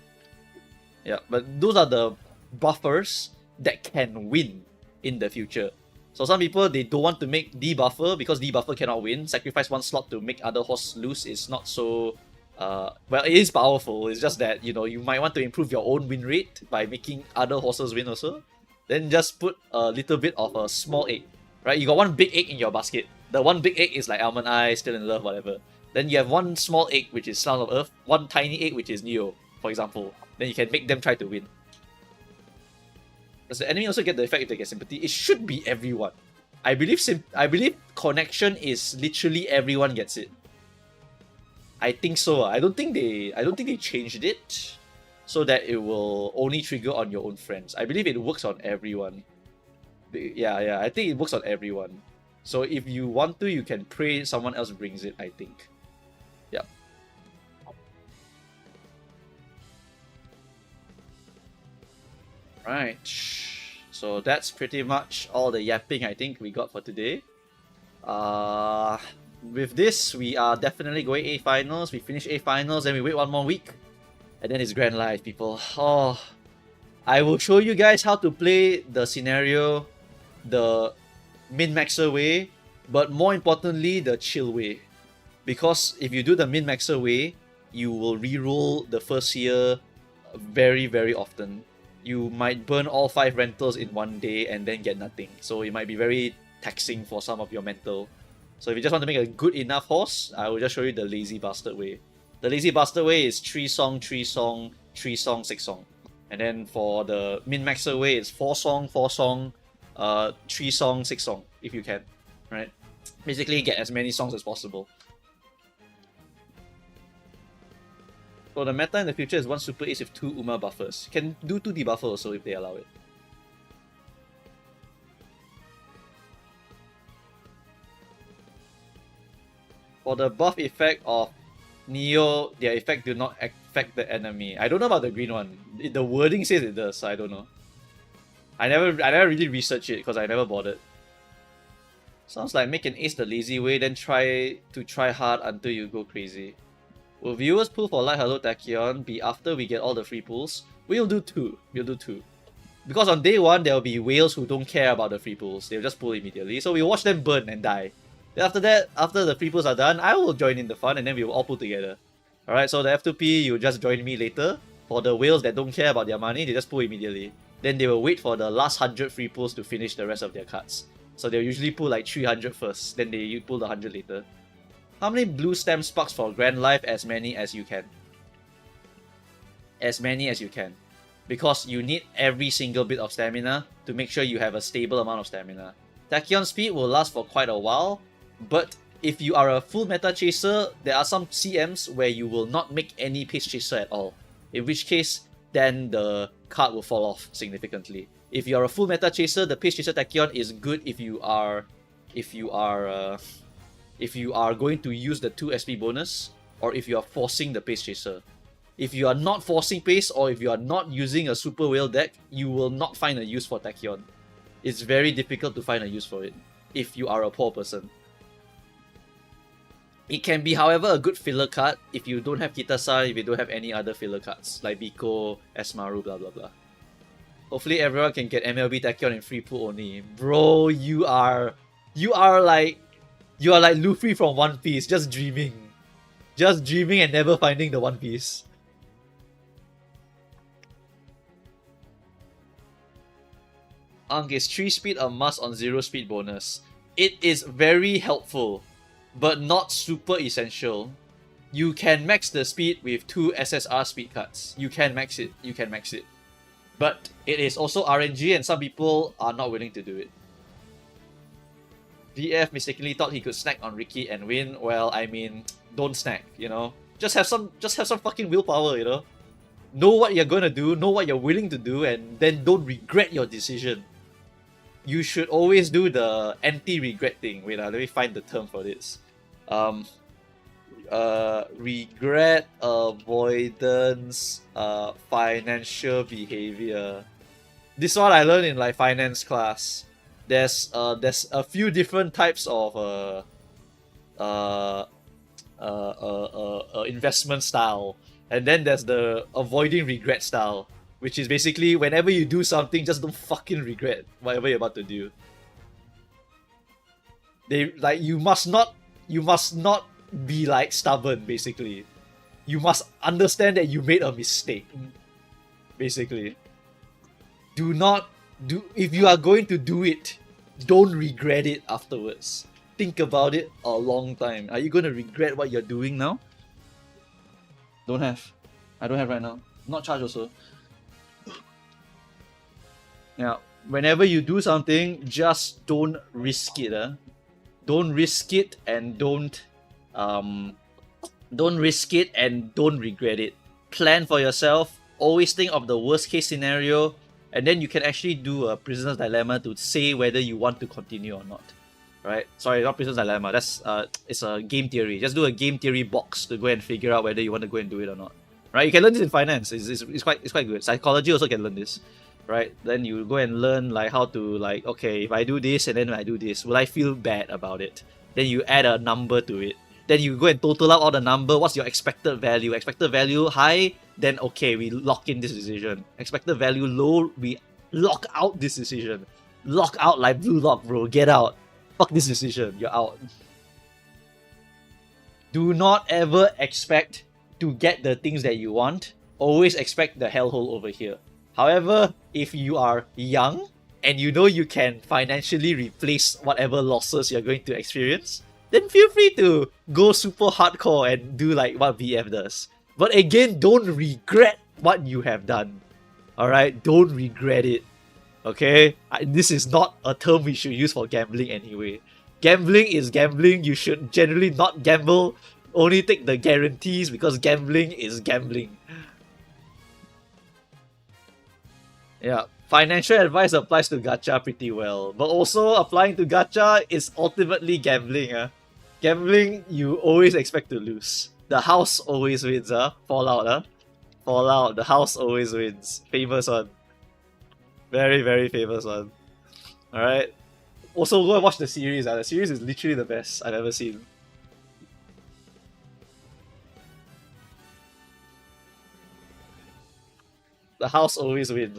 Yeah, but those are the buffers that can win in the future. So some people, they don't want to make debuffer because debuffer cannot win. Sacrifice one slot to make other horse lose is not so... well, it is powerful. It's just that, you might want to improve your own win rate by making other horses win also. Then just put a little bit of a small egg, right? You got one big egg in your basket. The one big egg is like Almond Eye, Still in Love, whatever. Then you have one small egg, which is Sound of Earth. One tiny egg, which is Neo, for example. Then you can make them try to win. Does the enemy also get the effect if they get sympathy? It should be everyone. I believe connection is literally everyone gets it. I think so. I don't think they changed it so that it will only trigger on your own friends. I believe it works on everyone. Yeah, I think it works on everyone. So if you want to, you can pray someone else brings it, I think. Yep. Right. So that's pretty much all the yapping I think we got for today. With this, we are definitely going A finals. We finish A finals, then we wait one more week, and then it's Grand Live, people. Oh, I will show you guys how to play the scenario, the min-maxer way, but more importantly, the chill way. Because if you do the min-maxer way, you will reroll the first year very, very often. You might burn all 5 rentals in one day and then get nothing. So it might be very taxing for some of your mental. So if you just want to make a good enough horse, I will just show you the lazy bastard way. The lazy bastard way is 3 song, 3 song, 3 song, 6 song. And then for the min-maxer way, it's 4 song, 4 song, 3 song, 6 song, if you can. Right? Basically get as many songs as possible. So the meta in the future is 1 super ace with 2 Uma buffers. Can do 2 debuffer also if they allow it. For the buff effect of Neo, their effect do not affect the enemy. I don't know about the green one. The wording says it does, so I don't know. I never really researched it because I never bothered. Sounds like make an ace the lazy way, then try hard until you go crazy. Will viewers pull for Light Hello Tachyon be after we get all the free pulls? We'll do 2. We'll do 2. Because on day 1, there will be whales who don't care about the free pulls. They'll just pull immediately. So we'll watch them burn and die. Then after that, after the free pulls are done, I will join in the fun and then we will all pull together. Alright, so the F2P, you just join me later. For the whales that don't care about their money, they just pull immediately. Then they will wait for the last 100 free pulls to finish the rest of their cards. So they'll usually pull like 300 first, then they pull the 100 later. How many blue stem sparks for Grand Life? As many as you can. As many as you can. Because you need every single bit of stamina to make sure you have a stable amount of stamina. Tachyon speed will last for quite a while, but if you are a full meta chaser, there are some CMs where you will not make any pace chaser at all. In which case, then the card will fall off significantly. If you are a full meta chaser, the pace chaser Tachyon is good if you are going to use the 2 SP bonus, or if you are forcing the pace chaser. If you are not forcing pace, or if you are not using a super whale deck, you will not find a use for Tachyon. It's very difficult to find a use for it, if you are a poor person. It can be, however, a good filler card if you don't have Kitasa, if you don't have any other filler cards, like Biko, Esmaru, blah blah blah. Hopefully everyone can get MLB Tachyon in free pool only. Bro, you are like Luffy from One Piece, just dreaming. Just dreaming and never finding the One Piece. Is 3 speed a must on 0 speed bonus? It is very helpful, but not super essential. You can max the speed with 2 SSR speed cards. You can max it. But it is also RNG and some people are not willing to do it. VF mistakenly thought he could snack on Ricky and win. Well, I mean, don't snack, you know? Just have some fucking willpower, you know? Know what you're gonna do, know what you're willing to do, and then don't regret your decision. You should always do the anti-regret thing. Wait, let me find the term for this. Regret avoidance, financial behavior. This one I learned in like finance class. There's a few different types of investment style, and then there's the avoiding regret style, which is basically whenever you do something, just don't fucking regret whatever you're about to do. You must not be like stubborn, basically. You must understand that you made a mistake. Basically. If you are going to do it, don't regret it afterwards. Think about it a long time. Are you going to regret what you're doing now? Don't have. I don't have right now. Not charged also. Now, whenever you do something, just don't risk it. Don't risk it and don't regret it. Plan for yourself. Always think of the worst case scenario, and then you can actually do a prisoner's dilemma to say whether you want to continue or not. right? Sorry, not Prisoner's Dilemma. That's it's a game theory. Just do a game theory box to go and figure out whether you want to go and do it or not. Right? You can learn this in finance. It's quite good. Psychology also can learn this. Right? Then you go and learn like how to like, okay, if I do this and then I do this, will I feel bad about it? Then you add a number to it. Then you go and total out all the number. What's your expected value? Expected value high, then okay, we lock in this decision. Expected value low, we lock out this decision. Lock out like blue lock, bro. Get out. Fuck this decision. You're out. Do not ever expect to get the things that you want. Always expect the hellhole over here. However, if you are young and you know you can financially replace whatever losses you're going to experience, then feel free to go super hardcore and do like what VF does. But again, don't regret what you have done. Alright? Don't regret it. Okay? This is not a term we should use for gambling anyway. Gambling is gambling. You should generally not gamble. Only take the guarantees because gambling is gambling. Yeah, financial advice applies to gacha pretty well, but also applying to gacha is ultimately gambling. Gambling, you always expect to lose. The house always wins. Fallout. Fallout, the house always wins. Famous one. Very, very famous one. Alright. Also, go and watch the series. The series is literally the best I've ever seen. The house always wins.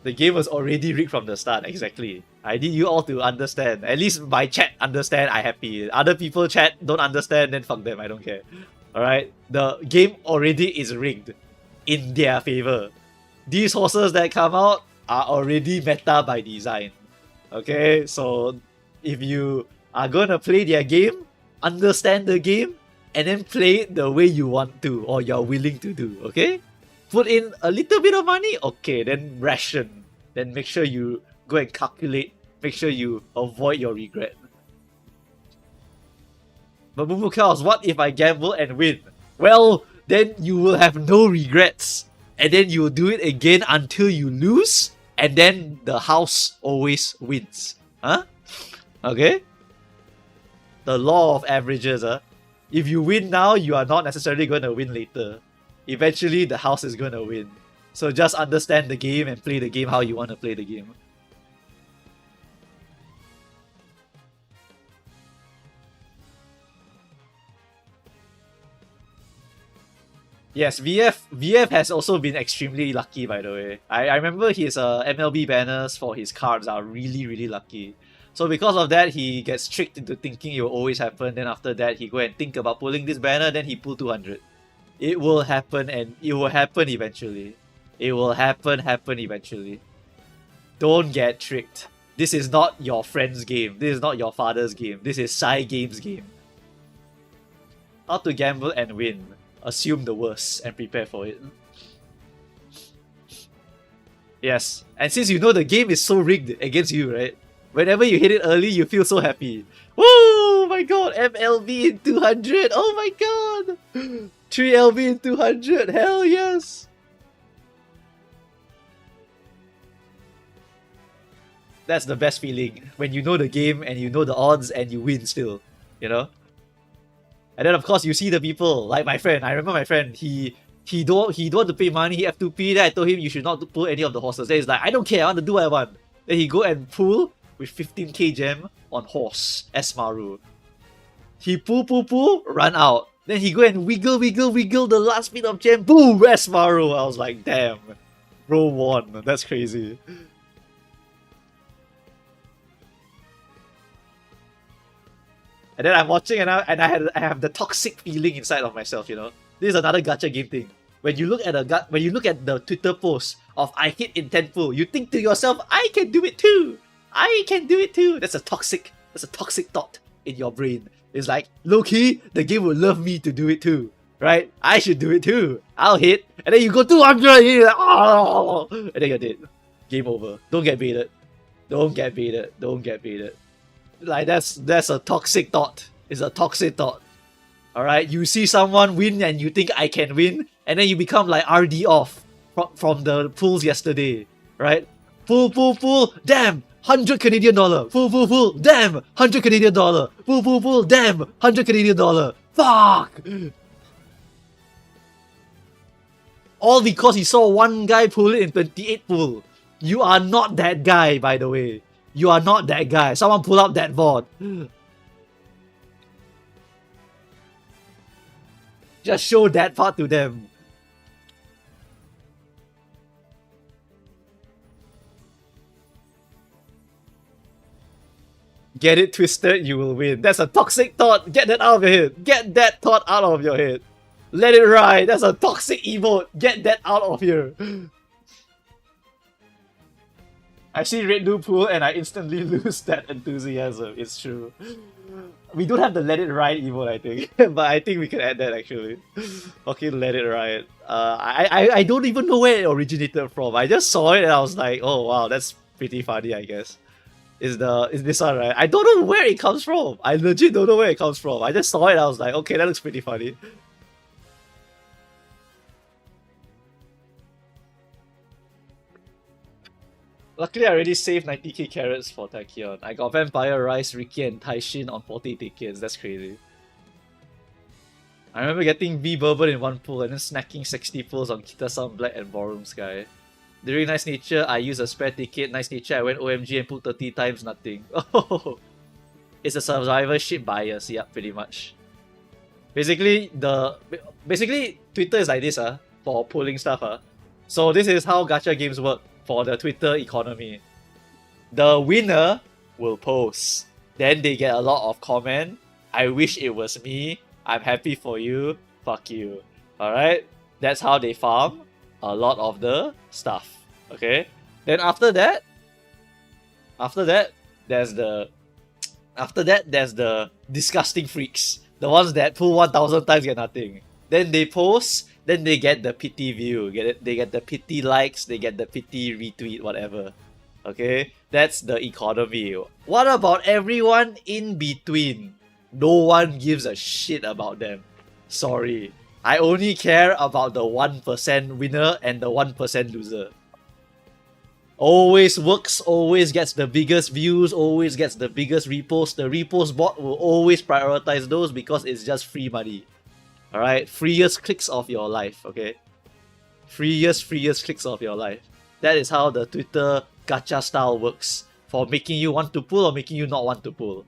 The game was already rigged from the start, exactly. I need you all to understand. At least my chat understand, I happy. Other people chat don't understand, then fuck them, I don't care. Alright? The game already is rigged in their favor. These horses that come out are already meta by design. Okay? So if you are gonna play their game, understand the game, and then play it the way you want to or you're willing to do, okay? Put in a little bit of money, okay, then ration. Then make sure you go and calculate. Make sure you avoid your regret. But Mumu Chaos, what if I gamble and win? Well, then you will have no regrets. And then you'll do it again until you lose. And then the house always wins. Huh? Okay? The law of averages. If you win now, you are not necessarily going to win later. Eventually, the house is going to win. So just understand the game and play the game how you want to play the game. Yes, VF has also been extremely lucky, by the way. I remember his MLB banners for his cards are really, really lucky. So because of that, he gets tricked into thinking it will always happen. Then after that, he go and think about pulling this banner, then he pull 200. It will happen, and it will happen eventually. It will happen eventually. Don't get tricked. This is not your friend's game. This is not your father's game. This is Psy Games' game. How to gamble and win. Assume the worst and prepare for it. Yes, and since you know the game is so rigged against you, right? Whenever you hit it early, you feel so happy. Oh my god, MLB in 200! Oh my god! 3LB in 200! Hell yes! That's the best feeling. When you know the game and you know the odds and you win still. You know? And then of course you see the people, like my friend. I remember my friend, he don't want to pay money, he F2P. Then I told him you should not pull any of the horses. Then he's like, I don't care, I want to do what I want. Then he go and pull with 15k gem on horse, Esmaru. He pull, run out. Then he go and wiggle the last bit of gem, boom, Esmaru. I was like, damn, bro won. That's crazy. And then I'm watching and I have the toxic feeling inside of myself, you know. This is another gacha game thing. When you look at the Twitter post of I hit intentful, you think to yourself, I can do it too. I can do it too. That's a toxic thought in your brain. It's like, low-key, the game would love me to do it too. Right? I should do it too. I'll hit. And then you go 200 and you're like, oh, and then you're dead. Game over. Don't get baited. Don't get baited. Don't get baited. Like that's a toxic thought. It's a toxic thought. Alright? You see someone win and you think I can win, and then you become like RD off from the pulls yesterday. Right? Pull. Damn! 100 Canadian dollar. Full. Damn, 100 Canadian dollar. Full. Damn, 100 Canadian dollar. Fuck! All because he saw one guy pull it in 28 pull. You are not that guy, by the way. You are not that guy. Someone pull up that VOD. Just show that part to them. Get it twisted, you will win. That's a toxic thought. Get that out of your head. Get that thought out of your head. Let it ride. That's a toxic emote. Get that out of here. I see Red Do pull and I instantly lose that enthusiasm. It's true. We don't have the Let It Ride emote, I think. But I think we can add that actually. Okay, Let It Ride. I don't even know where it originated from. I just saw it and I was like, oh wow, that's pretty funny, I guess. Is this one, right? I don't know where it comes from. I legit don't know where it comes from. I just saw it and I was like, okay, that looks pretty funny. Luckily, I already saved 90k carrots for Tachyon. I got Vampire Rice, Ricky, and Taishin on 40 tickets. That's crazy. I remember getting V Bourbon in one pool and then snacking 60 pulls on Kita-san Black and Ballroom Sky. During Nice Nature, I used a spare ticket. Nice Nature, I went OMG and pulled 30 times, nothing. Oh, it's a survivorship bias, yeah, pretty much. Basically, Twitter is like this, for pulling stuff, So this is how gacha games work for the Twitter economy. The winner will post. Then they get a lot of comment. I wish it was me. I'm happy for you. Fuck you. Alright? That's how they farm a lot of the stuff. Okay? Then after that, there's the disgusting freaks. The ones that pull 1000 times get nothing. Then they post, then they get the pity view. They get the pity likes, they get the pity retweet, whatever. Okay? That's the economy. What about everyone in between? No one gives a shit about them. Sorry. I only care about the 1% winner and the 1% loser. Always works, always gets the biggest views, always gets the biggest repost. The repost bot will always prioritize those because it's just free money. Alright? Freest clicks of your life, okay? Freest clicks of your life. That is how the Twitter gacha style works. For making you want to pull or making you not want to pull.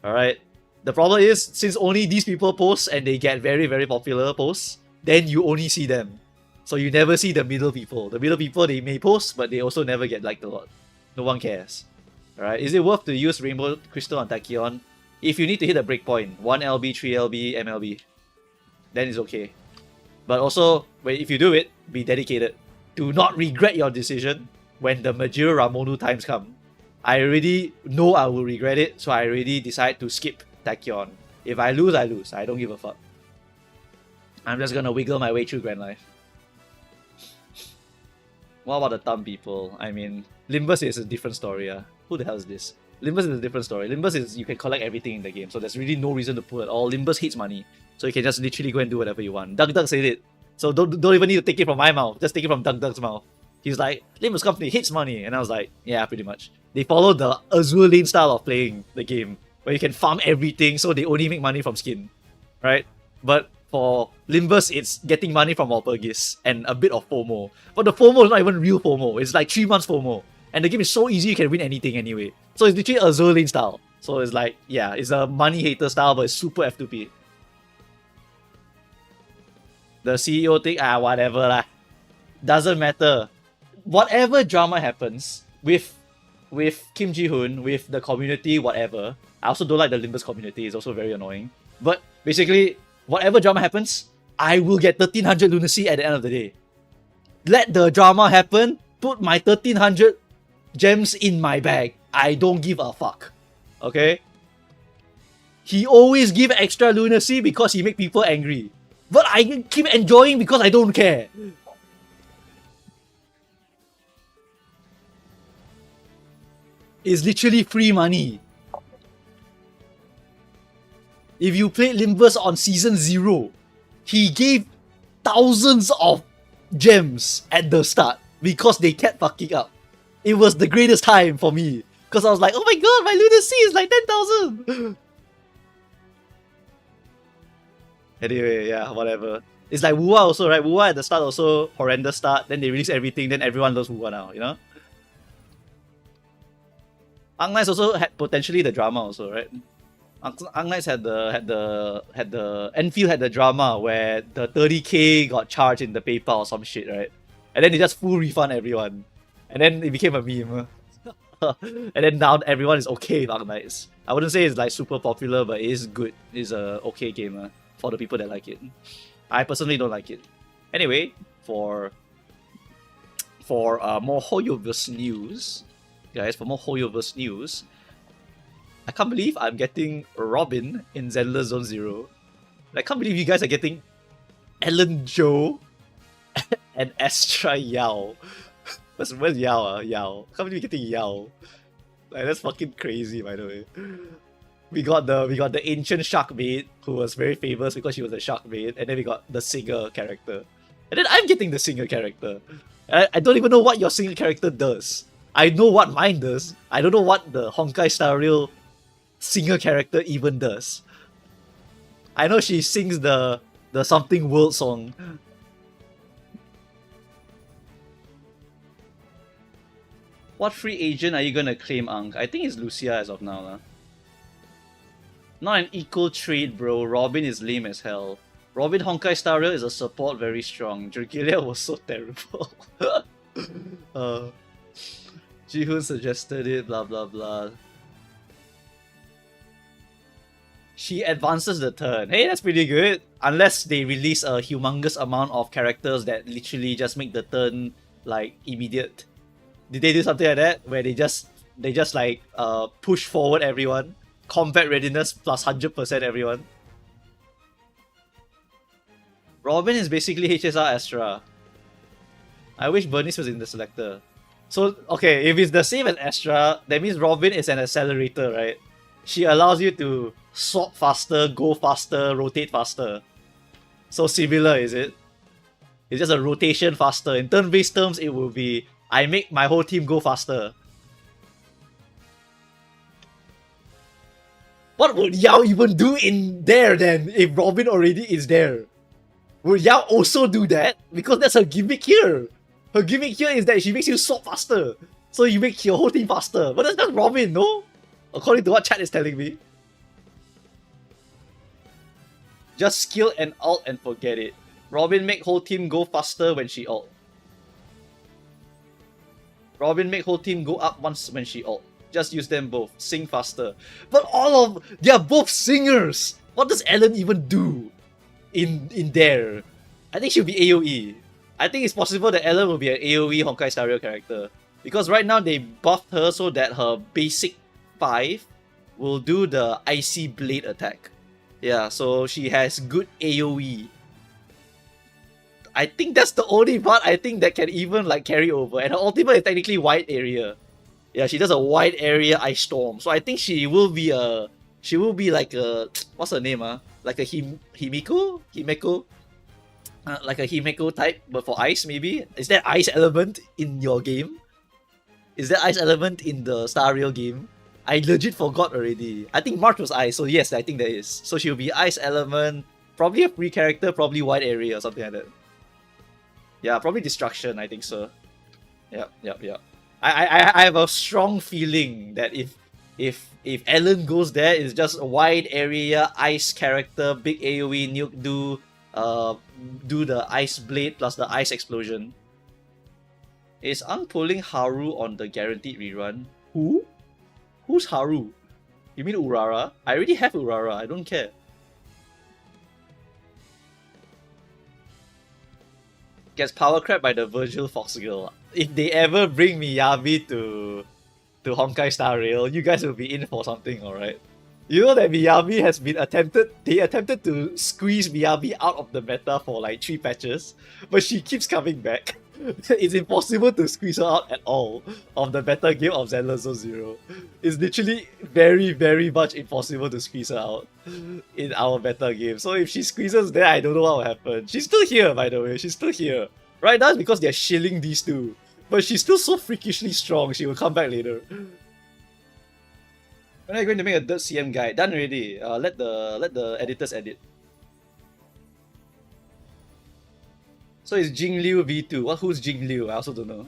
Alright? The problem is, since only these people post and they get very, very popular posts, then you only see them. So you never see the middle people. The middle people, they may post, but they also never get liked a lot. No one cares. Alright, is it worth to use Rainbow Crystal on Tachyon? If you need to hit a breakpoint, 1LB, 3LB, MLB, then it's okay. But also, if you do it, be dedicated. Do not regret your decision when the Majiro Ramonu times come. I already know I will regret it, so I already decide to skip Tachyon. If I lose, I lose. I don't give a fuck. I'm just gonna wiggle my way through Grand Life. What about the thumb people? I mean, Limbus is a different story. Who the hell is this? Limbus is a different story. Limbus is you can collect everything in the game, so there's really no reason to pull at all. Limbus hates money, so you can just literally go and do whatever you want. Duck said it, so don't even need to take it from my mouth. Just take it from Duck's mouth. He's like, Limbus company hates money, and I was like, yeah, pretty much. They follow the Azure Lane style of playing the game, where you can farm everything, so they only make money from skin, right? But for Limbus, it's getting money from Walpurgis and a bit of FOMO. But the FOMO is not even real FOMO. It's like 3 months FOMO. And the game is so easy you can win anything anyway. So it's literally Azure Lane style. So it's like, yeah, it's a money hater style, but it's super F2P. The CEO thing, whatever lah. Doesn't matter. Whatever drama happens with Kim Ji-hoon, with the community, whatever. I also don't like the Limbus community. It's also very annoying. But basically, whatever drama happens, I will get 1300 lunacy at the end of the day. Let the drama happen, put my 1300 gems in my bag. I don't give a fuck. Okay? He always give extra lunacy because he make people angry. But I keep enjoying because I don't care. It's literally free money. If you played Limbus on Season 0, he gave thousands of gems at the start because they kept fucking up. It was the greatest time for me Because I was like, oh my god, my Lunar Sea is like 10,000! Anyway, yeah, whatever. It's like Wua also, right? Wua at the start also horrendous start, then they release everything, then everyone loves Wua now, you know? Knights also had potentially the drama also, right? Knights had the Enfield had the drama where the 30k got charged in the PayPal or some shit, right? And then they just full refund everyone. And then it became a meme. And then now everyone is okay with Knights. I wouldn't say it's like super popular, but it is good. It's a okay game for the people that like it. I personally don't like it. Anyway, for more Hoyoverse news, guys, for more Hoyoverse news, I can't believe I'm getting Robin in Zenless Zone Zero. I can't believe you guys are getting Ellen Joe and Astra Yao. Where's Yao? Yao. I can't believe you're getting Yao. Like, that's fucking crazy, by the way. We got the ancient shark maid who was very famous because she was a shark maid, and then we got the singer character. And then I'm getting the singer character. I don't even know what your singer character does. I know what mine does. I don't know what the Honkai Star Rail singer character even does. I know she sings the something world song. What free agent are you gonna claim, Ankh? I think it's Lucia as of now, lah. Not an equal trade, bro. Robin is lame as hell. Robin Honkai Star Rail is a support very strong. Dragalia was so terrible. Ji-hoon suggested it, blah blah blah. She advances the turn. Hey, that's pretty good. Unless they release a humongous amount of characters that literally just make the turn like immediate. Did they do something like that where they just like push forward everyone? Combat readiness plus 100% everyone. Robin is basically HSR Astra. I wish Bernice was in the selector. So, okay, if it's the same as Astra, that means Robin is an accelerator, right? She allows you to swap faster, go faster, rotate faster. So similar, is it? It's just a rotation faster. In turn-based terms, it will be, I make my whole team go faster. What would Yao even do in there then, if Robin already is there? Would Yao also do that? Because that's her gimmick here. Her gimmick here is that she makes you swap faster. So you make your whole team faster. But that's just Robin, no? According to what chat is telling me. Just skill and ult and forget it. Robin make whole team go faster when she ult. Robin make whole team go up once when she ult. Just use them both. Sing faster. But they are both singers! What does Ellen even do in there? I think she'll be AoE. I think it's possible that Ellen will be an AoE Honkai Star Rail character. Because right now they buffed her so that her basic 5 will do the Icy Blade attack. Yeah, so she has good AoE. I think that's the only part I think that can even like carry over. And her ultimate is technically wide area. Yeah, she does a wide area ice storm. So I think she will be like a, what's her name? Like a Himeko? Like a Himeko type, but for ice maybe? Is there ice element in your game? Is there ice element in the Star Rail game? I legit forgot already. I think March was ice, so yes, I think there is. So she'll be ice element, probably a free character, probably wide area or something like that. Yeah, probably destruction, I think so. Yep. I have a strong feeling that if Ellen goes there, it's just a wide area, ice character, big AoE, nuke do the ice blade plus the ice explosion. Is Ang pulling Haru on the guaranteed rerun? Who? Who's Haru? You mean Urara? I already have Urara, I don't care. Gets power crap by the Virgil Fox Girl. If they ever bring Miyabi to Honkai Star Rail, you guys will be in for something, alright? You know that Miyabi has been they attempted to squeeze Miyabi out of the meta for like 3 patches, but she keeps coming back. It's impossible to squeeze her out at all of the meta game of Zenless Zone Zero. It's literally very, very much impossible to squeeze her out in our meta game. So if she squeezes there, I don't know what will happen. She's still here, by the way. She's still here. Right now it's because they're shilling these two. But she's still so freakishly strong, she will come back later. When are you going to make a Dirt CM guide? Done already. Let the editors edit. So it's Jing Liu V2. What? Who's Jing Liu? I also don't know.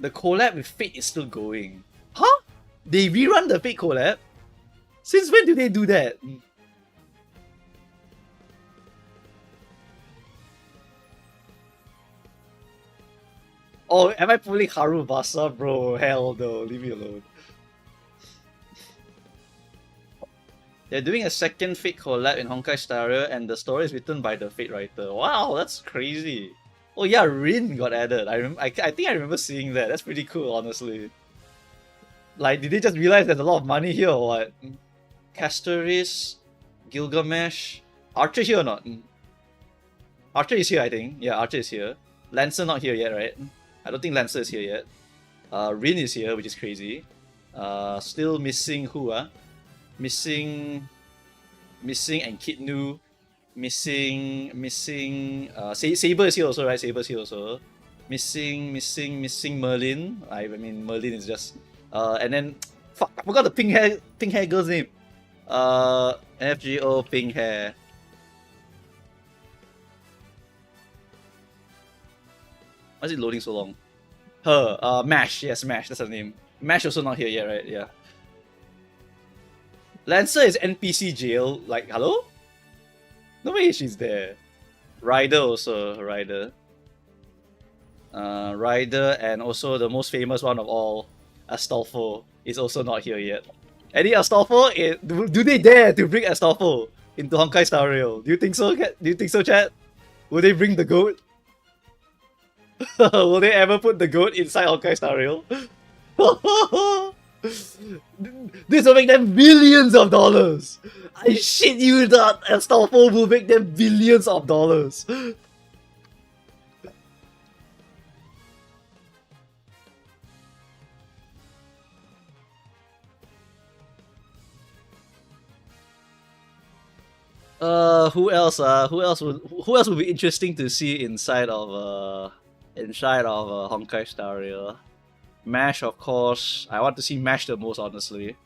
The collab with Fate is still going. Huh? They rerun the Fate collab? Since when do they do that? Oh, am I pulling Haru Basa? Bro, hell no. Leave me alone. They're doing a second Fate collab in Honkai Star Rail, and the story is written by the Fate writer. Wow, that's crazy. Oh yeah, Rin got added. I think I remember seeing that. That's pretty cool, honestly. Like, did they just realize there's a lot of money here or what? Castoris, Gilgamesh, Archer here or not? Archer is here, I think. Yeah, Archer is here. Lancer not here yet, right? I don't think Lancer is here yet. Rin is here, which is crazy. Still missing who? Missing and Kidnu. Missing. Saber is here also, right? Saber's here also. Missing Merlin. I mean, Merlin is just. And then, fuck, I forgot the pink hair girl's name. FGO pink hair. Why is it loading so long? Her, Mash, yes, Mash, that's her name. Mash also not here yet, right? Yeah. Lancer is NPC jail, like, hello? No way she's there. Ryder also, Ryder. Ryder and also the most famous one of all, Astolfo, is also not here yet. Any Astolfo? Do they dare to bring Astolfo into Honkai Star Rail? Do you think so? Do you think so, chat? Will they bring the goat? Will they ever put the goat inside Honkai Star Rail? This will make them billions of dollars. I shit you that Astolfo will make them billions of dollars. Who else? Who else would be interesting to see inside of Honkai Star Rail? Mash, of course. I want to see Mash the most, honestly.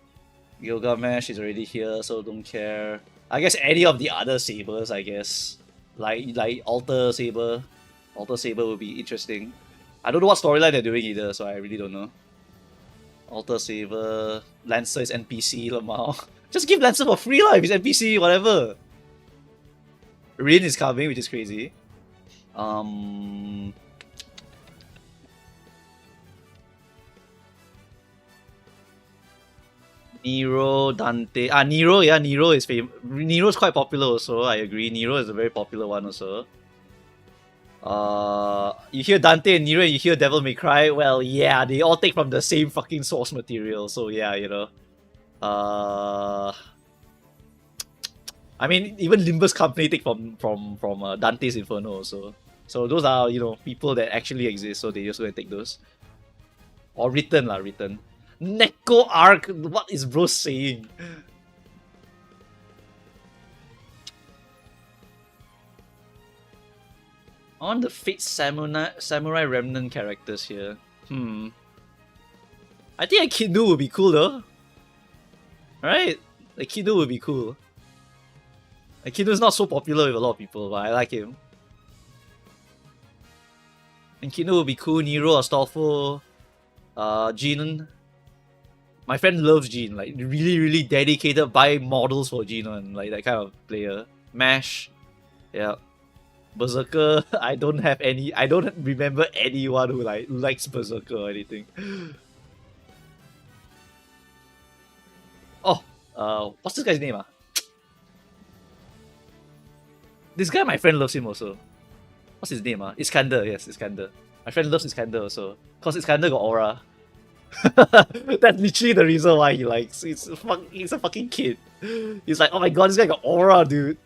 Gilgamesh is already here, so don't care. I guess any of the other sabers, I guess. Like Alter Saber. Alter Saber would be interesting. I don't know what storyline they're doing either, so I really don't know. Alter Saber. Lancer is NPC, Lamau. Just give Lancer for free lah if he's NPC, whatever. Rin is coming, which is crazy. Nero, Dante. Nero, yeah, Nero is famous. Nero's quite popular also, I agree. Nero is a very popular one also. You hear Dante and Nero and you hear Devil May Cry, well, yeah, they all take from the same fucking source material, so yeah, you know. I mean, even Limbus Company take from Dante's Inferno also. So those are, you know, people that actually exist, so they just go and take those. Or written. Neko Arc, what is bro saying? I want the Fate Samurai Remnant characters here. I think a Kidnu would be cool though. Right? A Kidnu would be cool. A Kidnu's not so popular with a lot of people, but I like him. And Kidnu would be cool. Nero, Astolfo, Jin. My friend loves Jin, like really dedicated, buy models for Jin and like that kind of player. Mash, yeah. Berserker, I don't remember anyone who likes Berserker or anything. Oh, what's this guy's name? This guy, my friend loves him also. What's his name? Iskander, yes, Iskander. My friend loves Iskander also, cause Iskander got aura. That's literally the reason why he likes. He's a fucking kid. He's like, oh my god, this guy got aura, dude.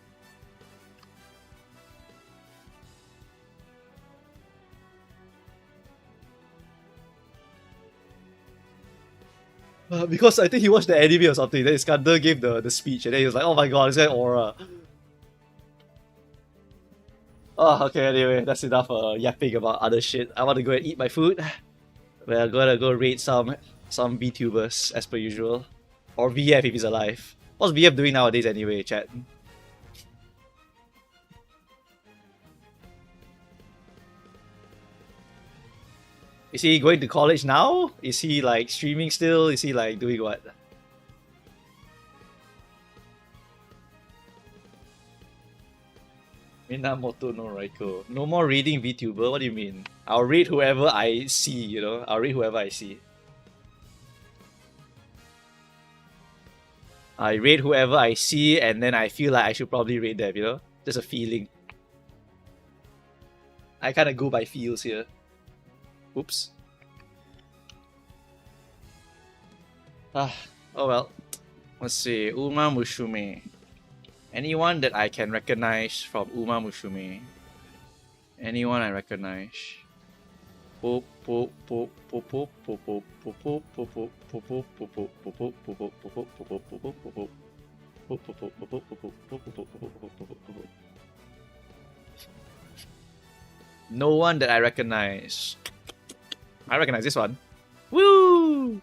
Because I think he watched the anime or something. Then Iskander gave the speech, and then he was like, oh my god, this guy aura. Oh, okay, anyway, that's enough yapping about other shit. I want to go and eat my food. We're gonna go raid some VTubers as per usual. Or VF if he's alive. What's VF doing nowadays anyway, chat? Is he going to college now? Is he like streaming still? Is he like doing what? Minamoto no Raiko. No more reading VTuber? What do you mean? I'll read whoever I see, you know? I'll read whoever I see. I rate whoever I see and then I feel like I should probably rate them, you know? Just a feeling. I kinda go by feels here. Oops. Oh well. Let's see. Uma Musume. Anyone that I can recognize from Uma Musume. Anyone I recognize. No one that I recognize. I recognize this one. Woo!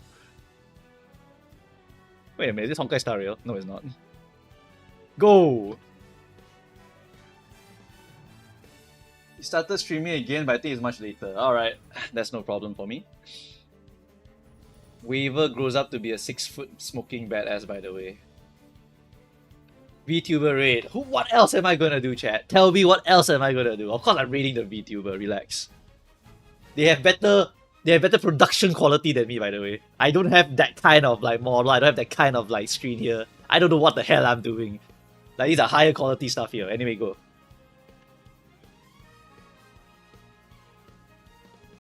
Wait a minute, is this Honkai Star Rail? No, it's not. Go! He started streaming again, but I think it's much later. Alright, that's no problem for me. Waver grows up to be a 6-foot smoking badass, by the way. VTuber raid. What else am I gonna do, chat? Tell me what else am I gonna do? Of course I'm raiding the VTuber, relax. They have better production quality than me, by the way. I don't have that kind of like model, I don't have that kind of like screen here. I don't know what the hell I'm doing. Like these are higher quality stuff here. Anyway, go.